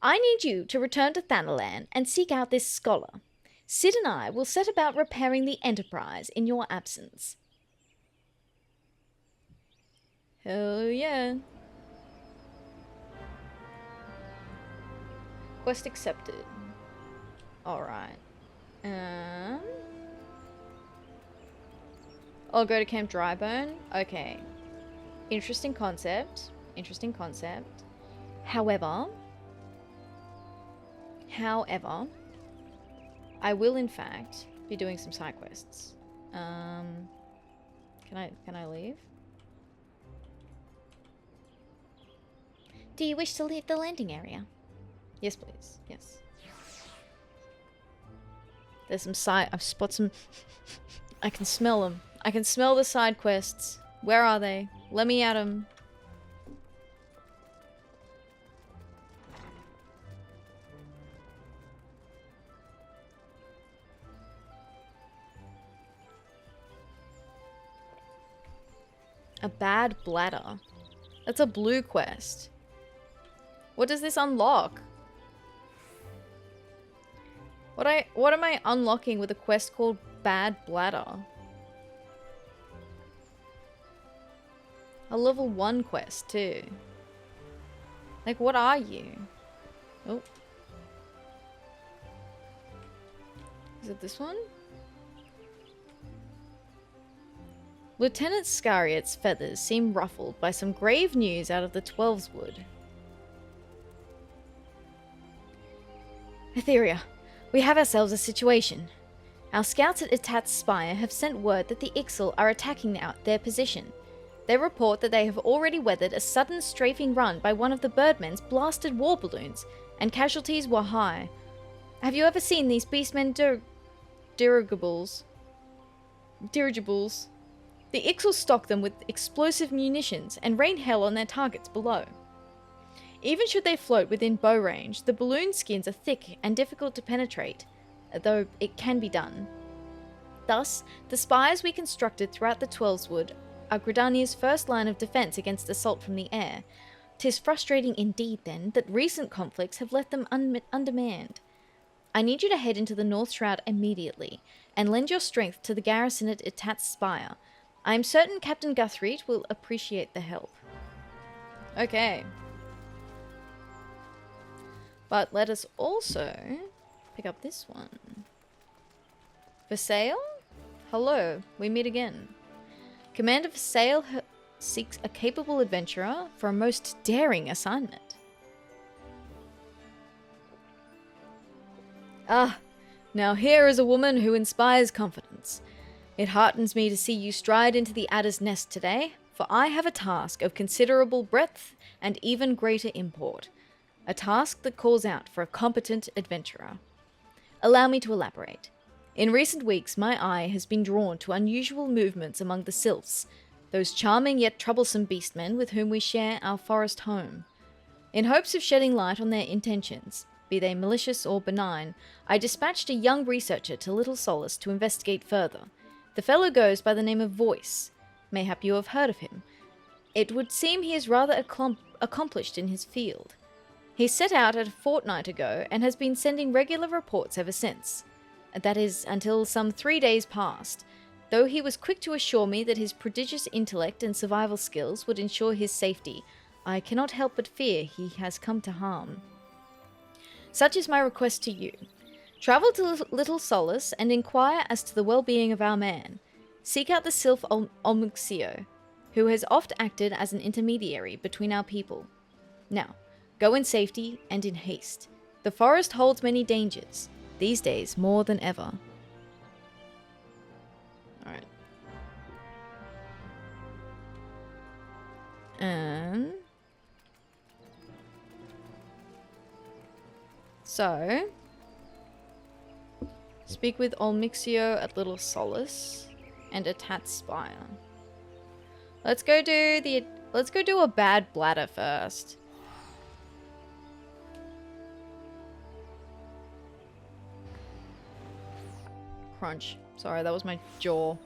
I need you to return to Thanalan and seek out this scholar. Sid and I will set about repairing the Enterprise in your absence. Hell yeah. Quest accepted. Alright. I'll go to Camp Drybone. Okay. Interesting concept. Interesting concept. However, I will in fact be doing some side quests. Can I leave? Do you wish to leave the landing area? Yes, please. Yes. There's some I've spot some. I can smell them. I can smell the side quests. Where are they? Let me at them. A bad bladder. That's a blue quest. What does this unlock? What am I unlocking with a quest called Bad Bladder? A level 1 quest too. Like, what are you? Oh. Is it this one? Lieutenant Scariot's feathers seem ruffled by some grave news out of the Twelveswood. Atheria, we have ourselves a situation. Our scouts at Itat's Spire have sent word that the Ixal are attacking their position. They report that they have already weathered a sudden strafing run by one of the Birdmen's blasted war balloons, and casualties were high. Have you ever seen these beastmen dirigibles? The Ixal stock them with explosive munitions and rain hell on their targets below. Even should they float within bow range, the balloon skins are thick and difficult to penetrate, though it can be done. Thus, the spires we constructed throughout the Twelveswood are Gridania's first line of defense against assault from the air. 'Tis frustrating indeed, then, that recent conflicts have left them undermanned. I need you to head into the North Shroud immediately, and lend your strength to the garrison at Itat's Spire. I'm certain Captain Guthrie will appreciate the help. Okay. But let us also pick up this one. For sale? Hello, we meet again. Commander for sale seeks a capable adventurer for a most daring assignment. Ah, now here is a woman who inspires confidence. It heartens me to see you stride into the adder's nest today, for I have a task of considerable breadth and even greater import. A task that calls out for a competent adventurer. Allow me to elaborate. In recent weeks, my eye has been drawn to unusual movements among the sylphs, those charming yet troublesome beastmen with whom we share our forest home. In hopes of shedding light on their intentions, be they malicious or benign, I dispatched a young researcher to Little Solace to investigate further. The fellow goes by the name of Voice. Mayhap you have heard of him. It would seem he is rather accomplished in his field. He set out a fortnight ago and has been sending regular reports ever since. That is, until some 3 days past, though he was quick to assure me that his prodigious intellect and survival skills would ensure his safety. I cannot help but fear he has come to harm. Such is my request to you. Travel to Little Solace and inquire as to the well-being of our man. Seek out the sylph Olmixio, who has oft acted as an intermediary between our people. Now, go in safety and in haste. The forest holds many dangers, these days more than ever. Alright. So, speak with Olmixio at Little Solace and at Tat Spire. Let's go do a bad bladder first. Crunch. Sorry, that was my jaw.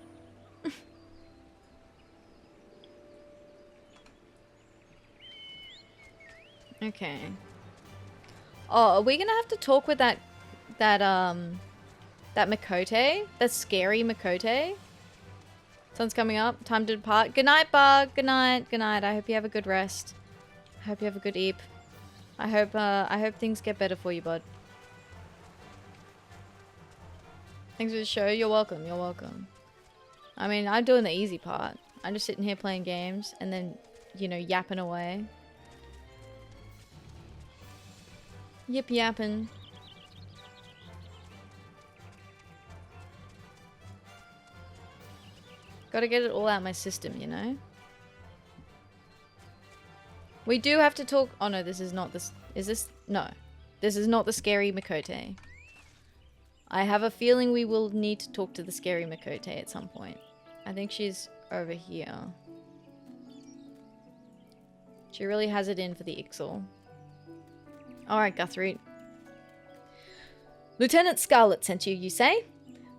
Okay. Oh, are we gonna have to talk with that Makote? That scary Makote? Sun's coming up. Time to depart. Good night, Bug. Good night. Good night. I hope you have a good rest. I hope you have a good eep. I hope things get better for you, bud. Thanks for the show. You're welcome. You're welcome. I mean, I'm doing the easy part. I'm just sitting here playing games and then, you know, yapping away. Yip yapping. Gotta get it all out my system, you know? We do have to talk. Oh no, this is not this. Is this? No. This is not the scary Makote. I have a feeling we will need to talk to the scary Makote at some point. I think she's over here. She really has it in for the Ixal. Alright, Guthrie. Lieutenant Scarlet sent you, you say?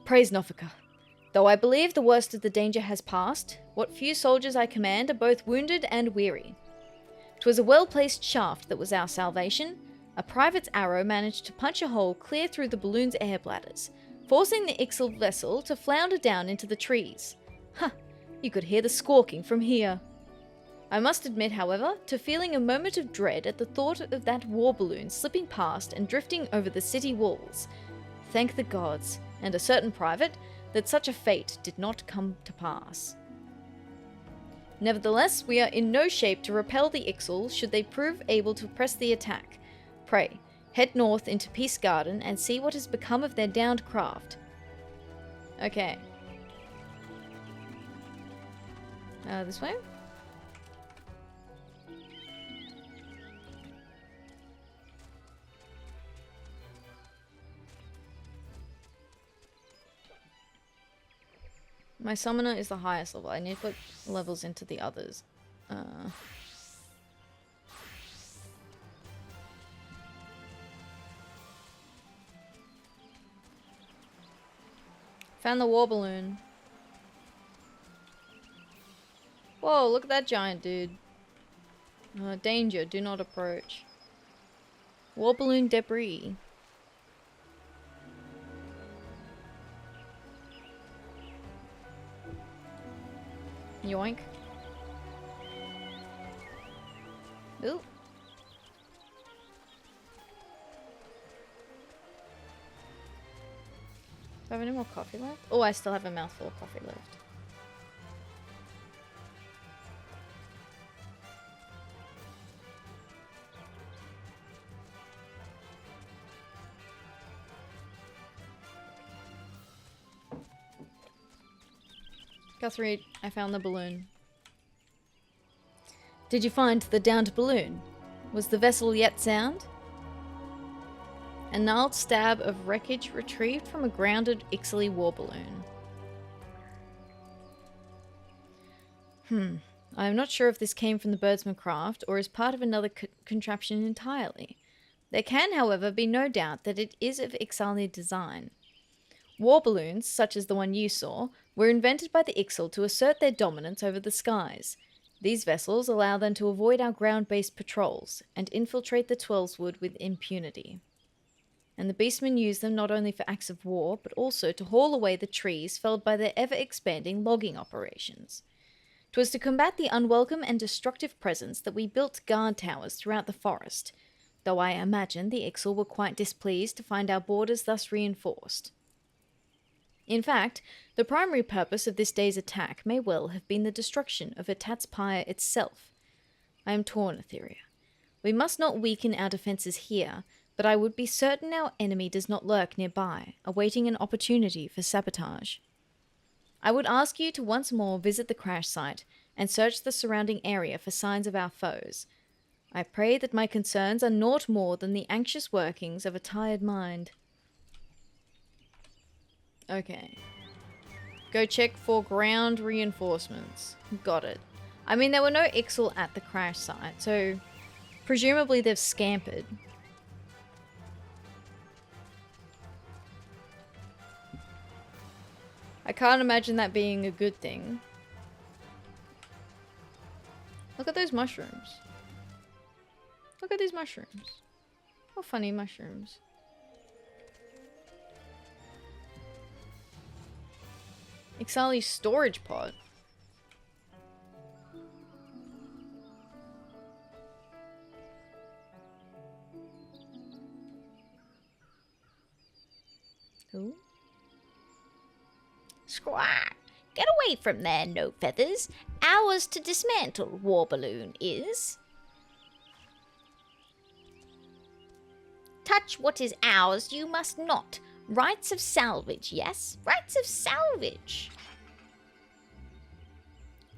Praise Nofika. Though I believe the worst of the danger has passed, what few soldiers I command are both wounded and weary. 'Twas a well-placed shaft that was our salvation. A private's arrow managed to punch a hole clear through the balloon's air bladders, forcing the Ixal vessel to flounder down into the trees. Huh, you could hear the squawking from here. I must admit, however, to feeling a moment of dread at the thought of that war balloon slipping past and drifting over the city walls. Thank the gods, and a certain private, that such a fate did not come to pass. Nevertheless, we are in no shape to repel the Ixal should they prove able to press the attack. Pray, head north into Peace Garden and see what has become of their downed craft. Okay. This way? My summoner is the highest level. I need to put levels into the others. Found the war balloon. Whoa, look at that giant dude. Danger, do not approach. War balloon debris. Yoink. Ooh. Do I have any more coffee left? Oh, I still have a mouthful of coffee left. Guthrie, I found the balloon. Did you find the downed balloon? Was the vessel yet sound? A gnarled stab of wreckage retrieved from a grounded Ixaly war balloon. I am not sure if this came from the Birdsman craft or is part of another contraption entirely. There can, however, be no doubt that it is of Ixaly design. War balloons, such as the one you saw, were invented by the Ixal to assert their dominance over the skies. These vessels allow them to avoid our ground-based patrols and infiltrate the Twelveswood with impunity. And the Beastmen use them not only for acts of war, but also to haul away the trees felled by their ever-expanding logging operations. 'Twas to combat the unwelcome and destructive presence that we built guard towers throughout the forest, though I imagine the Ixal were quite displeased to find our borders thus reinforced. In fact, the primary purpose of this day's attack may well have been the destruction of Atatspire itself. I am torn, Atheria. We must not weaken our defences here, but I would be certain our enemy does not lurk nearby, awaiting an opportunity for sabotage. I would ask you to once more visit the crash site and search the surrounding area for signs of our foes. I pray that my concerns are naught more than the anxious workings of a tired mind. Okay. Go check for ground reinforcements. Got it. I mean, there were no Ixal at the crash site, so presumably they've scampered. I can't imagine that being a good thing. Look at those mushrooms. Look at these mushrooms. What funny mushrooms. Ixaly's storage pod. Who? Squire, get away from there, No Feathers. Ours to dismantle, war balloon is. Touch what is ours you must not. Rights of salvage, yes? Rights of salvage.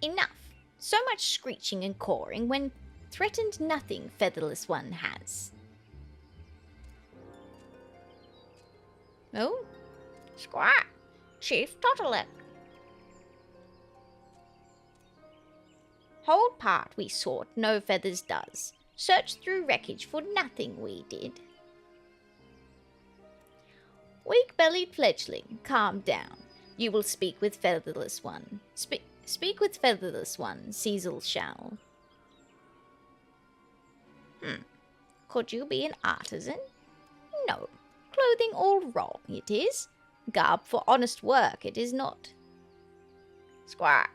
Enough. So much screeching and cawing when threatened nothing featherless one has. Oh? Squire, Chief Tottelek. Hold part we sought, No Feathers does. Search through wreckage for nothing we did. Weak-bellied fledgling, calm down. You will speak with Featherless One. Speak with Featherless One, Cecil shall. Could you be an artisan? No. Clothing all wrong, it is. Garb for honest work, it is not. Squire,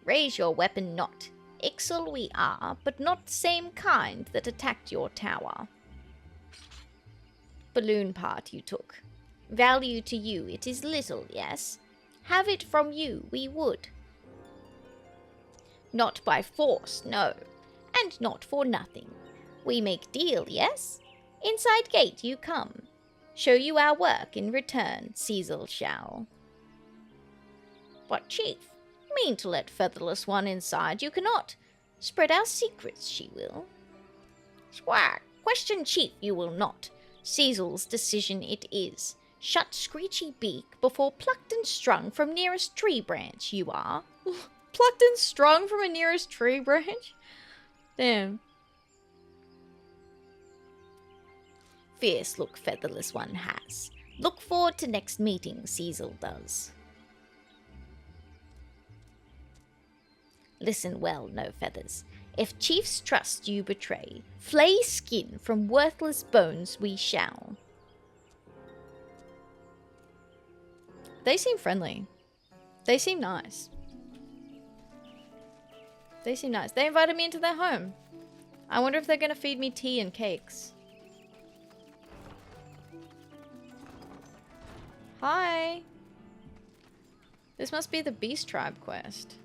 raise your weapon not. Ixal we are, but not the same kind that attacked your tower. Balloon part you took. Value to you it is little, yes? Have it from you we would. Not by force, no, and not for nothing. We make deal, yes? Inside gate you come. Show you our work in return, Cecil shall. But Chief, mean to let Featherless One inside you cannot. Spread our secrets she will. Squire, question Chief you will not. Cecil's decision it is. Shut screechy beak before plucked and strung from nearest tree branch you are. Plucked and strung from a nearest tree branch? Damn. Fierce look Featherless One has. Look forward to next meeting, Cecil does. Listen well, No Feathers. If Chief's trust you betray, flay skin from worthless bones we shall. They seem friendly. They seem nice. They seem nice. They invited me into their home. I wonder if they're gonna feed me tea and cakes. Hi. This must be the Beast Tribe quest.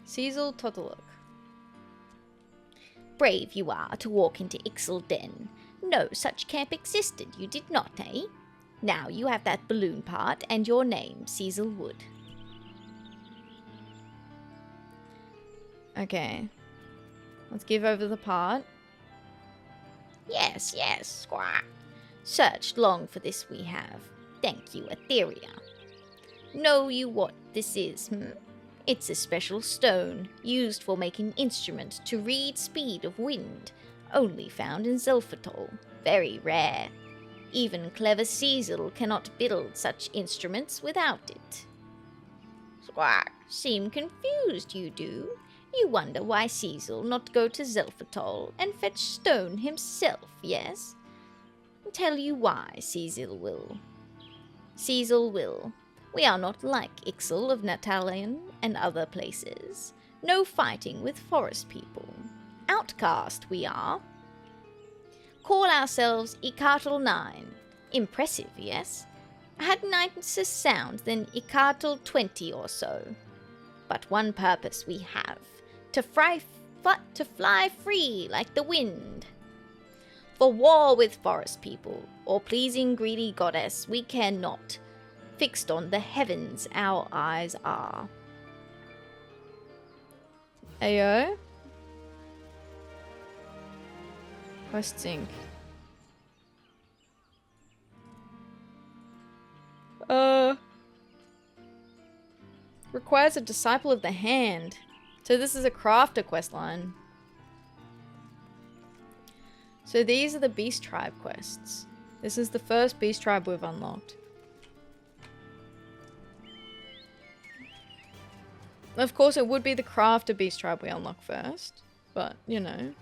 Cecil Totoluk. Brave you are to walk into Ixal Den. No such camp existed, you did not, eh? Now you have that balloon part and your name, Cecil Wood. Okay. Let's give over the part. Yes, yes, squawk. Searched long for this we have. Thank you, Atheria. Know you what this is, It's a special stone, used for making instruments to read speed of wind, only found in Zelfatol. Very rare. Even clever Cecil cannot build such instruments without it. Squawk, seem confused you do. You wonder why Cecil not go to Zelfatol and fetch stone himself, yes? Tell you why, Cecil will. Cecil will. We are not like Ixal of Natalian and other places. No fighting with forest people. Outcast we are. Call ourselves Icartal 9. Impressive, yes? Had nicer sound than Icartal 20 or so. But one purpose we have. To fly free like the wind. For war with forest people, or pleasing greedy goddess, we care not. Fixed on the heavens our eyes are. Ayo? Quest sync. Requires a disciple of the hand. So this is a crafter quest line. So these are the Beast Tribe quests. This is the first Beast Tribe we've unlocked. Of course, it would be the crafter Beast Tribe we unlock first, but, you know.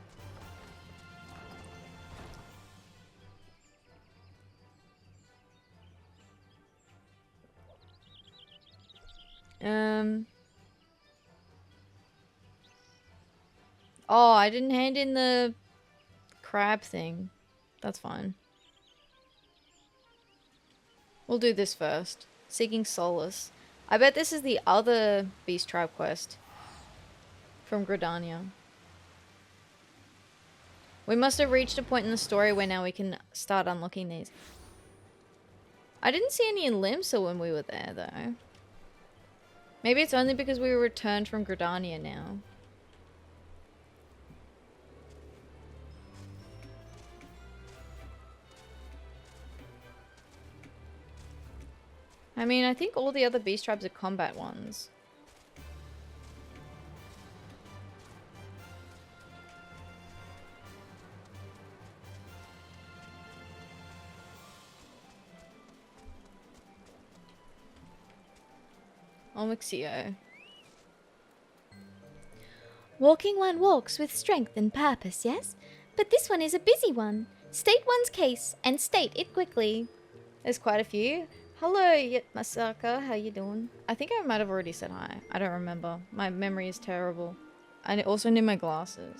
Oh, I didn't hand in the crab thing. That's fine. We'll do this first. Seeking Solace. I bet this is the other Beast Tribe quest from Gridania. We must have reached a point in the story where now we can start unlocking these. I didn't see any in Limsa when we were there, though. Maybe it's only because we were returned from Gridania now. I mean, I think all the other Beast Tribes are combat ones. Omixio. Walking one walks with strength and purpose, yes? But this one is a busy one. State one's case, and state it quickly. There's quite a few. Hello, Masaka. How you doing? I think I might have already said hi. I don't remember. My memory is terrible. I also need my glasses.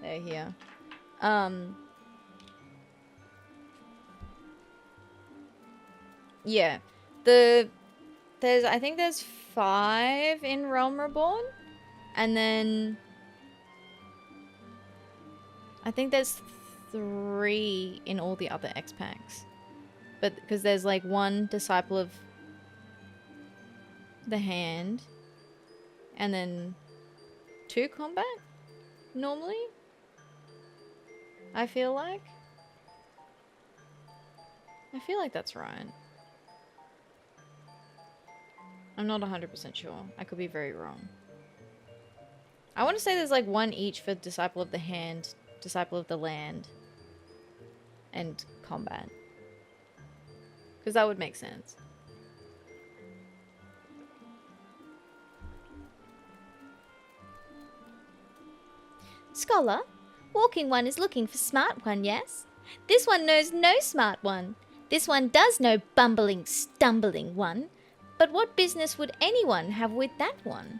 They're here. Yeah. I think there's 5 in Realm Reborn. And then I think there's 3 in all the other X packs. But because there's like 1 disciple of the hand and then 2 combat normally, I feel like that's right. I'm not 100% sure. I could be very wrong. I want to say there's like 1 each for disciple of the hand, disciple of the land, and combat. Because that would make sense. Scholar, walking one is looking for smart one, yes? This one knows no smart one. This one does know bumbling, stumbling one. But what business would anyone have with that one?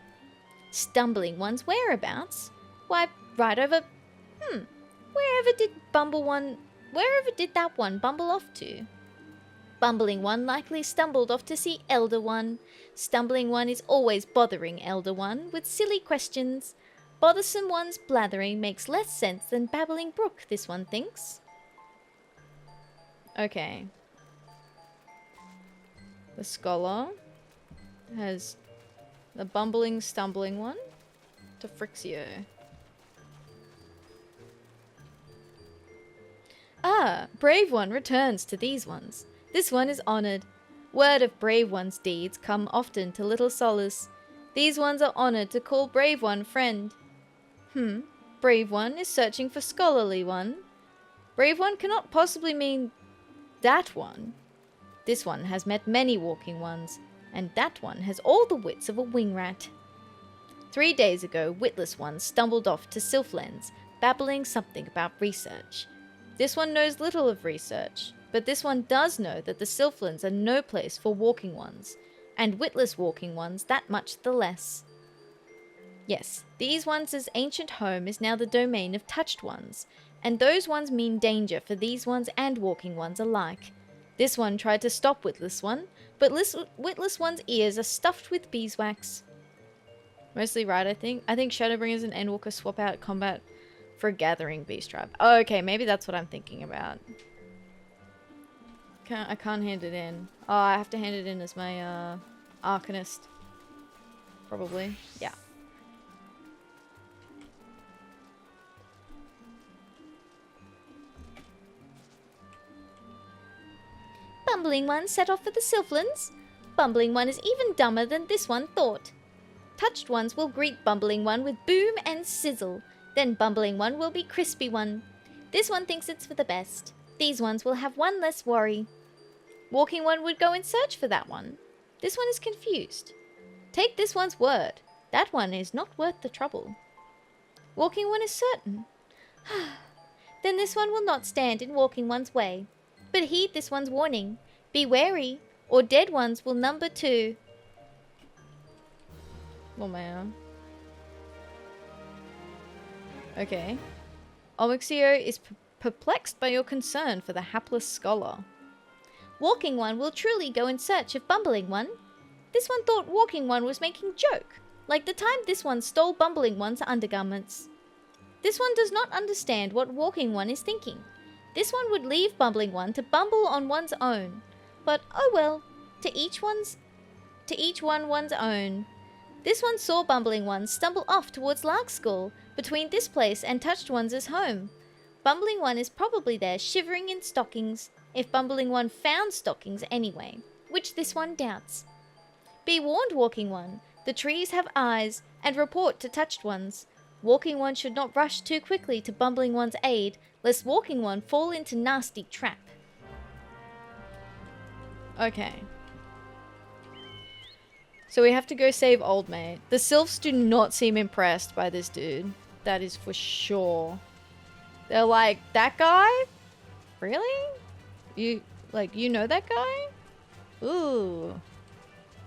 Stumbling one's whereabouts? Why, right over... Wherever did that one bumble off to? Bumbling one likely stumbled off to see Elder One. Stumbling one is always bothering Elder One with silly questions. Bothersome one's blathering makes less sense than babbling brook, this one thinks. Okay. The scholar has the bumbling, stumbling one to Frixio. Ah, brave one returns to these ones. This one is honoured. Word of brave one's deeds come often to little Solace. These ones are honoured to call brave one friend. Brave one is searching for scholarly one. Brave one cannot possibly mean that one. This one has met many walking ones, and that one has all the wits of a wing rat. 3 days ago, witless one stumbled off to Sylphlands, babbling something about research. This one knows little of research, but this one does know that the Sylphlands are no place for walking ones, and witless walking ones that much the less. Yes, these ones' ancient home is now the domain of touched ones, and those ones mean danger for these ones and walking ones alike. This one tried to stop Witless one, but Witless one's ears are stuffed with beeswax. Mostly right, I think. I think Shadowbringers and Endwalker swap out combat for a gathering beast tribe. Oh, okay, maybe that's what I'm thinking about. I can't hand it in. Oh, I have to hand it in as my Arcanist. Probably. Yeah. Bumbling one set off for the Sylphlands. Bumbling one is even dumber than this one thought. Touched ones will greet Bumbling one with boom and sizzle. Then Bumbling one will be Crispy one. This one thinks it's for the best. These ones will have one less worry. Walking one would go in search for that one. This one is confused. Take this one's word. That one is not worth the trouble. Walking one is certain. Then this one will not stand in walking one's way. But heed this one's warning. Be wary, or dead ones will number 2. Oh man. Okay. Omixio is perplexed by your concern for the hapless scholar. Walking one will truly go in search of Bumbling one. This one thought Walking one was making joke, like the time this one stole Bumbling one's undergarments. This one does not understand what Walking one is thinking. This one would leave Bumbling one to bumble on one's own. But oh well, to each one one's own. This one saw Bumbling one stumble off towards Larkskull, between this place and Touched one's home. Bumbling one is probably there shivering in stockings, if Bumbling one found stockings anyway, which this one doubts. Be warned, Walking one, the trees have eyes, and report to Touched ones. Walking one should not rush too quickly to Bumbling one's aid, lest Walking one fall into nasty trap. Okay. So we have to go save Old Mate. The Sylphs do not seem impressed by this dude. That is for sure. They're like, that guy? Really? You know that guy? Ooh.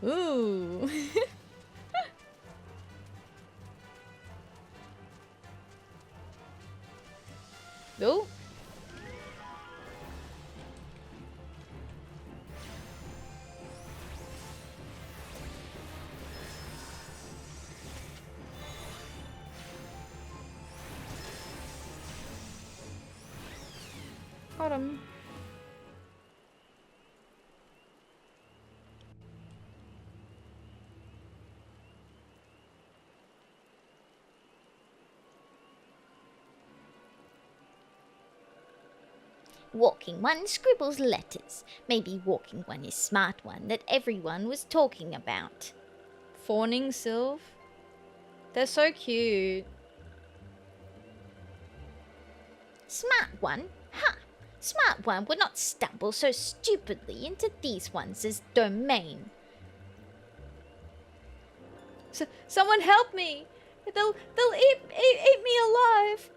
Ooh. Ooh. Got him. Walking one scribbles letters. Maybe Walking one is smart one that everyone was talking about. Fawning Sylph. They're so cute. Smart one? Ha! Smart one would not stumble so stupidly into these ones' domain. Someone help me! They'll eat me alive!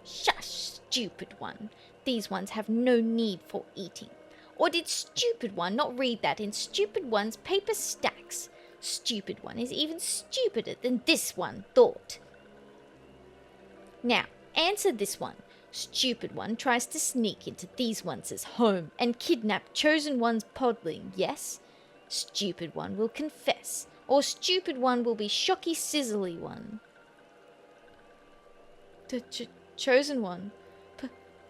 Shush, stupid one. these ones have no need for eating? Or did Stupid One not read that in Stupid One's paper stacks? Stupid One is even stupider than this one thought. Now, answer this one. Stupid One tries to sneak into these ones' home and kidnap Chosen One's podling, yes? Stupid One will confess, or Stupid One will be shocky sizzly one. The Chosen One?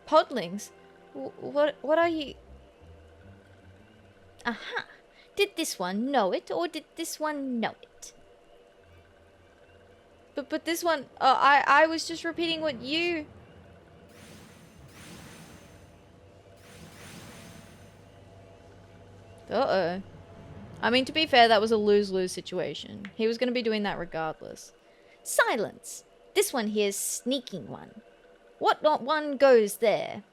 Podlings? What are you... Aha! Did this one know it, or did this one know it? But this one... I was just repeating what you... Uh-oh. I mean, to be fair, that was a lose-lose situation. He was going to be doing that regardless. Silence! This one here's sneaking one. What not one goes there?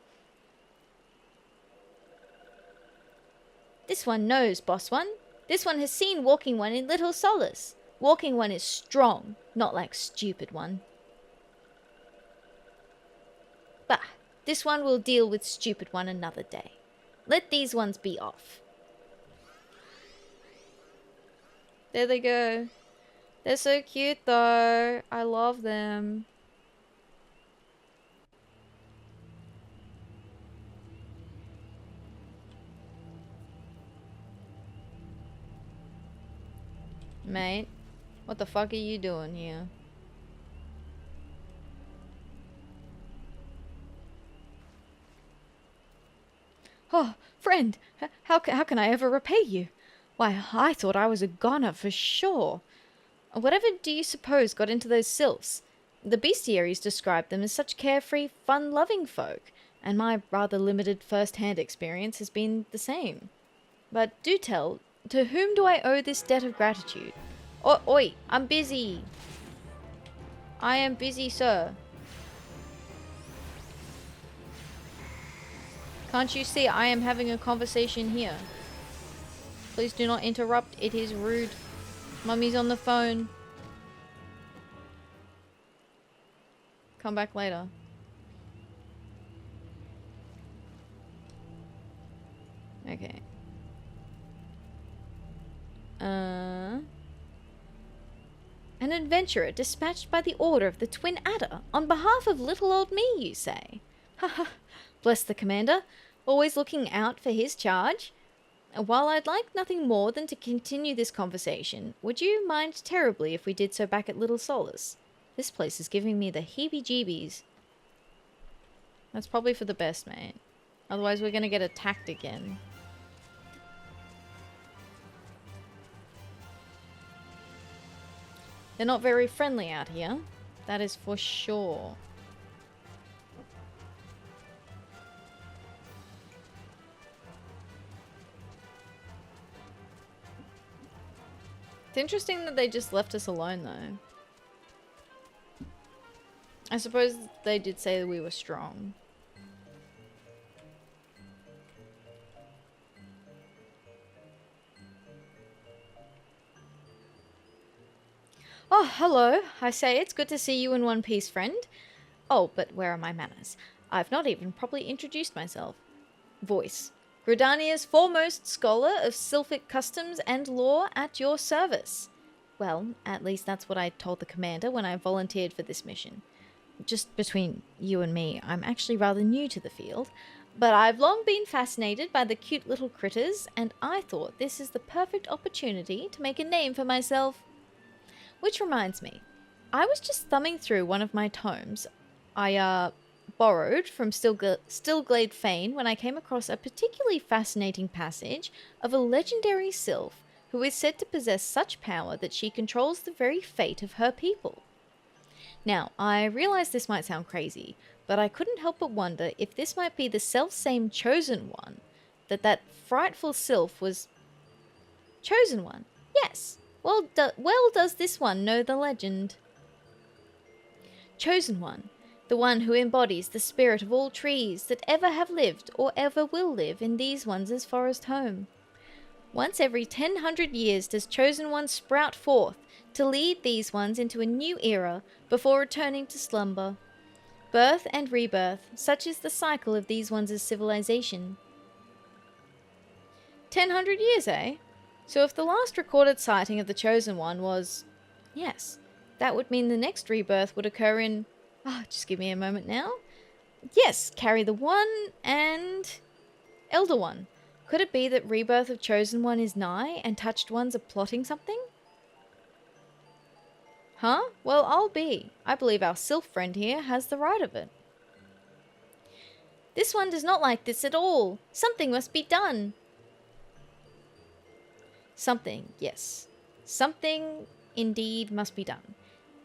This one knows, boss one. This one has seen Walking One in Little Solace. Walking One is strong, not like Stupid One. Bah, this one will deal with Stupid One another day. Let these ones be off. There they go. They're so cute though. I love them. Mate, what the fuck are you doing here? Oh, friend, how can I ever repay you? Why, I thought I was a goner for sure. Whatever do you suppose got into those sylphs? The bestiaries described them as such carefree, fun-loving folk, and my rather limited first-hand experience has been the same. But do tell, to whom do I owe this debt of gratitude? Oi, I'm busy. I am busy, sir. Can't you see I am having a conversation here? Please do not interrupt. It is rude. Mummy's on the phone. Come back later. Okay. An adventurer dispatched by the order of the Twin Adder on behalf of little old me, you say? Haha, bless the commander, always looking out for his charge. While I'd like nothing more than to continue this conversation, would you mind terribly if we did so back at Little Solace? This place is giving me the heebie-jeebies. That's probably for the best, mate. Otherwise we're gonna get attacked again. They're not very friendly out here. That is for sure. It's interesting that they just left us alone, though. I suppose they did say that we were strong. Oh, hello. I say, it's good to see you in one piece, friend. Oh, but where are my manners? I've not even properly introduced myself. Voice. Gridania's foremost scholar of Sylphic customs and law at your service. Well, at least that's what I told the commander when I volunteered for this mission. Just between you and me, I'm actually rather new to the field, but I've long been fascinated by the cute little critters, and I thought this is the perfect opportunity to make a name for myself. Which reminds me, I was just thumbing through one of my tomes I borrowed from Stillglade Fane when I came across a particularly fascinating passage of a legendary sylph who is said to possess such power that she controls the very fate of her people. Now, I realize this might sound crazy, but I couldn't help but wonder if this might be the self-same Chosen One, that frightful sylph was... Chosen One, yes. Well does this one know the legend. Chosen One, the one who embodies the spirit of all trees that ever have lived or ever will live in these ones' forest home. Once every 1,000 years does Chosen One sprout forth to lead these ones into a new era before returning to slumber. Birth and rebirth, such is the cycle of these ones' civilization. 1,000 years, eh? So if the last recorded sighting of the Chosen One was... Yes, that would mean the next rebirth would occur in... just give me a moment now. Yes, carry the one and... Elder One. Could it be that rebirth of Chosen One is nigh and Touched Ones are plotting something? Huh? Well, I'll be. I believe our Sylph friend here has the right of it. This one does not like this at all. Something must be done. Something, yes. Something indeed must be done.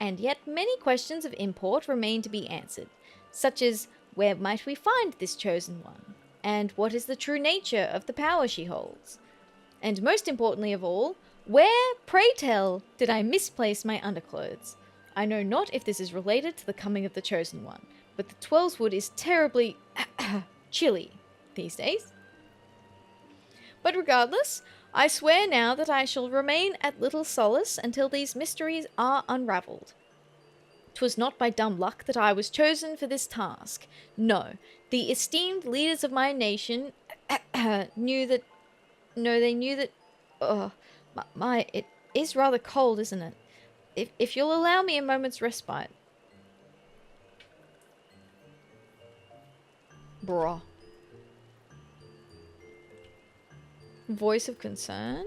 And yet many questions of import remain to be answered, such as where might we find this Chosen One? And what is the true nature of the power she holds? And most importantly of all, where, pray tell, did I misplace my underclothes? I know not if this is related to the coming of the Chosen One, but the Twelveswood is terribly chilly these days. But regardless, I swear now that I shall remain at Little Solace until these mysteries are unravelled. 'Twas not by dumb luck that I was chosen for this task. No, the esteemed leaders of my nation knew that... No, they knew that... it is rather cold, isn't it? If you'll allow me a moment's respite. Bruh. Voice of concern?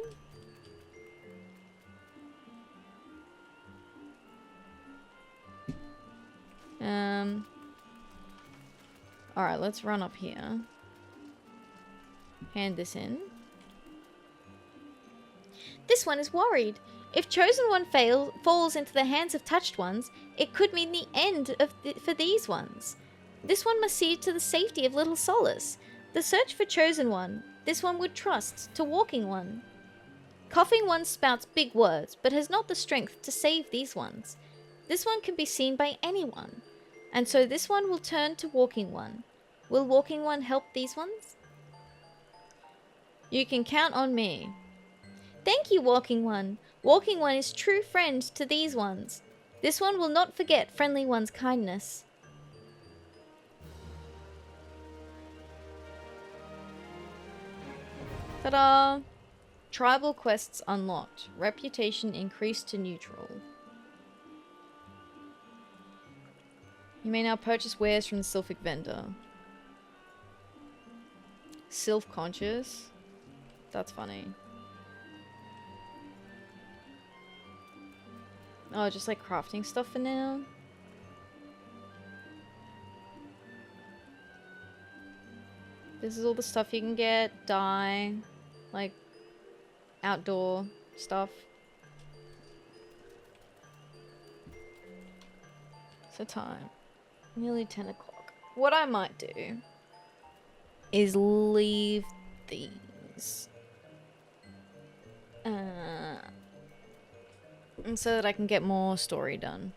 Alright, let's run up here. Hand this in. This one is worried. If Chosen One falls into the hands of Touched Ones, it could mean the end for these ones. This one must see to the safety of Little Solace. The search for Chosen One, this one would trust to Walking One. Coughing One spouts big words, but has not the strength to save these ones. This one can be seen by anyone, and so this one will turn to Walking One. Will Walking One help these ones? You can count on me. Thank you, Walking One. Walking One is true friend to these ones. This one will not forget Friendly One's kindness. Ta-da! Tribal quests unlocked. Reputation increased to neutral. You may now purchase wares from the Sylphic vendor. Sylph conscious? That's funny. Oh, just like crafting stuff for now? This is all the stuff you can get. Dye. Like, outdoor stuff. So time. Nearly 10 o'clock. What I might do is leave these. And so that I can get more story done.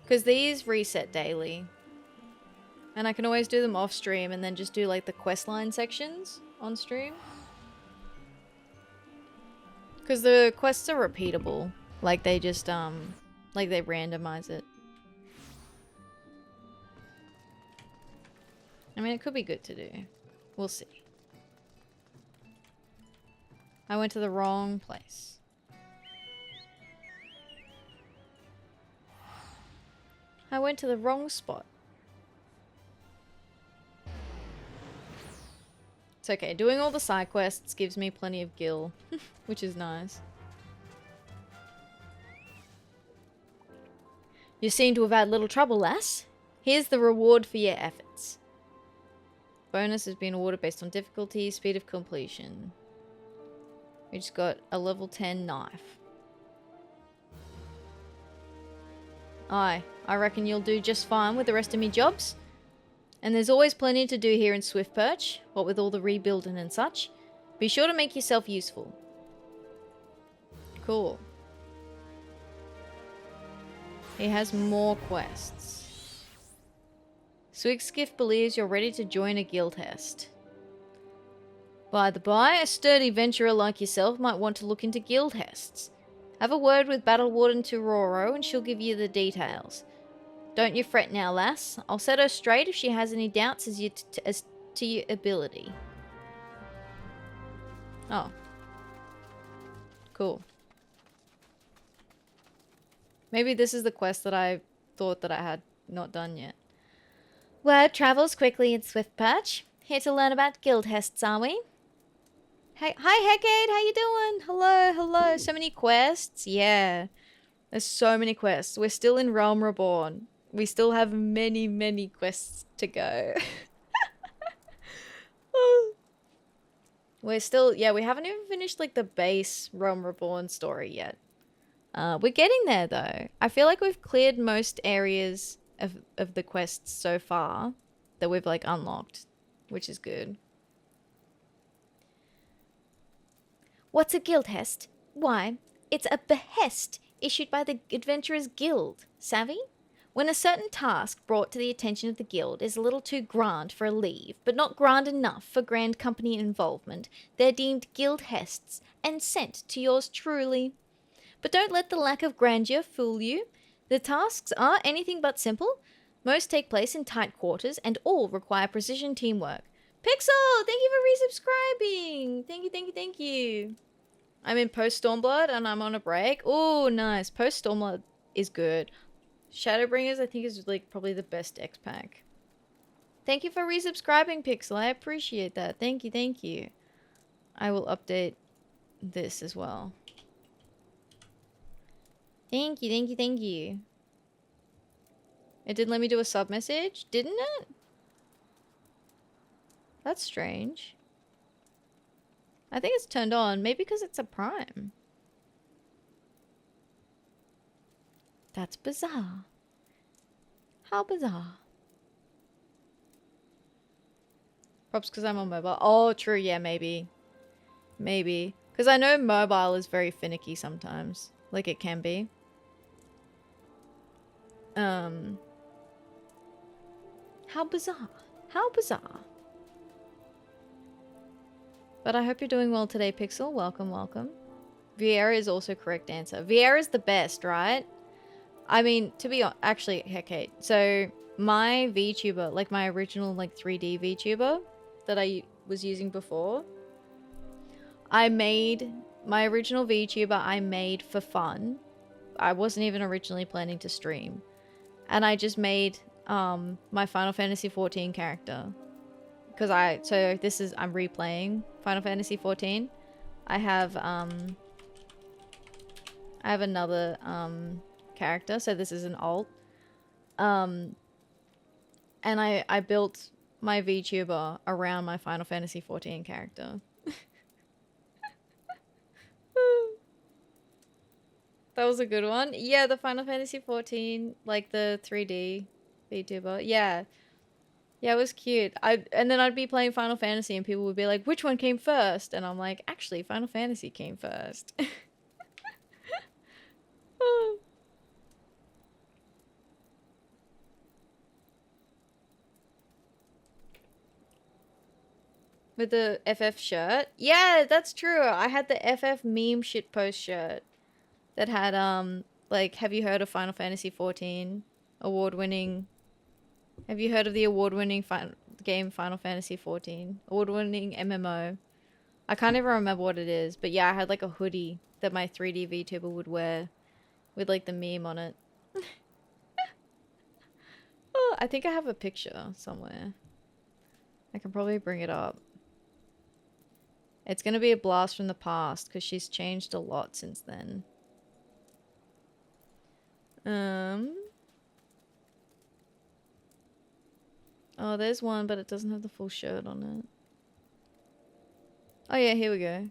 Because these reset daily. And I can always do them off stream and then just do like the questline sections on stream. Because the quests are repeatable. Like they just, like they randomize it. I mean, it could be good to do. We'll see. I went to the wrong place. I went to the wrong spot. It's okay. Doing all the side quests gives me plenty of gil, which is nice. You seem to have had little trouble, lass. Here's the reward for your efforts. Bonus has been awarded based on difficulty, speed of completion. We just got a level 10 knife. Aye, I reckon you'll do just fine with the rest of me jobs. And there's always plenty to do here in Swiftperch, what with all the rebuilding and such. Be sure to make yourself useful. Cool. He has more quests. Swigskiff believes you're ready to join a guild Hest. By the by, a sturdy venturer like yourself might want to look into guild Hests. Have a word with Battle Warden Turoro and she'll give you the details. Don't you fret now, lass. I'll set her straight if she has any doubts as to your ability. Oh. Cool. Maybe this is the quest that I thought that I had not done yet. Word travels quickly in Swiftperch. Here to learn about guild hests, are we? Hey, hi Hecade, how you doing? Hello, hello. So many quests. Yeah. There's so many quests. We're still in Realm Reborn. We still have many, many quests to go. We're still, yeah, we haven't even finished like the base Realm Reborn story yet. We're getting there though. I feel like we've cleared most areas of the quests so far that we've like unlocked, which is good. What's a guild hest? Why, it's a behest issued by the Adventurers Guild. Savvy? When a certain task brought to the attention of the guild is a little too grand for a leave, but not grand enough for grand company involvement, they're deemed guild hests and sent to yours truly. But don't let the lack of grandeur fool you. The tasks are anything but simple. Most take place in tight quarters and all require precision teamwork. Pixel, thank you for resubscribing. Thank you, thank you, thank you. I'm in post Stormblood and I'm on a break. Oh, nice. Post Stormblood is good. Shadowbringers, I think, is like probably the best X pack. Thank you for resubscribing, Pixel. I appreciate that. Thank you, thank you. I will update this as well. Thank you, thank you, thank you. It didn't let me do a sub message, didn't it? That's strange. I think it's turned on. Maybe because it's a prime. That's bizarre. How bizarre. Props because I'm on mobile. Oh, true. Yeah, maybe. Maybe. Because I know mobile is very finicky sometimes. Like it can be. How bizarre. How bizarre. But I hope you're doing well today, Pixel. Welcome, welcome. Viera is also correct answer. Viera is the best, right? I mean, to be honest, actually, okay. So my VTuber, like my original like 3D VTuber that I was using before, I made my original VTuber I made for fun. I wasn't even originally planning to stream. And I just made my Final Fantasy XIV character. Because I'm replaying Final Fantasy XIV. I have another character, so this is an alt. And I built my VTuber around my Final Fantasy XIV character. That was a good one. Yeah, the Final Fantasy XIV, like the 3D VTuber. Yeah. Yeah, it was cute. And then I'd be playing Final Fantasy and people would be like, which one came first? And I'm like, actually, Final Fantasy came first. With the FF shirt? Yeah, that's true. I had the FF meme shitpost shirt that had, like, have you heard of Final Fantasy XIV? Award-winning... Have you heard of the award-winning game Final Fantasy XIV? Award-winning MMO. I can't even remember what it is, but yeah, I had like a hoodie that my 3D VTuber would wear with like the meme on it. Oh, I think I have a picture somewhere. I can probably bring it up. It's gonna be a blast from the past because she's changed a lot since then. Oh, there's one, but it doesn't have the full shirt on it. Oh yeah, here we go.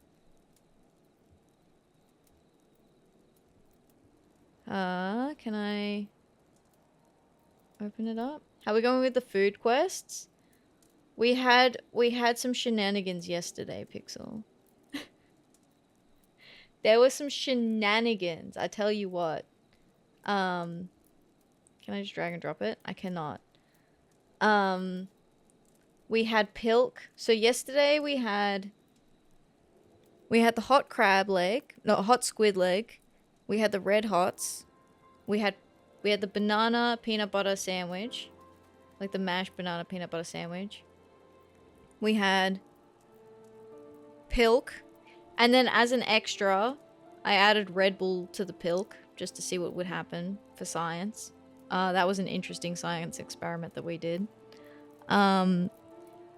Can I open it up? How are we going with the food quests? We had some shenanigans yesterday, Pixel. There were some shenanigans, I tell you what. Can I just drag and drop it? I cannot. We had pilk. So yesterday we had the hot crab leg, no, hot squid leg, We had the red hots. We had the banana peanut butter sandwich. Like the mashed banana peanut butter sandwich. We had pilk. And then as an extra, I added Red Bull to the pilk just to see what would happen for science. That was an interesting science experiment that we did.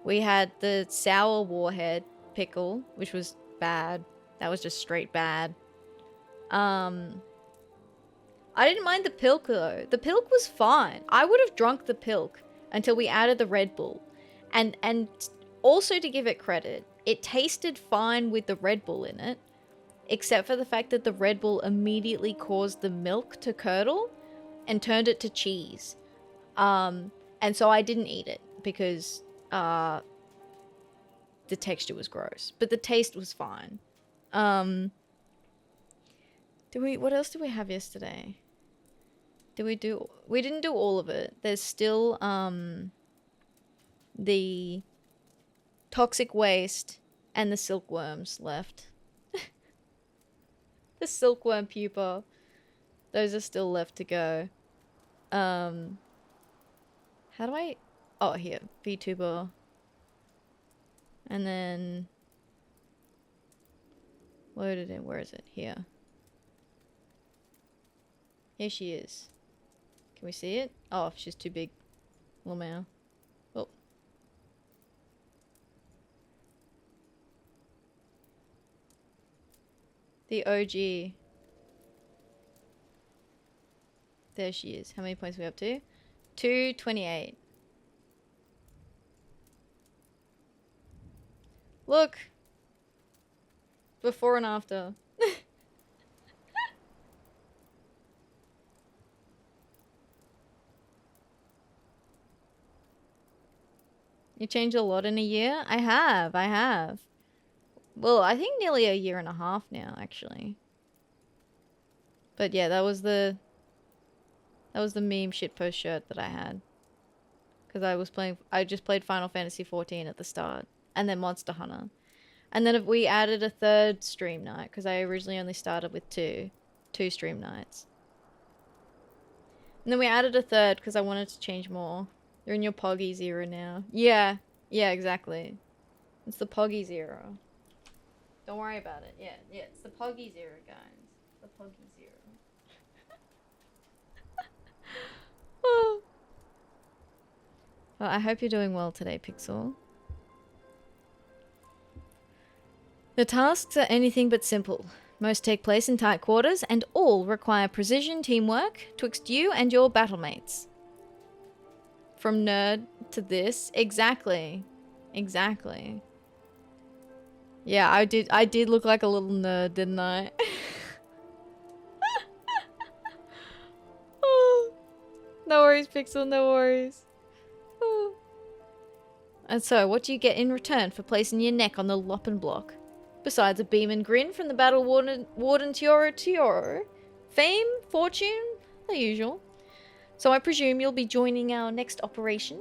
We had the sour warhead pickle, which was bad. That was just straight bad. I didn't mind the pilk though. The pilk was fine. I would have drunk the pilk until we added the Red Bull. And also to give it credit, it tasted fine with the Red Bull in it, except for the fact that the Red Bull immediately caused the milk to curdle and turned it to cheese. And so I didn't eat it because the texture was gross, but the taste was fine. What else did we have yesterday? We didn't do all of it. There's still the toxic waste and the silkworms left. The silkworm pupa. Those are still left to go. How do I... Oh, here. VTuber. And then... Load it in. Where is it? Here. Here she is. Can we see it? Oh, she's too big. Little meow. Oh. The OG. There she is. How many points are we up to? 228. Look! Before and after. You changed a lot in a year? I have. Well, I think nearly a year and a half now, actually. But yeah, that was the meme shitpost shirt that I had. Because I just played Final Fantasy XIV at the start. And then Monster Hunter. And then we added a third stream night, because I originally only started with two stream nights. And then we added a third, because I wanted to change more. You're in your Poggies era now. Yeah, exactly. It's the Poggies era. Don't worry about it. Yeah, it's the Poggies era, guys. The Poggies era. Oh. Well, I hope you're doing well today, Pixel. The tasks are anything but simple. Most take place in tight quarters, and all require precision teamwork twixt you and your battlemates. From nerd to this. Exactly. Yeah, I did look like a little nerd, didn't I? Oh, no worries, Pixel, no worries. Oh. And so, what do you get in return for placing your neck on the Loppen block? Besides a beam and grin from the Battle Warden Tioro. Fame, fortune, the usual. So I presume you'll be joining our next operation?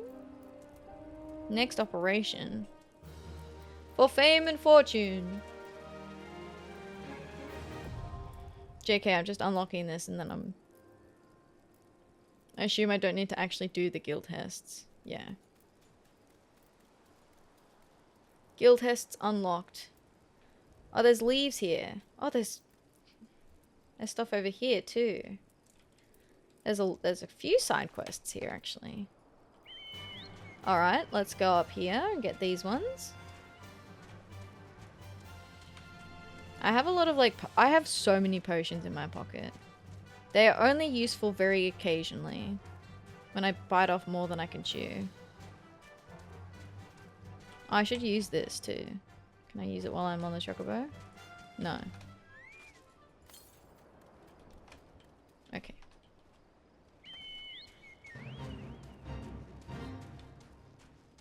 Next operation? For fame and fortune. JK, I'm just unlocking this and then I assume I don't need to actually do the guild Hests. Yeah. Guild Hests unlocked. Oh, there's leaves here. Oh, there's stuff over here too. There's a few side quests here, actually. Alright, let's go up here and get these ones. I have a lot of, like, I have so many potions in my pocket. They are only useful very occasionally. When I bite off more than I can chew. I should use this, too. Can I use it while I'm on the chocobo? No. Okay.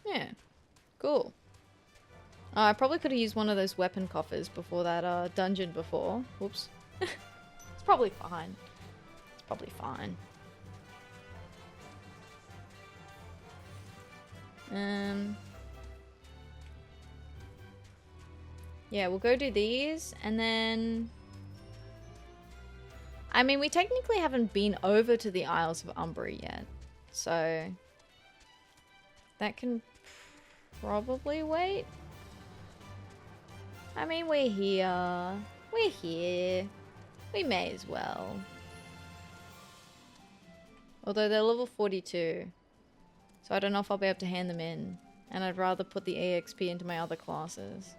Yeah, cool. I probably could have used one of those weapon coffers before that dungeon before. Whoops. It's probably fine. It's probably fine. Yeah, we'll go do these, and then I mean, we technically haven't been over to the Isles of Umbra yet. So that can probably wait. I mean, we're here. We're here. We may as well. Although they're level 42. So I don't know if I'll be able to hand them in. And I'd rather put the EXP into my other classes.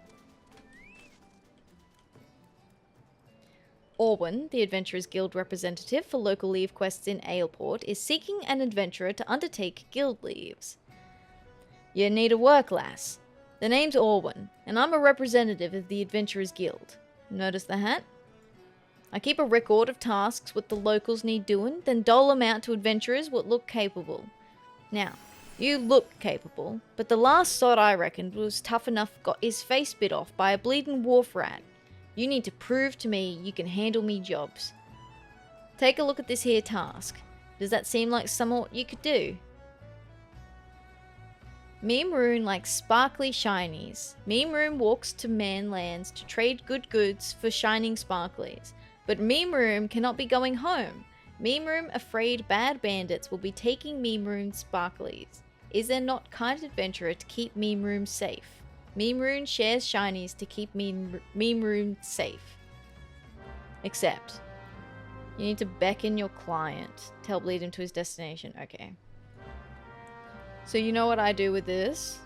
Orwin, the Adventurers Guild representative for local Levequests in Aleport, is seeking an adventurer to undertake guild leaves. You need a work, lass. The name's Orwin, and I'm a representative of the Adventurers Guild. Notice the hat? I keep a record of tasks what the locals need doing, then dole them out to adventurers what look capable. Now, you look capable, but the last sod I reckoned was tough enough got his face bit off by a bleeding wharf rat. You need to prove to me you can handle me jobs. Take a look at this here task. Does that seem like somewhat you could do? Meme Rune likes sparkly shinies. Meme Rune walks to manlands to trade good goods for shining sparklies. But Meme Rune cannot be going home. Meme Rune afraid bad bandits will be taking Meme Rune sparklies. Is there not kind adventurer to keep Meme Rune safe? Meme Rune shares shinies to keep Meme Rune safe. Except, you need to beckon your client to help lead him to his destination. Okay. So you know what I do with this?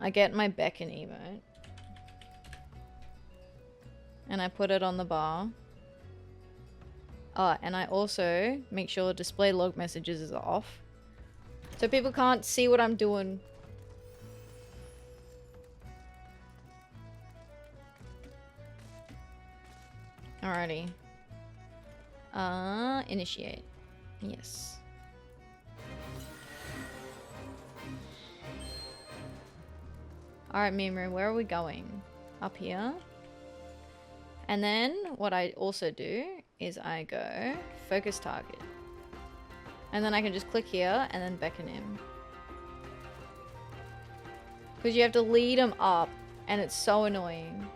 I get my beckon emote. And I put it on the bar. And I also make sure display log messages is off. So people can't see what I'm doing. Alrighty. Initiate. Yes. Alright, Mimru, where are we going? Up here. And then what I also do is I go focus target. And then I can just click here and then beckon him. Because you have to lead him up and it's so annoying.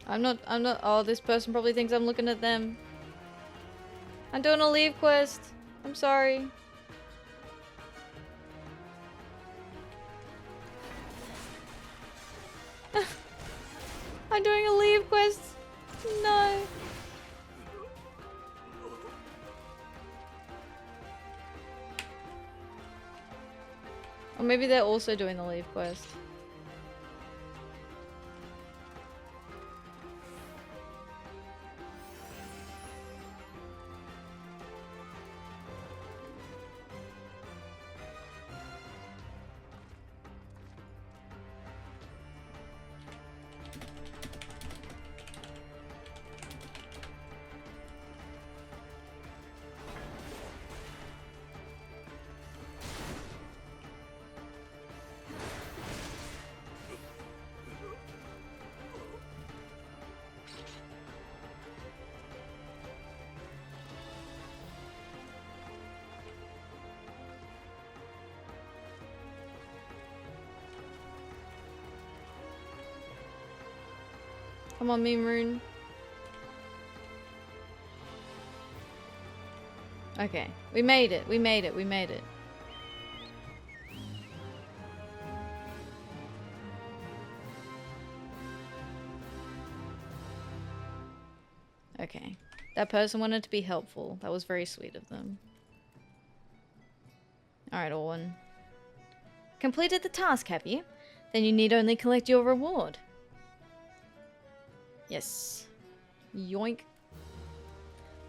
I'm not, oh, this person probably thinks I'm looking at them. I'm doing a leave quest. I'm sorry. I'm doing a leave quest. No. Or maybe they're also doing the leave quest. Come on, Meme Rune. Okay, we made it, we made it, we made it. Okay, that person wanted to be helpful. That was very sweet of them. Alright, Orwin. Completed the task, have you? Then you need only collect your reward. Yes. Yoink.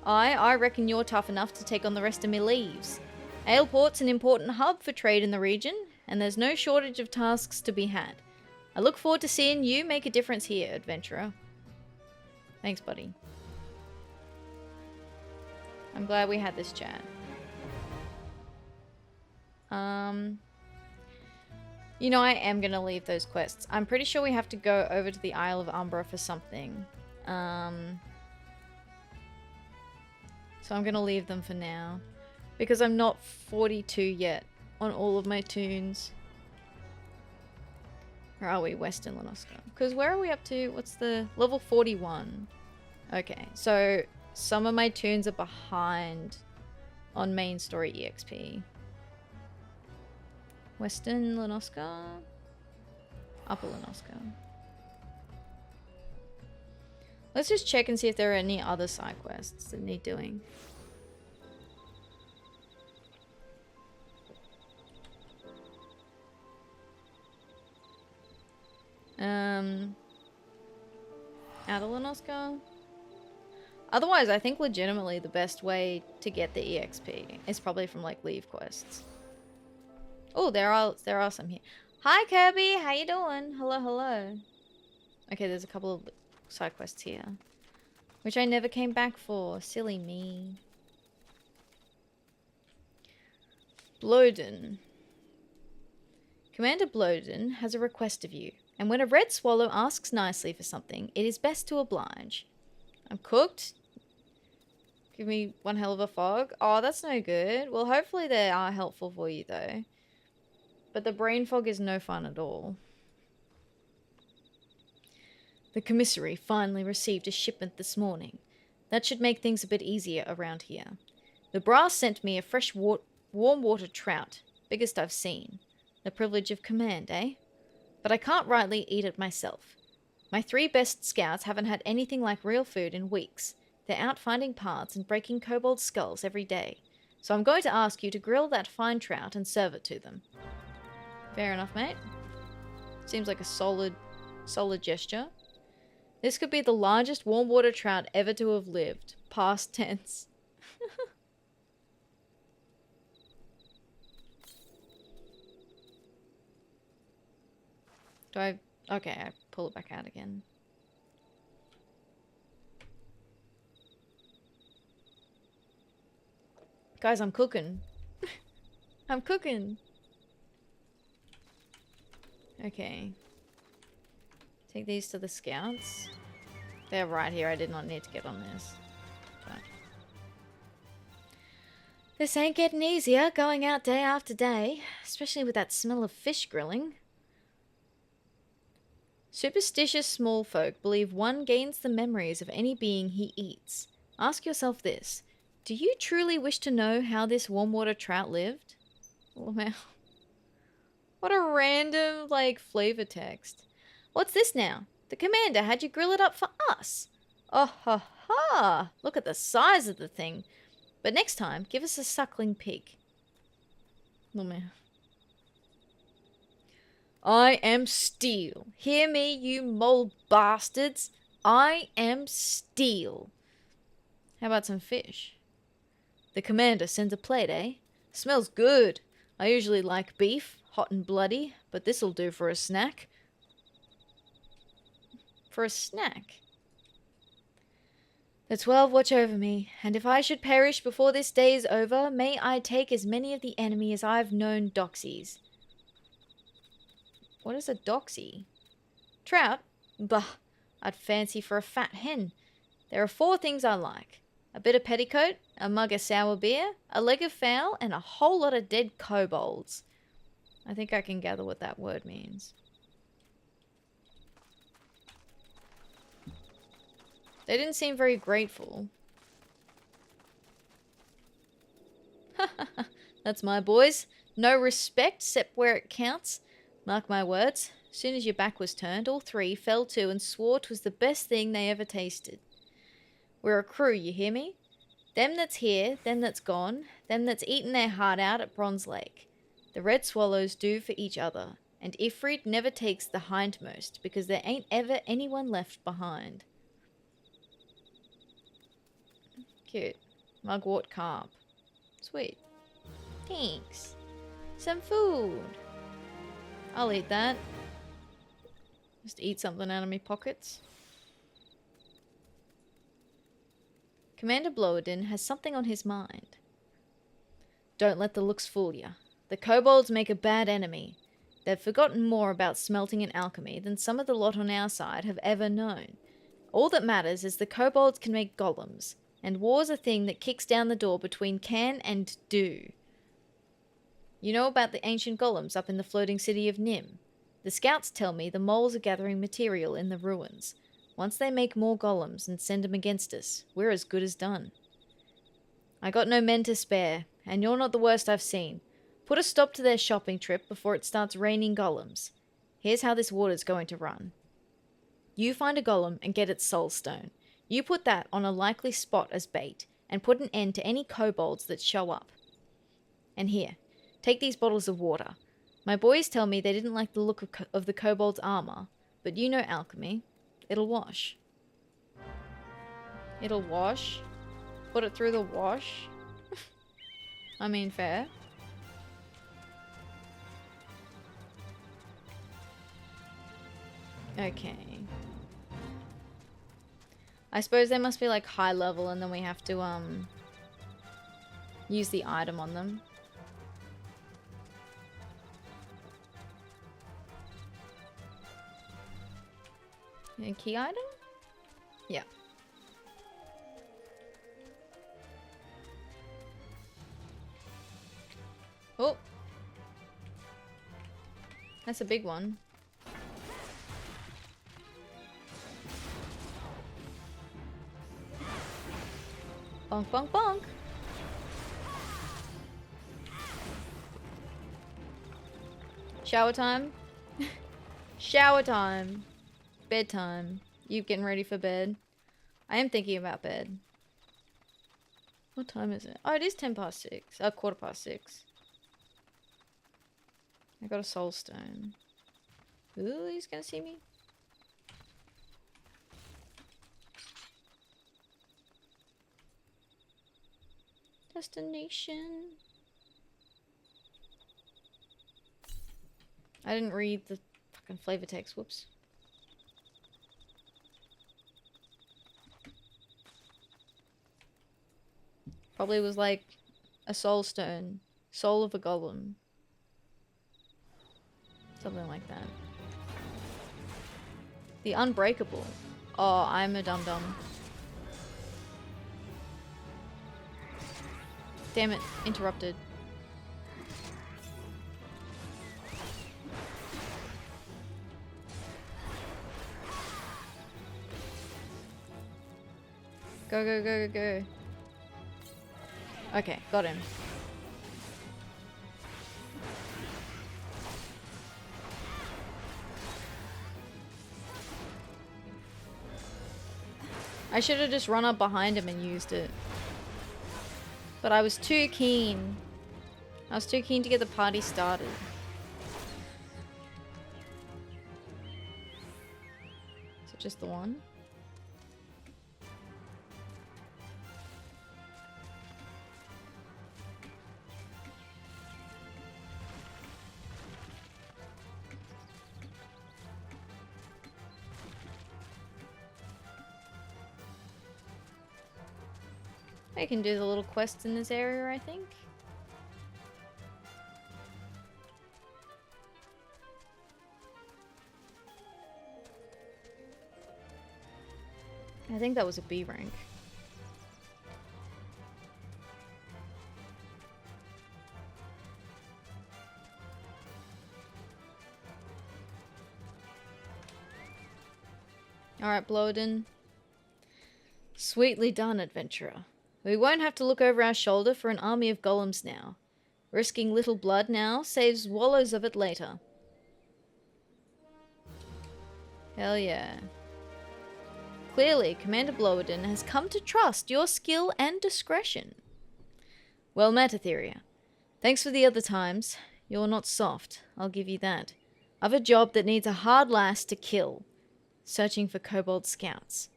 I reckon you're tough enough to take on the rest of me leaves. Aleport's an important hub for trade in the region, and there's no shortage of tasks to be had. I look forward to seeing you make a difference here, adventurer. Thanks, buddy. I'm glad we had this chat. You know, I am gonna leave those quests. I'm pretty sure we have to go over to the Isle of Umbra for something. So I'm gonna leave them for now. Because I'm not 42 yet on all of my tunes. Or are we? Western Lenoska? Because where are we up to? What's the... level 41. Okay, so some of my tunes are behind on main story EXP. Western Lenoska? Upper Lenoska. Let's just check and see if there are any other side quests that need doing. Outer Lenoska? Otherwise, I think legitimately the best way to get the EXP is probably from like Levequests. Oh, there are some here. Hi Kirby, how you doing? Hello, hello. Okay, there's a couple of side quests here, which I never came back for. Silly me. Bloden. Commander Bloden has a request of you, and when a red swallow asks nicely for something, it is best to oblige. I'm cooked. Give me one hell of a fog. Oh, that's no good. Well, hopefully they are helpful for you, though. But the brain fog is no fun at all. The commissary finally received a shipment this morning. That should make things a bit easier around here. The brass sent me a fresh warm water trout, biggest I've seen. The privilege of command, eh? But I can't rightly eat it myself. My 3 best scouts haven't had anything like real food in weeks. They're out finding parts and breaking kobold skulls every day. So I'm going to ask you to grill that fine trout and serve it to them. Fair enough, mate. Seems like a solid gesture. This could be the largest warm water trout ever to have lived. Past tense. Okay, I pull it back out again. Guys, I'm cooking. I'm cooking. Okay. Take these to the scouts. They're right here. I did not need to get on this. But this ain't getting easier, going out day after day. Especially with that smell of fish grilling. Superstitious small folk believe one gains the memories of any being he eats. Ask yourself this. Do you truly wish to know how this warm water trout lived? Wow. What a random, like, flavor text. What's this now? The commander had you grill it up for us. Oh ha ha! Look at the size of the thing. But next time, give us a suckling pig. Oh man. I am steel. Hear me, you mole bastards. I am steel. How about some fish? The commander sends a plate, eh? Smells good. I usually like beef, hot and bloody, but this'll do for a snack. For a snack? The 12 watch over me, and if I should perish before this day is over, may I take as many of the enemy as I've known doxies. What is a doxy? Trout? Bah, I'd fancy for a fat hen. There are 4 things I like. A bit of petticoat, a mug of sour beer, a leg of fowl, and a whole lot of dead kobolds. I think I can gather what that word means. They didn't seem very grateful. That's my boys. No respect, except where it counts. Mark my words. As soon as your back was turned, all 3 fell to and swore 'twas the best thing they ever tasted. We're a crew, you hear me? Them that's here, them that's gone, them that's eaten their heart out at Bronze Lake. The red swallows do for each other, and Ifrit never takes the hindmost, because there ain't ever anyone left behind. Cute. Mugwort carp. Sweet. Thanks. Some food. I'll eat that. Just eat something out of me pockets. Commander Bloedin has something on his mind. Don't let the looks fool you. The kobolds make a bad enemy. They've forgotten more about smelting and alchemy than some of the lot on our side have ever known. All that matters is the kobolds can make golems, and war's a thing that kicks down the door between can and do. You know about the ancient golems up in the floating city of Nim? The scouts tell me the moles are gathering material in the ruins. Once they make more golems and send them against us, we're as good as done. I got no men to spare, and you're not the worst I've seen. Put a stop to their shopping trip before it starts raining golems. Here's how this water's going to run. You find a golem and get its soul stone. You put that on a likely spot as bait, and put an end to any kobolds that show up. And here, take these bottles of water. My boys tell me they didn't like the look of the kobold's armor, but you know alchemy. It'll wash. It'll wash? Put it through the wash? I mean, fair. Okay. I suppose they must be like high level and then we have to use the item on them. A key item? Yeah. Oh. That's a big one. Bonk, bonk, bonk. Shower time. Shower time. Bedtime. You getting ready for bed? I am thinking about bed. What time is it? Oh, it is 6:10. 6:15. I got a soul stone. Ooh, he's gonna see me. Destination. I didn't read the fucking flavor text. Whoops. Probably was like a soul stone. Soul of a golem. Something like that. The Unbreakable. Oh, I'm a dum-dum. Damn it, interrupted. Go, go, go, go, go. Okay, got him. I should have just run up behind him and used it. But I was too keen. I was too keen to get the party started. Is it just the one? I can do the little quests in this area, I think. I think that was a B rank. Alright, Bloedin. Sweetly done, adventurer. We won't have to look over our shoulder for an army of golems now. Risking little blood now saves wallows of it later. Hell yeah. Clearly, Commander Bloedin has come to trust your skill and discretion. Well met, Atheria. Thanks for the other times. You're not soft, I'll give you that. I've a job that needs a hard lass to kill. Searching for kobold scouts.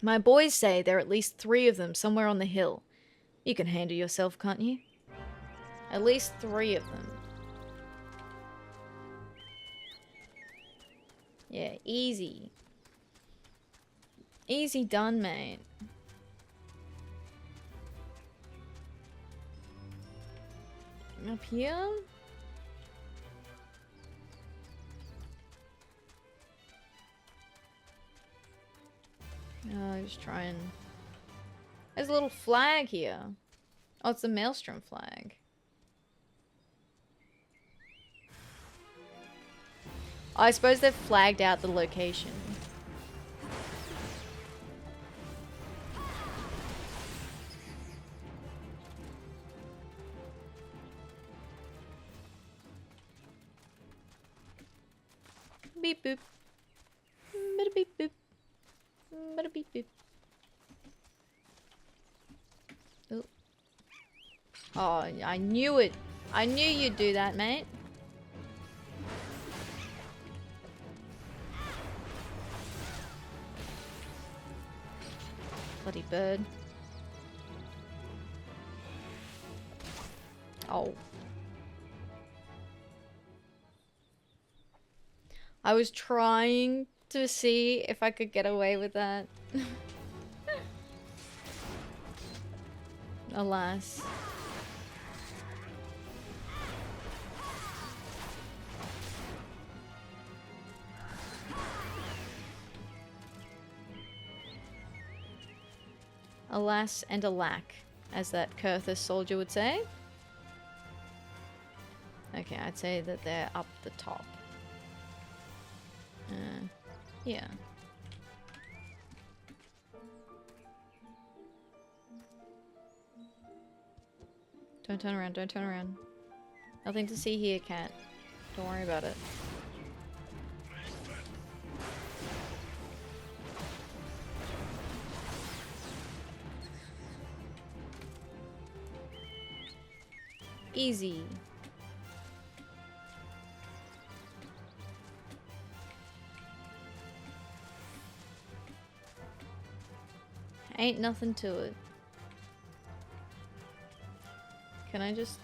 My boys say there are at least 3 of them somewhere on the hill. You can handle yourself, can't you? At least 3 of them. Yeah, easy. Easy done, mate. Up here? Oh, just try and... There's a little flag here. Oh, it's the Maelstrom flag. I suppose they've flagged out the location. Beep boop. Bada beep boop. Bada beep boop. Ooh. Oh, I knew it. I knew you'd do that, mate. Bloody bird. Oh. I was trying to see if I could get away with that. Alas. Alas and alack, as that Kurthus soldier would say. Okay, I'd say that they're up the top. Yeah. Don't turn around, don't turn around. Nothing to see here, cat. Don't worry about it. Easy. Ain't nothing to it. Can I just...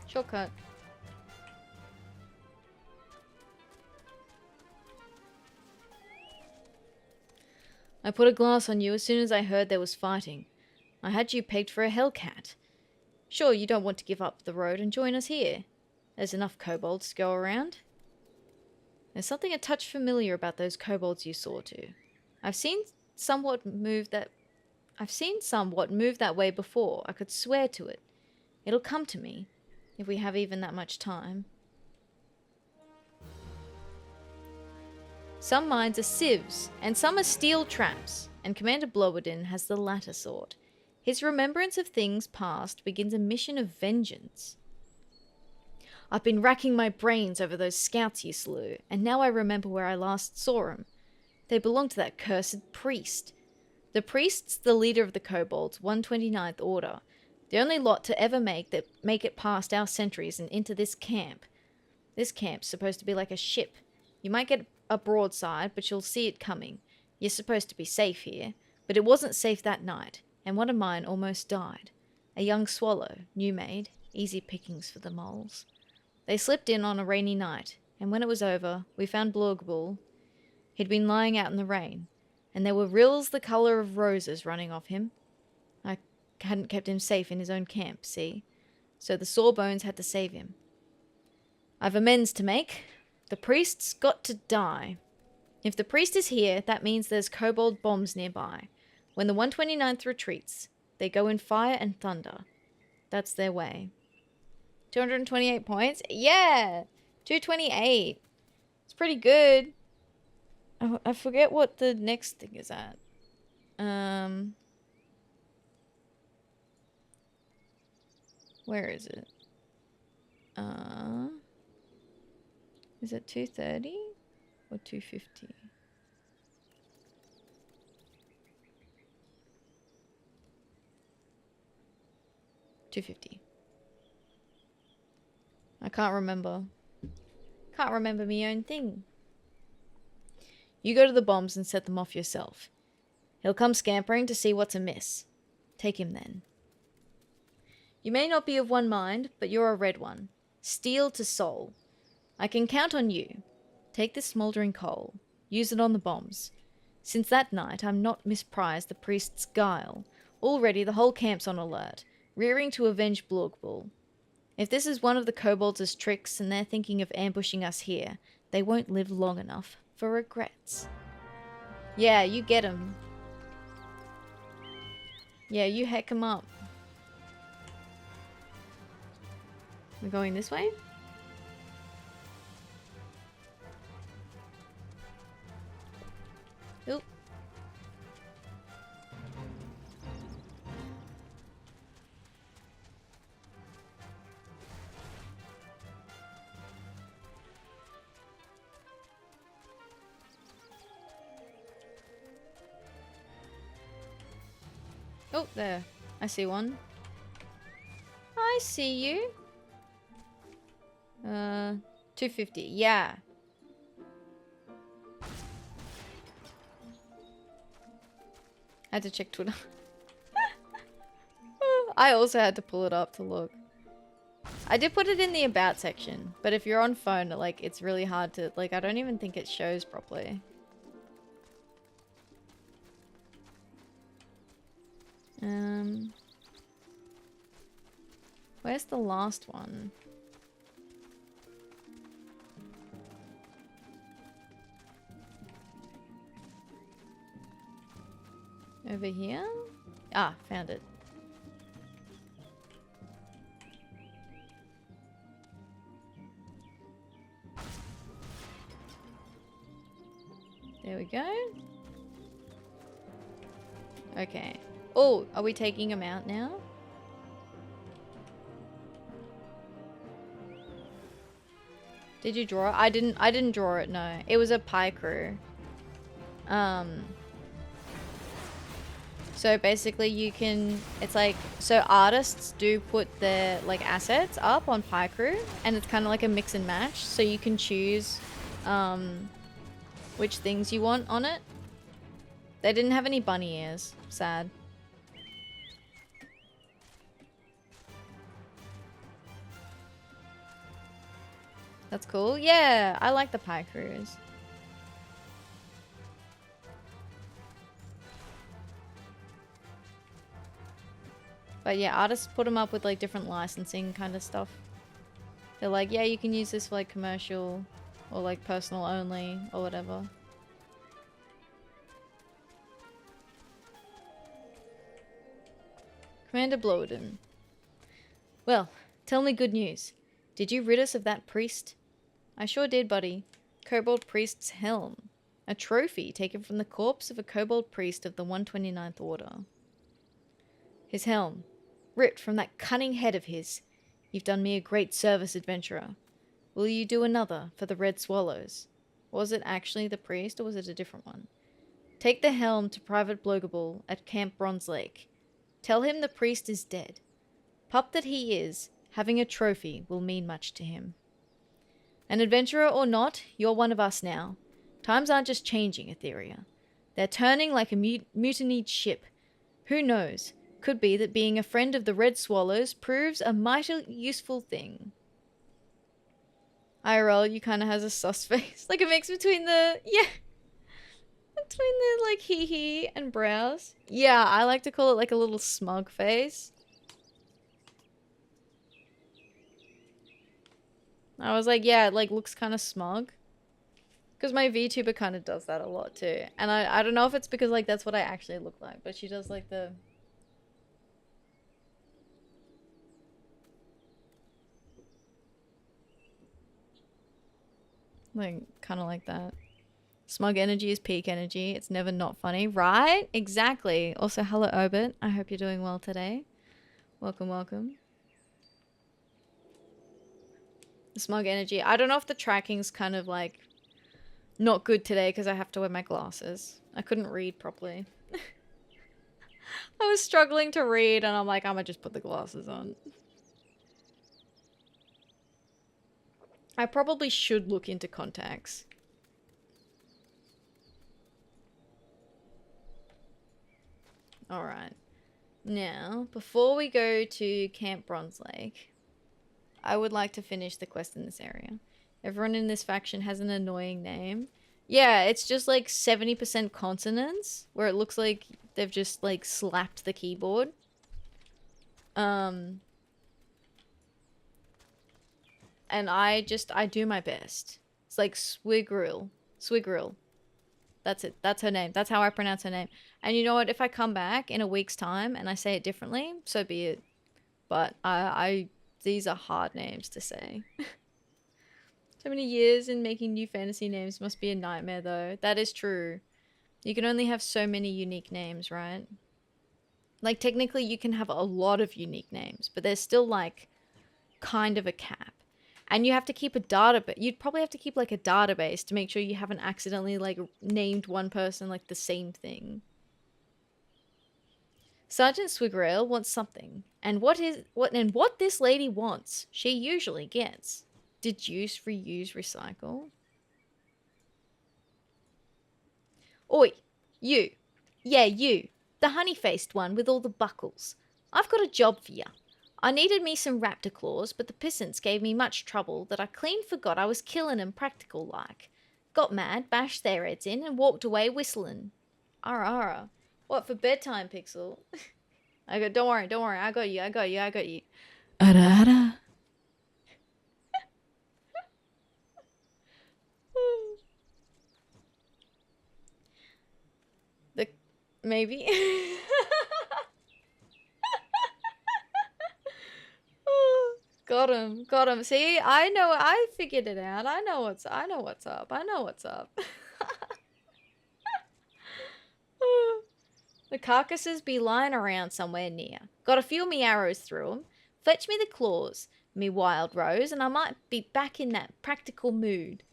Shortcut. I put a glass on you as soon as I heard there was fighting. I had you pegged for a hellcat. Sure, you don't want to give up the road and join us here. There's enough kobolds to go around. There's something a touch familiar about those kobolds you saw too. I've seen somewhat move that way before. I could swear to it. It'll come to me, if we have even that much time. Some mines are sieves, and some are steel traps, and Commander Blowerdin has the latter sort. His remembrance of things past begins a mission of vengeance. I've been racking my brains over those scouts you slew, and now I remember where I last saw 'em. They belong to that cursed priest. The priest's the leader of the kobolds, 129th Order. The only lot to ever make it past our sentries and into this camp. This camp's supposed to be like a ship. You might get a broadside, but you'll see it coming. You're supposed to be safe here, but it wasn't safe that night, and one of mine almost died. A young swallow, new made, easy pickings for the moles. They slipped in on a rainy night, and when it was over, we found Blorgbull. He'd been lying out in the rain, and there were rills the colour of roses running off him. I hadn't kept him safe in his own camp, see? So the Sawbones had to save him. I've amends to make. The priest's got to die. If the priest is here, that means there's kobold bombs nearby. When the 129th retreats, they go in fire and thunder. That's their way. 228 points? Yeah! 228. It's pretty good. I forget what the next thing is at. Where is it? Is it 230 or 250? $250. I can't remember. Can't remember my own thing. You go to the bombs and set them off yourself. He'll come scampering to see what's amiss. Take him then. You may not be of one mind, but you're a red one. Steel to soul. I can count on you. Take this smouldering coal. Use it on the bombs. Since that night, I'm not misprized the priest's guile. Already the whole camp's on alert, rearing to avenge Blorgbull. If this is one of the kobolds' tricks and they're thinking of ambushing us here, they won't live long enough for regrets. Yeah, you get 'em. Yeah, you heck 'em up. We're going this way? Oop. Oh, there. I see one. I see you. 250. Yeah. I had to check Twitter. I also had to pull it up to look. I did put it in the about section, but if you're on phone, like, it's really hard to, like, I don't even think it shows properly. Where's the last one? Over here? Ah, found it. There we go. Okay. Oh, are we taking him out now? Did you draw it? I didn't draw it, no. It was a pie crew. So basically you can, it's like, so artists do put their like assets up on Pie Crew and it's kind of like a mix and match. So you can choose which things you want on it. They didn't have any bunny ears. Sad. That's cool. Yeah, I like the Pie Crews. But yeah, artists put them up with like different licensing kind of stuff. They're like, yeah, you can use this for like commercial or like personal only or whatever. Commander Blowden. Well, tell me good news. Did you rid us of that priest? I sure did, buddy. Kobold Priest's Helm. A trophy taken from the corpse of a kobold priest of the 129th Order. His helm. Ripped from that cunning head of his. You've done me a great service, adventurer. Will you do another for the Red Swallows? Was it actually the priest or was it a different one? Take the helm to Private Blogable at Camp Bronze Lake. Tell him the priest is dead. Pup that he is, having a trophy will mean much to him. An adventurer or not, you're one of us now. Times aren't just changing, Atheria. They're turning like a mutinied ship. Who knows? Could be that being a friend of the Red Swallows proves a mighty useful thing. IRL, you kind of has a sus face. Like a mix between the, yeah. Between the, like, hee-hee and brows. Yeah, I like to call it, like, a little smug face. I was like, yeah, it, like, looks kind of smug. Because my VTuber kind of does that a lot, too. And I don't know if it's because, like, that's what I actually look like. But she does, like, the... like, kind of like that. Smug energy is peak energy. It's never not funny, right? Exactly. Also, hello, Obit. I hope you're doing well today. Welcome, welcome. The smug energy. I don't know if the tracking's kind of like not good today because I have to wear my glasses. I couldn't read properly. I was struggling to read and I'm like, I'm gonna just put the glasses on. I probably should look into contacts. Alright. Now, before we go to Camp Bronze Lake, I would like to finish the quest in this area. Everyone in this faction has an annoying name. Yeah, it's just like 70% consonants, where it looks like they've just like slapped the keyboard. And I do my best. It's like Swigrill. That's it. That's her name. That's how I pronounce her name. And you know what? If I come back in a week's time and I say it differently, so be it. But these are hard names to say. So many years in making new fantasy names must be a nightmare, though. That is true. You can only have so many unique names, right? Like, technically, you can have a lot of unique names, but there's still, like, kind of a cap. And you have to keep a database. You'd probably have to keep, like, a database to make sure you haven't accidentally, like, named one person, like, the same thing. Sergeant Swiggrail wants something. And what this lady wants, she usually gets. Deduce, reuse, recycle. Oi, you. Yeah, you. The honey-faced one with all the buckles. I've got a job for ya. I needed me some raptor claws, but the pissants gave me much trouble that I clean forgot I was killing 'em practical-like. Got mad, bashed their heads in, and walked away whistling. Ara ara. What, for bedtime, Pixel? Don't worry, I got you. Ara ara. Maybe. Got him. See, I figured it out. I know what's up. The carcasses be lying around somewhere near. Got a few of me arrows through 'em. Fetch me the claws, me wild rose, and I might be back in that practical mood.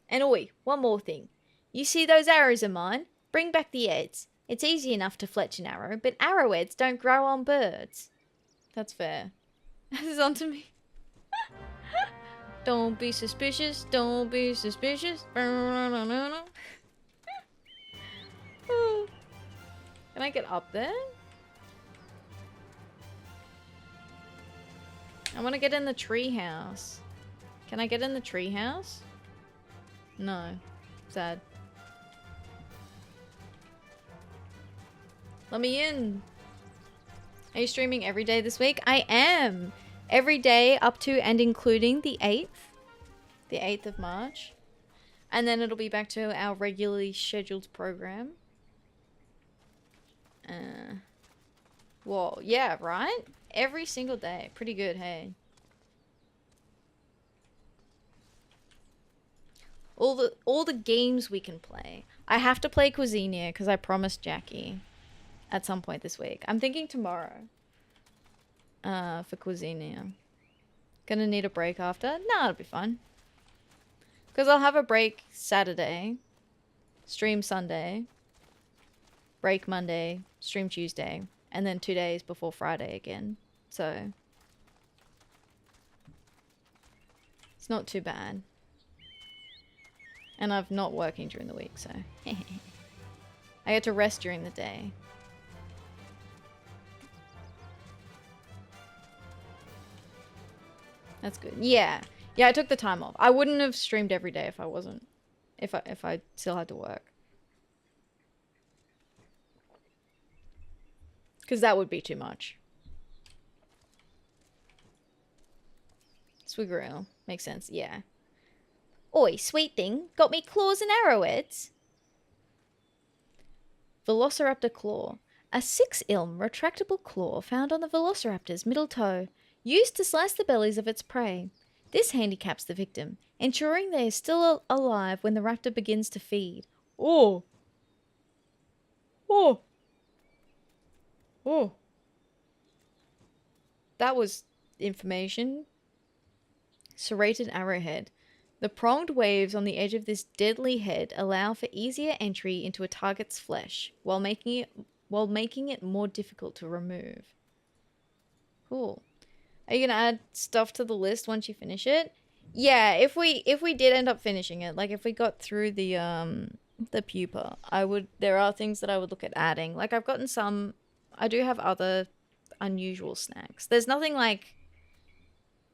And oi, one more thing. You see those arrows of mine? Bring back the heads. It's easy enough to fletch an arrow, but arrowheads don't grow on birds. That's fair. This is on to me. Don't be suspicious. Can I get up there? I want to get in the tree house. Can I get in the tree house? No. Sad. Let me in. Are you streaming every day this week? I am. Every day up to and including the 8th. The 8th of March. And then it'll be back to our regularly scheduled program. Whoa, yeah, right? Every single day. Pretty good, hey. All the games we can play. I have to play Cuisinia because I promised Jackie at some point this week. I'm thinking tomorrow. For Cuisinia. Gonna need a break after? Nah, it'll be fun. Because I'll have a break Saturday. Stream Sunday. Break Monday. Stream Tuesday. And then 2 days before Friday again. So. It's not too bad. And I'm not working during the week, so. I get to rest during the day. That's good. Yeah. Yeah, I took the time off. I wouldn't have streamed every day if I wasn't. If I still had to work. Because that would be too much. Swiggrail. Makes sense, yeah. Oi, sweet thing. Got me claws and arrowheads. Velociraptor claw. A 6-ilm retractable claw found on the Velociraptor's middle toe. Used to slice the bellies of its prey. This handicaps the victim, ensuring they are still alive when the raptor begins to feed. Oh! Oh! Oh! That was information. Serrated arrowhead. The pronged waves on the edge of this deadly head allow for easier entry into a target's flesh, while making it more difficult to remove. Cool. Are you gonna add stuff to the list once you finish it? Yeah, if we did end up finishing it, like if we got through the pupa, there are things that I would look at adding. Like I've gotten some other unusual snacks. There's nothing like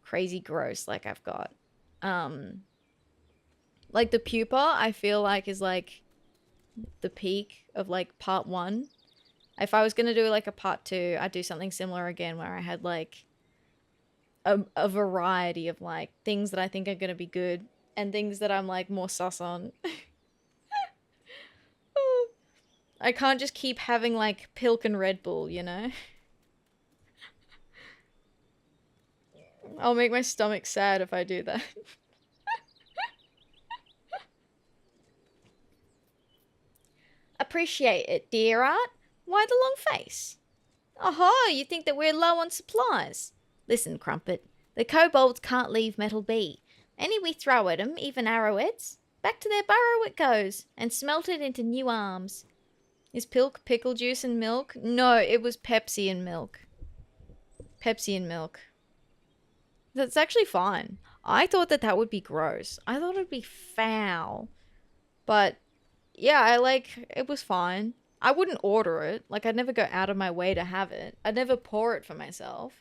crazy gross like I've got. Like the pupa, I feel like is like the peak of like part 1. If I was gonna do like a part 2, I'd do something similar again where I had like a variety of like things that I think are gonna be good and things that I'm like more sus on. I can't just keep having like Pilk and Red Bull, you know? I'll make my stomach sad if I do that. Appreciate it, dear Art. Why the long face? Aha, you think that we're low on supplies? Listen, Crumpet, the kobolds can't leave metal be. Any we throw at 'em, even arrowheads, back to their burrow it goes, and smelt it into new arms. Is Pilk pickle juice and milk? No, it was Pepsi and milk. Pepsi and milk. That's actually fine. I thought that would be gross. I thought it would be foul. But yeah, it was fine. I wouldn't order it. Like, I'd never go out of my way to have it. I'd never pour it for myself.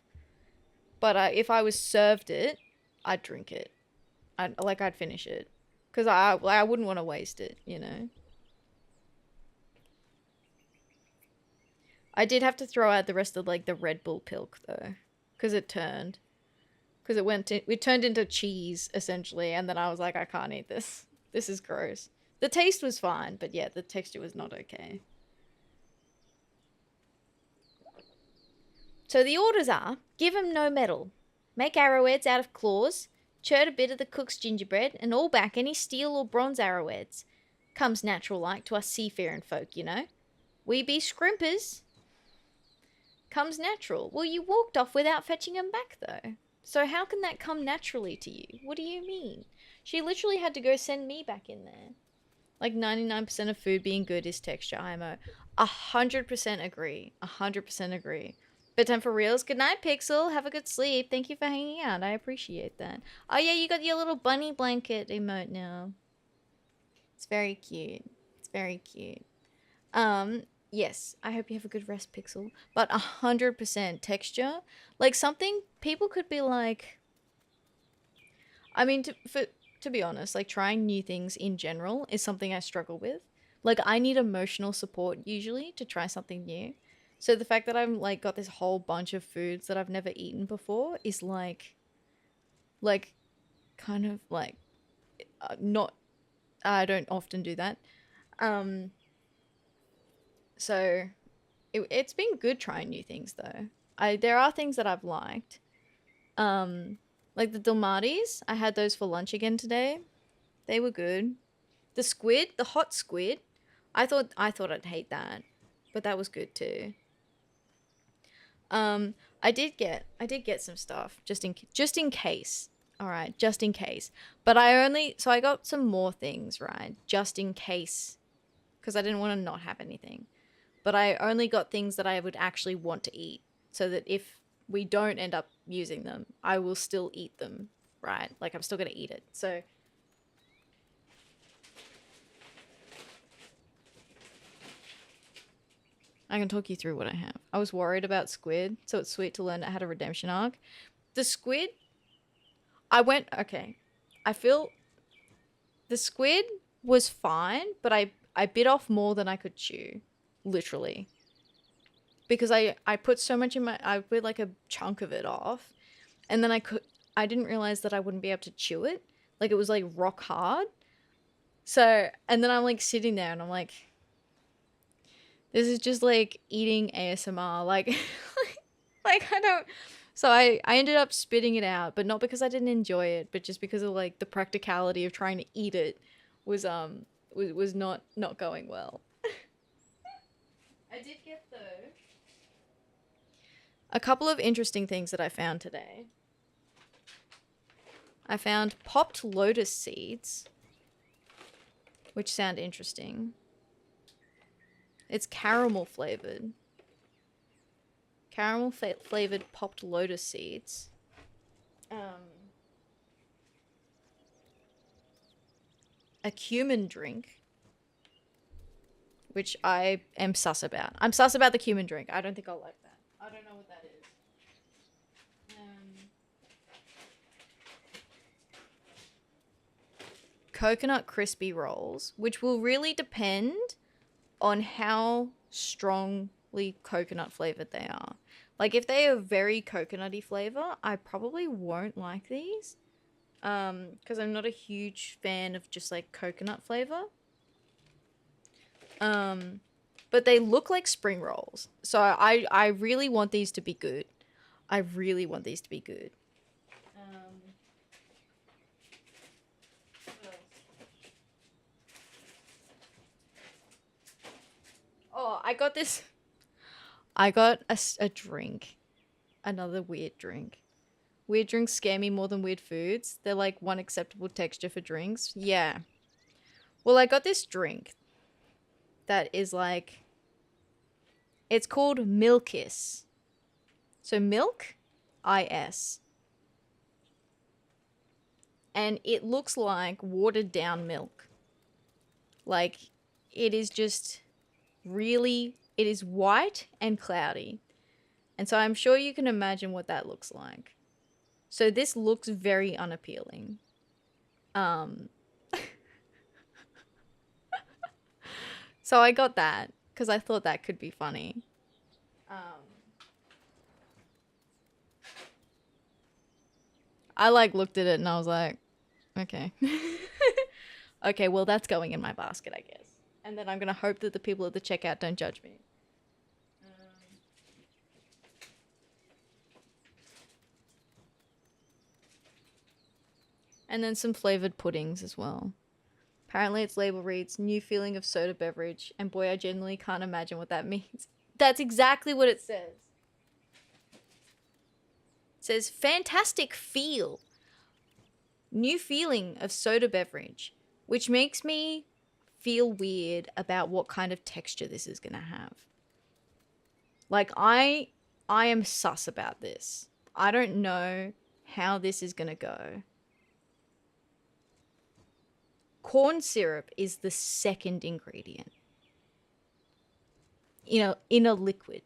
But if I was served it, I'd drink it. I'd finish it. Because I wouldn't want to waste it, you know? I did have to throw out the rest of, like, the Red Bull Pilk, though. Because it turned. Because it turned into cheese, essentially. And then I was like, I can't eat this. This is gross. The taste was fine, but yeah, the texture was not okay. So the orders are, give 'em no metal, make arrowheads out of claws, churt a bit of the cook's gingerbread, and all back any steel or bronze arrowheads. Comes natural like to us seafaring folk, you know. We be scrimpers. Comes natural. Well, you walked off without fetching 'em back, though. So how can that come naturally to you? What do you mean? She literally had to go send me back in there. Like 99% of food being good is texture, IMO. 100% agree. 100% agree. Bedtime for reals. Good night, Pixel. Have a good sleep. Thank you for hanging out. I appreciate that. Oh yeah, you got your little bunny blanket emote now. It's very cute. It's very cute. Yes, I hope you have a good rest, Pixel. But 100% texture. Like something people could be like, I mean, to be honest, like trying new things in general is something I struggle with. Like I need emotional support usually to try something new. So the fact that I'm like got this whole bunch of foods that I've never eaten before is like kind of like not. I don't often do that. So it's been good trying new things though. There are things that I've liked. Like the Dalmatis, I had those for lunch again today. They were good. The squid, the hot squid, I thought I'd hate that, but that was good too. I did get some stuff just in case. All right, just in case. But I got some more things, right? Just in case, because I didn't want to not have anything. But I only got things that I would actually want to eat, so that if we don't end up using them, I will still eat them, right? Like I'm still gonna eat it. So I can talk you through what I have. I was worried about squid, so it's sweet to learn it had a redemption arc. The squid, okay. I feel the squid was fine, but I bit off more than I could chew, literally. Because I put so much in I put like a chunk of it off, and then I didn't realize that I wouldn't be able to chew it. Like it was like rock hard. So, and then I'm like sitting there and I'm like, this is just like eating ASMR. Like, like I don't. So I ended up spitting it out, but not because I didn't enjoy it, but just because of like the practicality of trying to eat it was not going well. I did get though a couple of interesting things that I found today. I found popped lotus seeds, which sound interesting. It's caramel flavored. Caramel flavored popped lotus seeds. A cumin drink, which I am sus about. I'm sus about the cumin drink. I don't think I'll like that. I don't know what that is. Coconut crispy rolls, which will really depend on how strongly coconut flavored they are. Like if they are very coconutty flavor, I probably won't like these. Because I'm not a huge fan of just like coconut flavor. But they look like spring rolls. So I really want these to be good. I really want these to be good. Oh, I got this. I got a drink. Another weird drink. Weird drinks scare me more than weird foods. They're like one acceptable texture for drinks. Yeah. Well, I got this drink that is like... It's called Milkis. So milk, I-S. And it looks like watered down milk. Like, it is just really... It is white and cloudy. And so I'm sure you can imagine what that looks like. So this looks very unappealing. So I got that because I thought that could be funny. I like looked at it and I was like, okay. Okay, well that's going in my basket, I guess. And then I'm going to hope that the people at the checkout don't judge me. And then some flavored puddings as well. Apparently its label reads, new feeling of soda beverage. And boy, I genuinely can't imagine what that means. That's exactly what it says. It says, fantastic feel. New feeling of soda beverage. Which makes me feel weird about what kind of texture this is going to have. Like, I am sus about this. I don't know how this is going to go. Corn syrup is the second ingredient. In a liquid.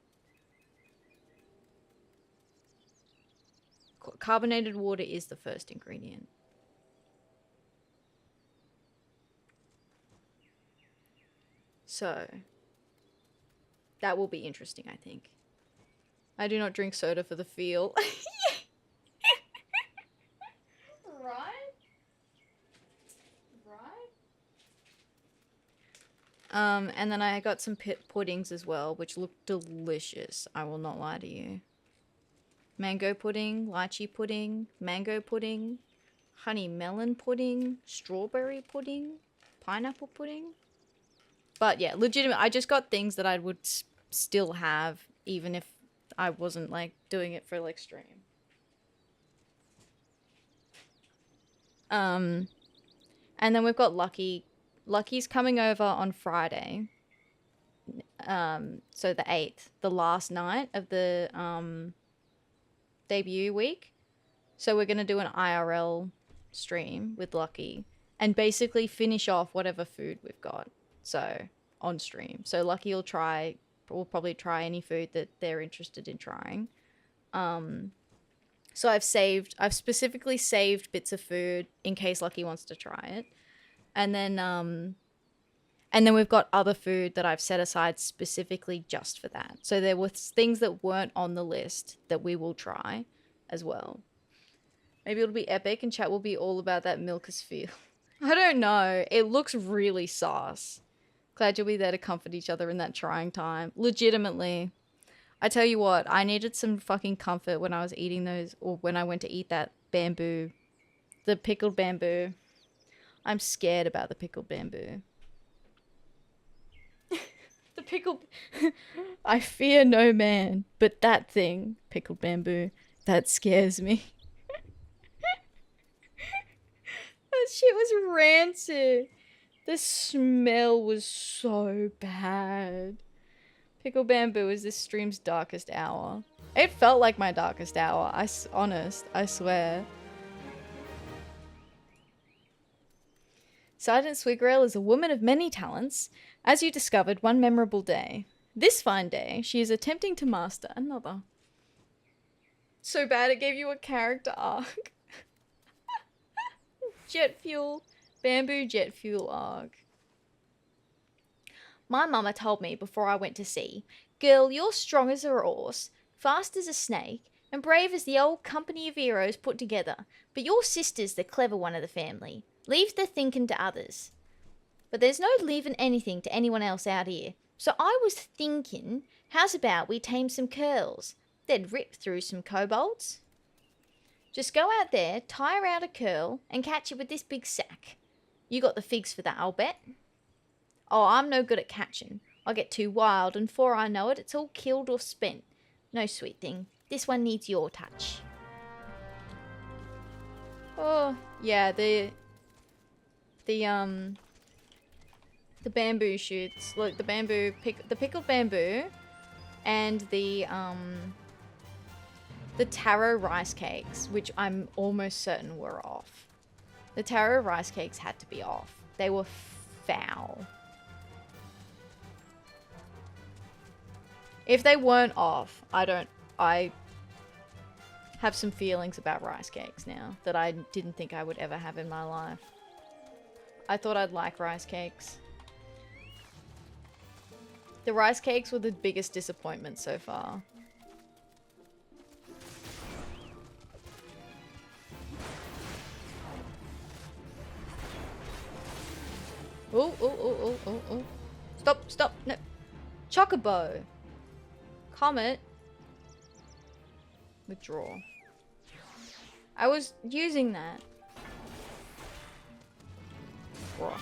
Carbonated water is the first ingredient. So, that will be interesting, I think. I do not drink soda for the feel. Right? And then I got some puddings as well, which look delicious. I will not lie to you. Mango pudding, lychee pudding, mango pudding, honey melon pudding, strawberry pudding, pineapple pudding. But yeah, legitimate. I just got things that I would still have even if I wasn't like doing it for like stream. And then we've got Lucky. Lucky's coming over on Friday. So the 8th, the last night of the debut week. So we're going to do an IRL stream with Lucky and basically finish off whatever food we've got. So on stream. So Lucky will probably try any food that they're interested in trying. So I've specifically saved bits of food in case Lucky wants to try it. And then we've got other food that I've set aside specifically just for that. So there were things that weren't on the list that we will try as well. Maybe it'll be epic and chat will be all about that Milkis feel. I don't know. It looks really sauce. Glad you'll be there to comfort each other in that trying time. Legitimately. I tell you what, I needed some fucking comfort when I was eating those, or when I went to eat that bamboo. The pickled bamboo. I'm scared about the pickled bamboo. The pickled... I fear no man, but that thing, pickled bamboo, that scares me. That shit was rancid. The smell was so bad. Pickled bamboo is this stream's darkest hour. It felt like my darkest hour. I swear. Sergeant Swigrail is a woman of many talents As you discovered one memorable day, this fine day, she is attempting to master another. So bad it gave you a character arc. Jet fuel. Bamboo jet fuel arc. My mama told me before I went to sea, girl, you're strong as a horse, fast as a snake, and brave as the old company of heroes put together, but your sister's the clever one of the family. Leaves the thinking to others. But there's no leaving anything to anyone else out here. So I was thinking, how's about we tame some curls? They'd rip through some kobolds. Just go out there, tire out a curl, and catch it with this big sack. You got the figs for that, I'll bet. Oh, I'm no good at catching. I get too wild, and before I know it, it's all killed or spent. No, sweet thing. This one needs your touch. Oh, yeah, the bamboo shoots. Look, the pickled bamboo and the taro rice cakes, which I'm almost certain were off. The taro rice cakes had to be off. They were foul. If they weren't off, I have some feelings about rice cakes now that I didn't think I would ever have in my life. I thought I'd like rice cakes. The rice cakes were the biggest disappointment so far. Oh. Stop. No. Chocobo. Comet. Withdraw. I was using that. Whoa.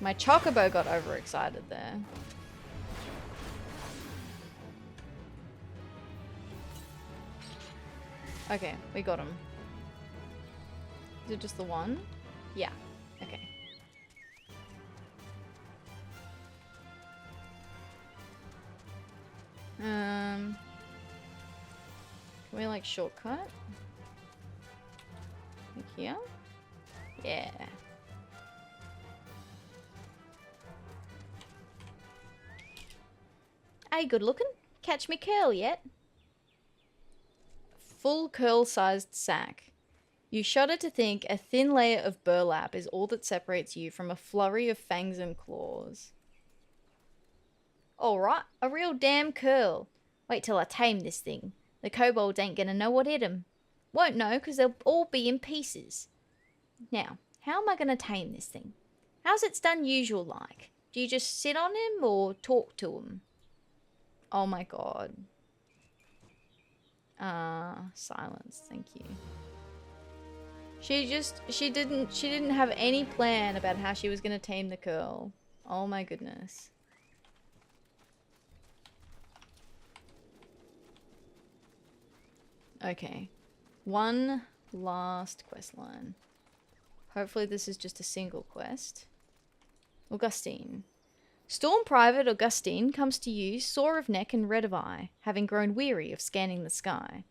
My chocobo got overexcited there. Okay, we got him. Is it just the one? Yeah. Okay. Can we like shortcut? Like here? Yeah. Hey, good looking. Catch me curl yet? Full curl-sized sack. You shudder to think a thin layer of burlap is all that separates you from a flurry of fangs and claws. Alright, a real damn curl. Wait till I tame this thing. The kobolds ain't gonna know what hit 'em. Won't know, 'cause they'll all be in pieces. Now, how am I gonna tame this thing? How's it done usual like? Do you just sit on him or talk to him? Oh my god. Silence, thank you. She didn't have any plan about how she was gonna tame the curl. Oh my goodness. Okay. One last quest line. Hopefully this is just a single quest. Augustine. Storm Private Augustine comes to you, sore of neck and red of eye, having grown weary of scanning the sky.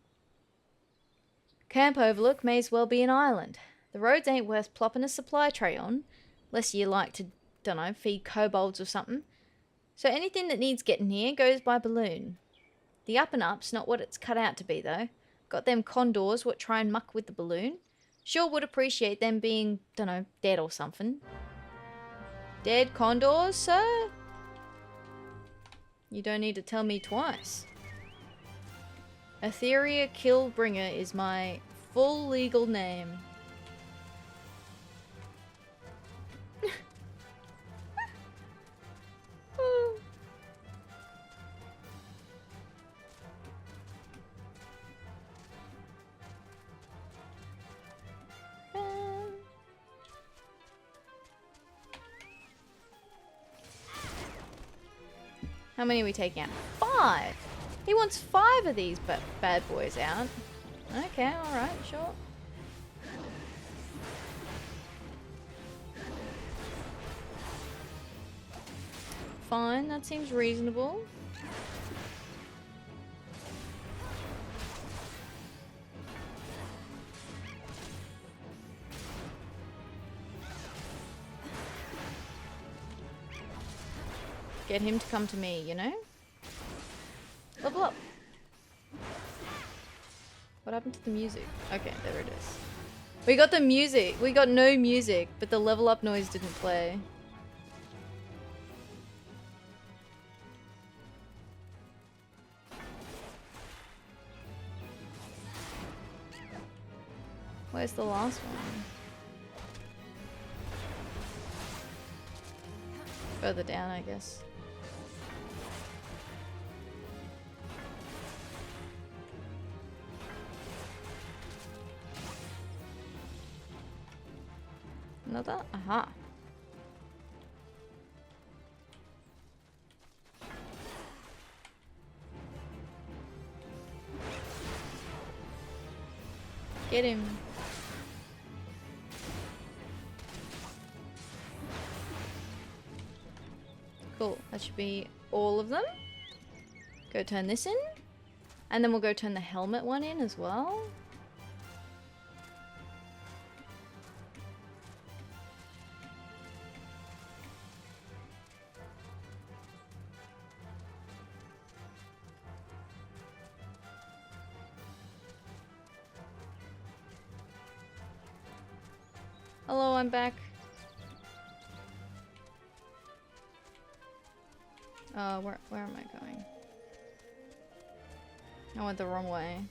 Camp Overlook may as well be an island. The roads ain't worth plopping a supply tray on, unless you like to, dunno, feed kobolds or something. So anything that needs getting here goes by balloon. The up and up's not what it's cut out to be, though. Got them condors what try and muck with the balloon. Sure would appreciate them being, dunno, dead or something. Dead condors, sir? You don't need to tell me twice. Atheria Killbringer is my full legal name. How many are we taking out? 5! He wants 5 of these bad boys out. Okay, alright, sure. Fine, that seems reasonable. Get him to come to me, you know? Level up. What happened to the music? Okay, there it is. We got the music. We got no music, but the level up noise didn't play. Where's the last one? Further down, I guess. Another? Aha. Get him. Cool. That should be all of them. Go turn this in. And then we'll go turn the helmet one in as well. Hello, I'm back. Where am I going? I went the wrong way.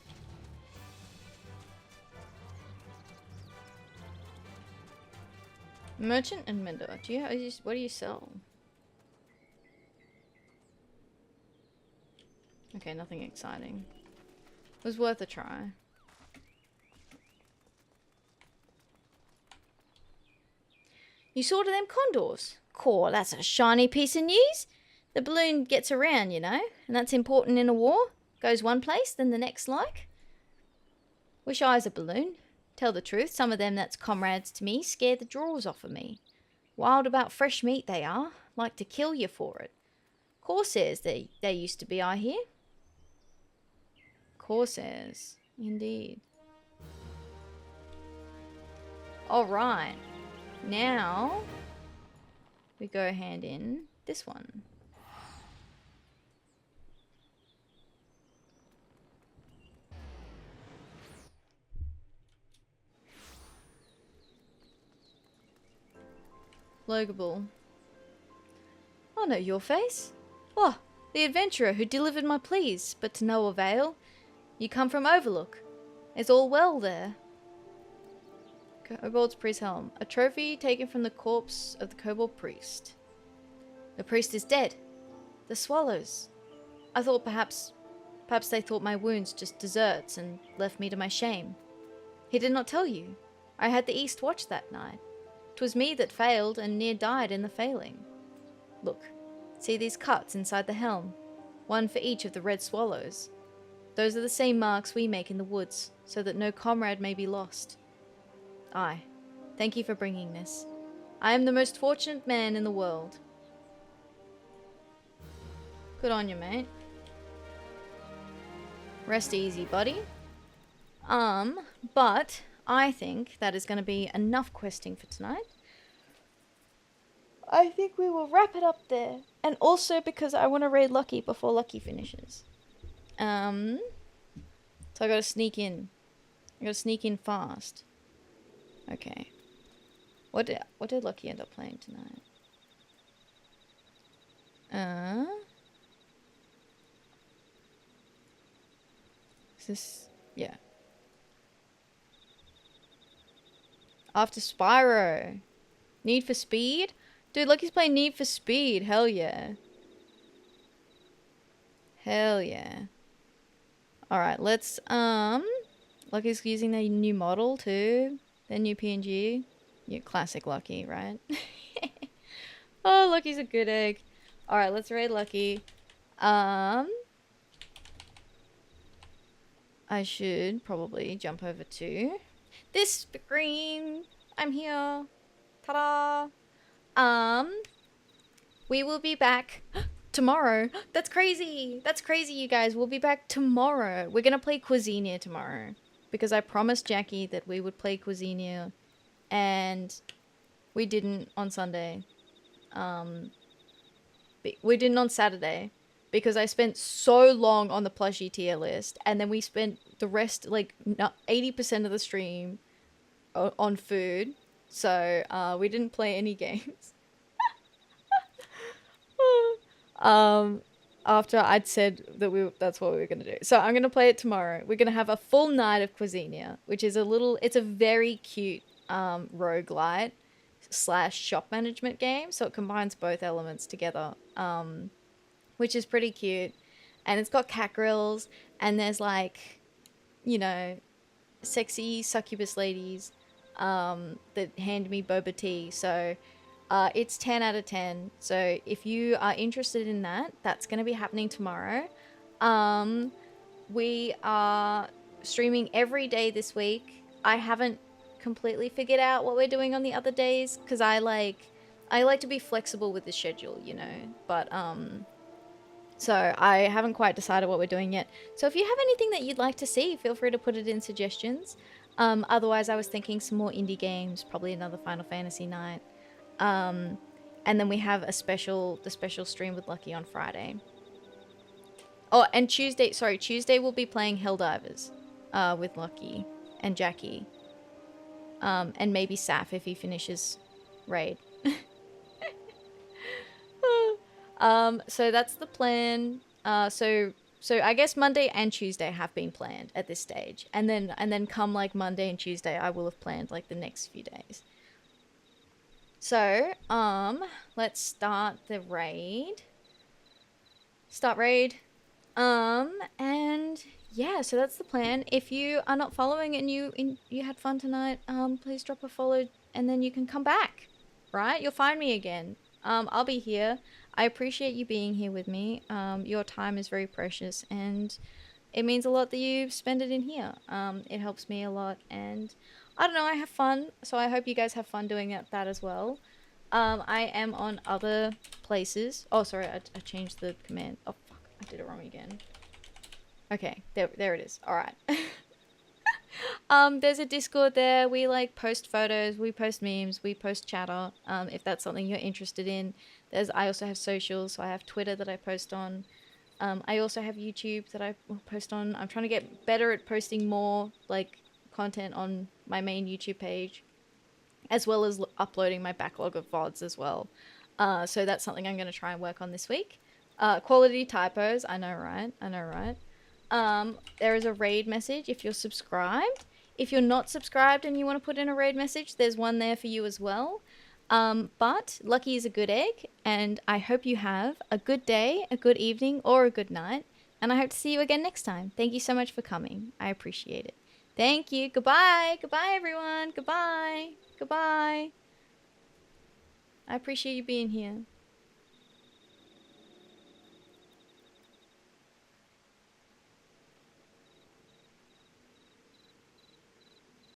Merchant and Mender. What do you sell? Okay, nothing exciting. It was worth a try. You saw to them condors? Cool, that's a shiny piece of news. The balloon gets around, you know, and that's important in a war. Goes one place, then the next like. Wish I was a balloon. Tell the truth, some of them that's comrades to me scare the drawers off of me. Wild about fresh meat they are, like to kill you for it. Corsairs they used to be, I hear. Corsairs, indeed. Alright, now we go hand in this one. Logable. I know your face. Oh, the adventurer who delivered my pleas, but to no avail. You come from Overlook. Is all well there? Kobold's priest helm. A trophy taken from the corpse of the kobold priest. The priest is dead. The swallows. I thought perhaps they thought my wounds just deserts and left me to my shame. He did not tell you. I had the east watch that night. 'Twas me that failed and near died in the failing. Look, see these cuts inside the helm? One for each of the red swallows. Those are the same marks we make in the woods, so that no comrade may be lost. Aye, thank you for bringing this. I am the most fortunate man in the world. Good on you, mate. Rest easy, buddy. But I think that is going to be enough questing for tonight. I think we will wrap it up there. And also because I want to raid Lucky before Lucky finishes. So I gotta sneak in. I gotta sneak in fast. Okay. What did Lucky end up playing tonight? Is this... yeah. After Spyro. Need for Speed? Dude, Lucky's playing Need for Speed. Hell yeah. Hell yeah. Alright, let's, Lucky's using their new model too. Their new PNG. Yeah, classic Lucky, right? Oh, Lucky's a good egg. Alright, let's raid Lucky. I should probably jump over to this screen. I'm here. Ta-da! We will be back tomorrow. That's crazy. That's crazy, you guys. We'll be back tomorrow. We're gonna play Cuisinier tomorrow because I promised Jackie that we would play Cuisinier, and we didn't on Sunday. We didn't on Saturday because I spent so long on the plushie tier list, and then we spent the rest, like 80% of the stream, on food. So we didn't play any games. um, After I'd said that that's what we were gonna do. So I'm gonna play it tomorrow. We're gonna have a full night of Cuisinia, which is it's a very cute roguelite / shop management game. So it combines both elements together, which is pretty cute. And it's got cat grills, and there's like, you know, sexy succubus ladies that hand me boba tea. So it's 10 out of 10. So if you are interested in that, that's going to be happening tomorrow. We are streaming every day this week. I haven't completely figured out what we're doing on the other days because I like to be flexible with the schedule, you know. But so I haven't quite decided what we're doing yet. So if you have anything that you'd like to see, feel free to put it in suggestions. Otherwise, I was thinking some more indie games, probably another Final Fantasy night. And then we have the special stream with Lucky on Friday. Oh, and Tuesday we'll be playing Helldivers with Lucky and Jackie. And maybe Saf if he finishes Raid. So that's the plan. So I guess Monday and Tuesday have been planned at this stage. And then come like Monday and Tuesday, I will have planned like the next few days. So, let's start the raid. Start raid. And yeah, so that's the plan. If you are not following and you had fun tonight, please drop a follow and then you can come back, right? You'll find me again. I'll be here. I appreciate you being here with me. Your time is very precious and it means a lot that you spend it in here. It helps me a lot and I don't know, I have fun. So I hope you guys have fun doing that as well. I am on other places. Oh, sorry, I changed the command. Oh, fuck, I did it wrong again. Okay, there it is. All right. There's a Discord there. We like post photos, we post memes, we post chatter. If that's something you're interested in. I also have socials, so I have Twitter that I post on. I also have YouTube that I post on. I'm trying to get better at posting more like content on my main YouTube page, as well as uploading my backlog of VODs as well. So that's something I'm going to try and work on this week. Quality typos, I know, right? There is a raid message if you're subscribed. If you're not subscribed and you want to put in a raid message, there's one there for you as well. But Lucky is a good egg, and I hope you have a good day, a good evening, or a good night. And I hope to see you again next time. Thank you so much for coming. I appreciate it. Thank you. Goodbye. Goodbye, everyone. Goodbye. Goodbye. I appreciate you being here.